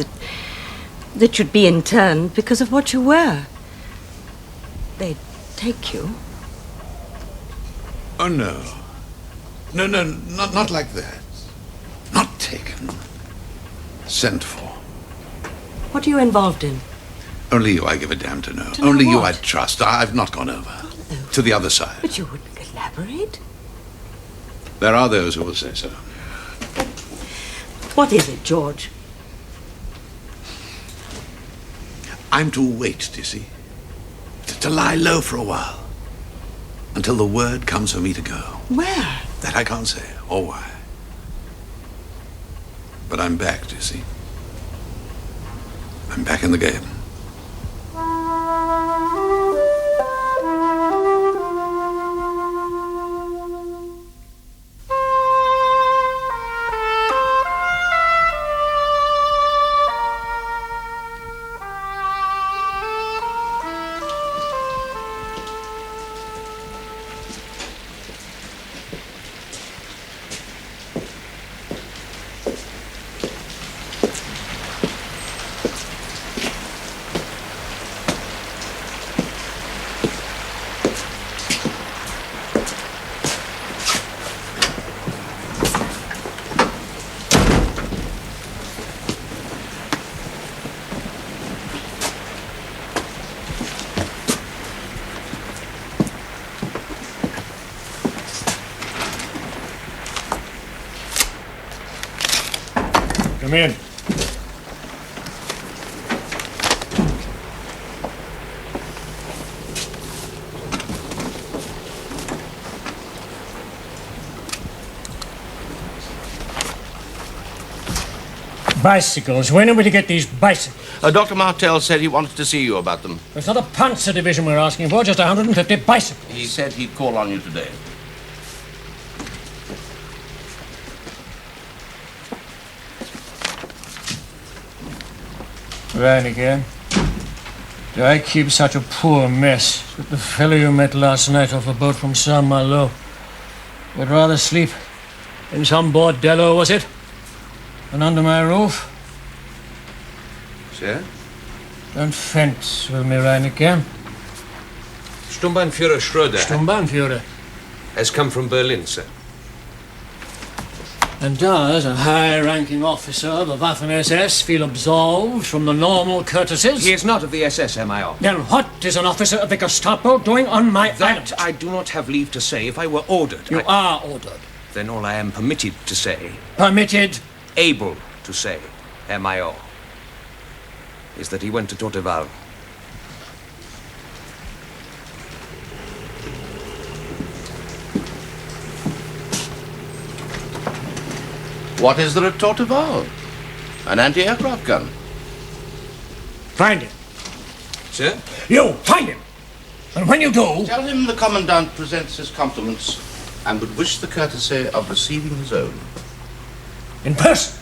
that you'd be interned because of what you were. They'd take you. Oh, no. No, not like that. Not taken. Sent for. What are you involved in? Only you I give a damn to know. To know Only you what? I trust. I've not gone over. To the other side. But you wouldn't elaborate. There are those who will say so. What is it, George? I'm to wait, do you see? To lie low for a while. Until the word comes for me to go. Where? That I can't say, or why. But I'm back, do you see? I'm back in the game. Come in. Bicycles. When are we to get these bicycles? Dr. Martell said he wanted to see you about them. It's not a Panzer division we're asking for, just 150 bicycles. He said he'd call on you today. Reineke, do I keep such a poor mess that the fellow you met last night off a boat from Saint-Malo would rather sleep in some bordello, was it, than under my roof? Sir? Don't fence with me, Reineke. Sturmbannführer Schröder Sturmbannführer. has come from Berlin, sir. And does a high-ranking officer of the Waffen-SS feel absolved from the normal courtesies? He is not of the SS, MIO. Then what is an officer of the Gestapo doing on my island? I do not have leave to say. If I were ordered... You are ordered. Then all I am permitted to say... Permitted? Able to say, MIO, is that he went to Torteval. What is there at Torteval? An anti-aircraft gun. Find him. Sir? You, find him! And when you do... Tell him the Commandant presents his compliments and would wish the courtesy of receiving his own. In person.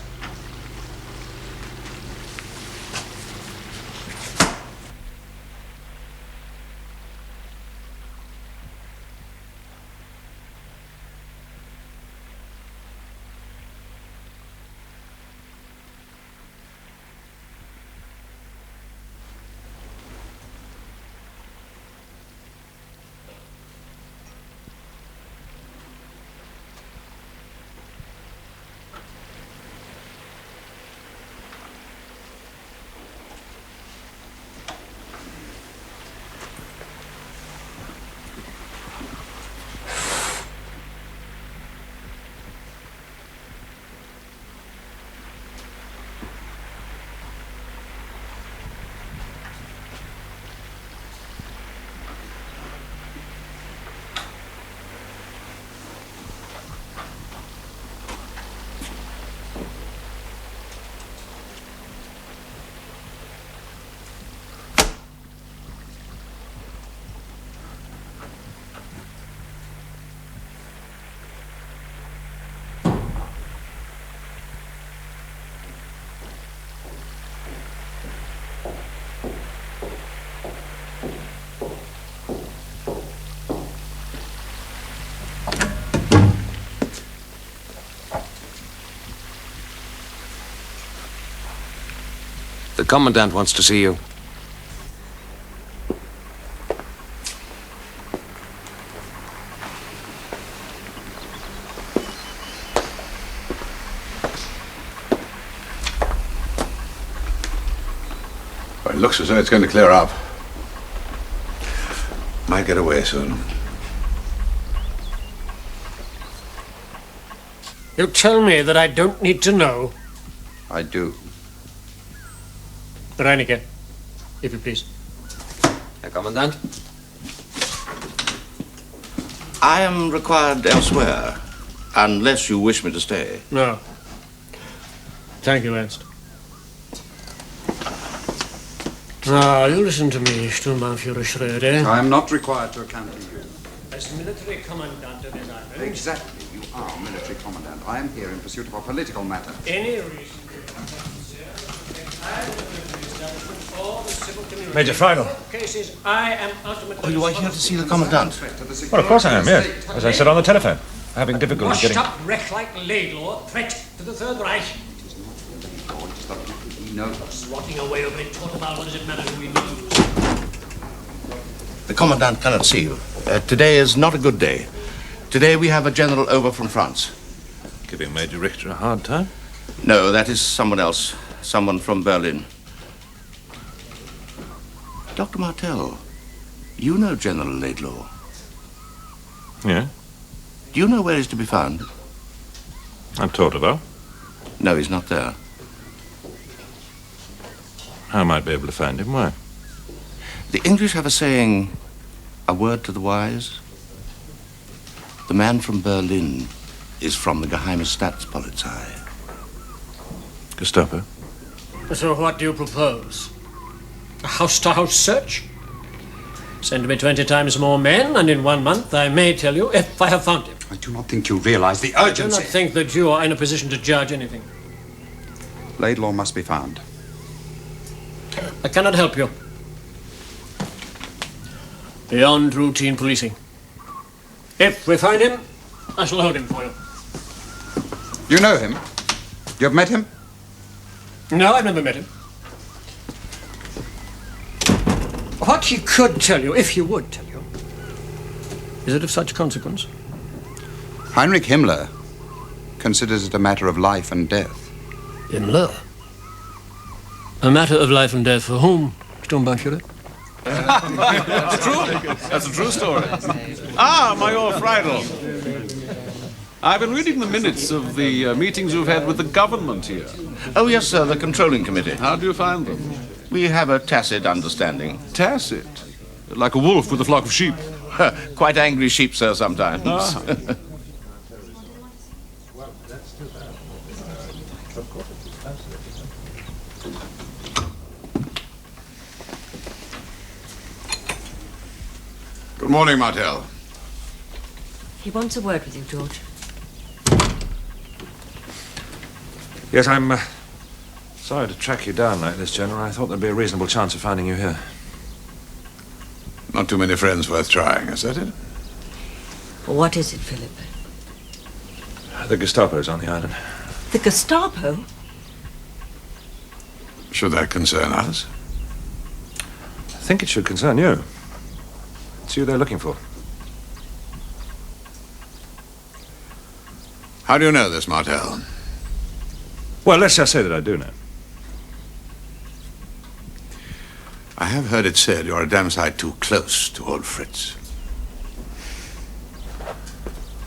The Commandant wants to see you. Well, it looks as though it's going to clear up. Might get away soon. You tell me that I don't need to know. I do. Reineke, if you please. Herr Kommandant? I am required elsewhere, unless you wish me to stay. No. Thank you, Ernst. Now, you listen to me, Sturmbannführer Schröder. I am not required to accompany you. As military commandant of this island... Exactly. You are military commandant. I am here in pursuit of a political matter. Any reason... Major Friedel. Cases, I am ultimately... Oh, you are here to see the Commandant? Well, of course I am, yes. As I said on the telephone. Having difficulty Washed getting... up wreck like Laidlaw, threat to the Third Reich. He knows. Rotting away over in Torteval, what does it matter who he knows? The Commandant cannot see you. Today is not a good day. Today we have a general over from France. Giving Major Richter a hard time? No, that is someone else. Someone from Berlin. Dr. Martell, you know General Laidlaw. Yeah? Do you know where he's to be found? I'm Torteval. No, he's not there. I might be able to find him. Why? The English have a saying, a word to the wise. The man from Berlin is from the Geheime Staatspolizei. Gestapo? So what do you propose? A house-to-house search? Send me 20 times more men, and in 1 month I may tell you if I have found him. I do not think you realize the I urgency. do not think that you are in a position to judge anything. Laidlaw must be found. I cannot help you. Beyond routine policing. If we find him, I shall hold him for you. You know him? You have met him? No, I've never met him. What he could tell you, if he would tell you, is it of such consequence? Heinrich Himmler considers it a matter of life and death. Himmler? A matter of life and death for whom, Sturmbannführer? That's true. That's a true story. Ah, Major Friedel. I've been reading the minutes of the meetings you've had with the government here. Oh, yes, sir, the Controlling Committee. How do you find them? We have a tacit understanding. Tacit? Like a wolf with a flock of sheep. Quite angry sheep, sir, sometimes. Ah. Good morning, Martel. He wants a word with you, George. Yes, I'm sorry to track you down like this, General. I thought there'd be a reasonable chance of finding you here. Not too many friends worth trying, is that it? What is it, Philip? The Gestapo's on the island. The Gestapo? Should that concern us? I think it should concern you. It's you they're looking for. How do you know this, Martel? Well, let's just say that I do know. I have heard it said you're a damn sight too close to old Fritz.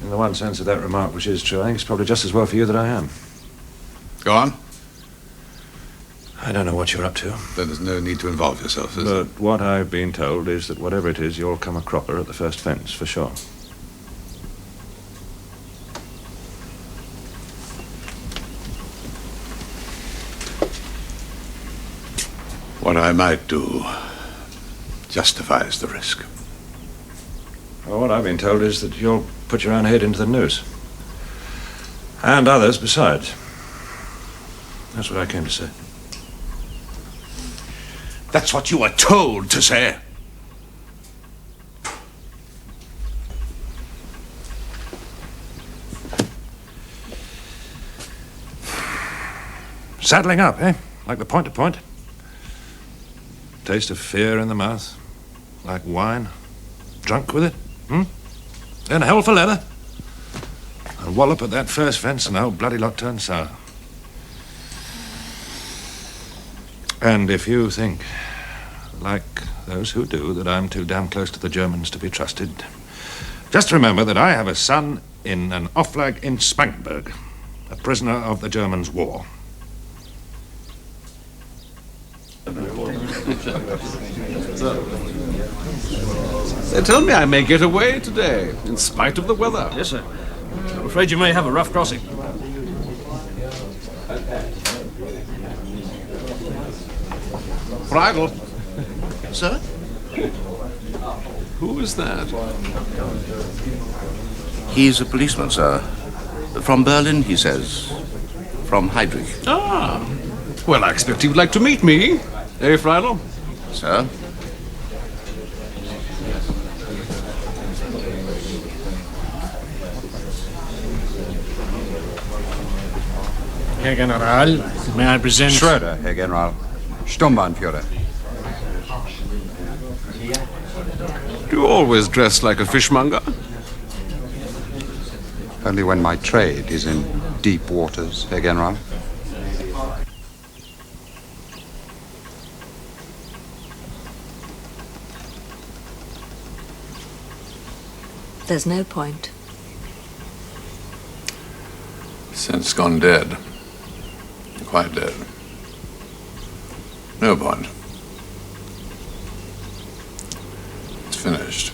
In the one sense of that remark, which is true, I think it's probably just as well for you that I am. Go on. I don't know what you're up to. Then there's no need to involve yourself, is there? But what I've been told is that whatever it is, you'll come a cropper at the first fence, for sure. What I might do justifies the risk. Well, what I've been told is that you'll put your own head into the noose. And others besides. That's what I came to say. That's what you were told to say. Saddling up, eh? Like the point-to-point. Taste of fear in the mouth. Like wine. Drunk with it. Then hell for leather. And wallop at that first fence and the whole bloody lot turns sour. And if you think, like those who do, that I'm too damn close to the Germans to be trusted, just remember that I have a son in an Auflag in Spankenberg, a prisoner of the Germans' war. They tell me I may get away today, in spite of the weather. Yes, sir. I'm afraid you may have a rough crossing. Friedel. Sir? Who is that? He's a policeman, sir. From Berlin, he says. From Heydrich. Ah. Well, I expect he would like to meet me. Eh, Friedel? Sir? Herr General, may I present... Schroeder, Herr General. Sturmbannführer. Do you always dress like a fishmonger? Only when my trade is in deep waters, Herr General. There's no point. Since gone dead. Quite dead. No point. It's finished.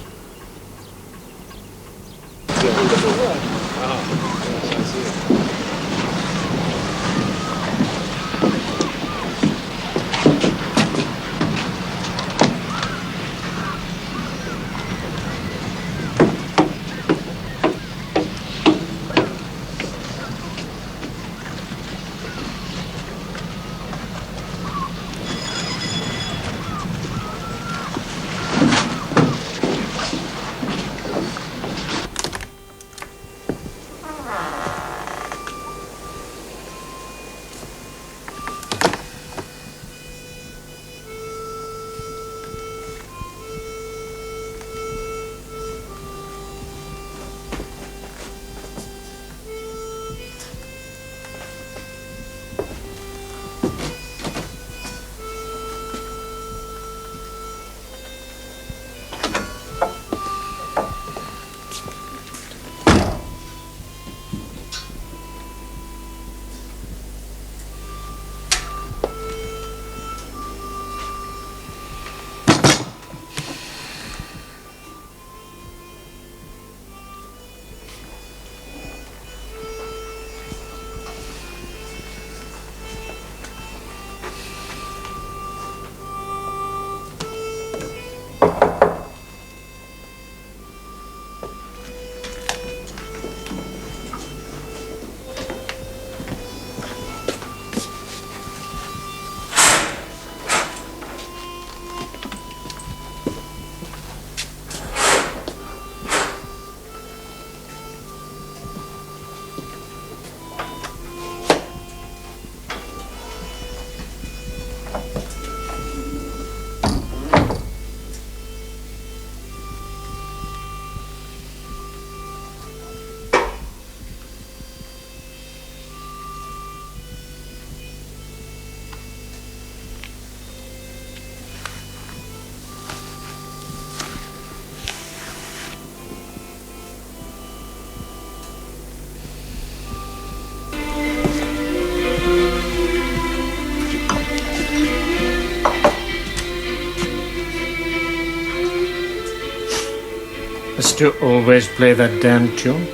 Must you always play that damn tune?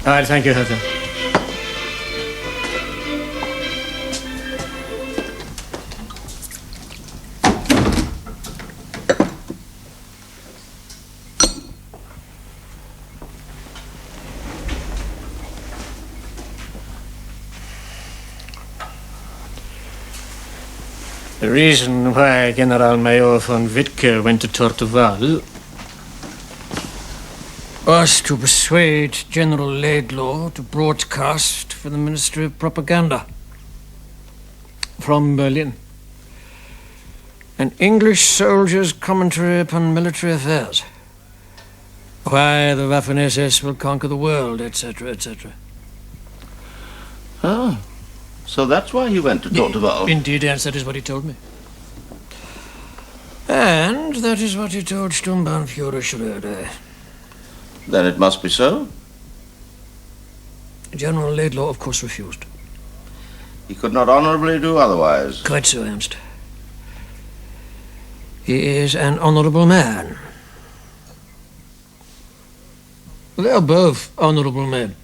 All right, thank you, Heather. The reason why General Major von Wittke went to Torteval was to persuade General Laidlaw to broadcast for the Ministry of Propaganda from Berlin an English soldier's commentary upon military affairs, why the Waffen-SS will conquer the world, etc., etc. Oh, so that's why he went to Torteval? Indeed, yes, that is what he told me. And that is what he told Sturmbannführer Schröder. Then it must be so. General Laidlaw, of course, refused. He could not honorably do otherwise. Quite so, Ernst. He is an honorable man. They are both honorable men.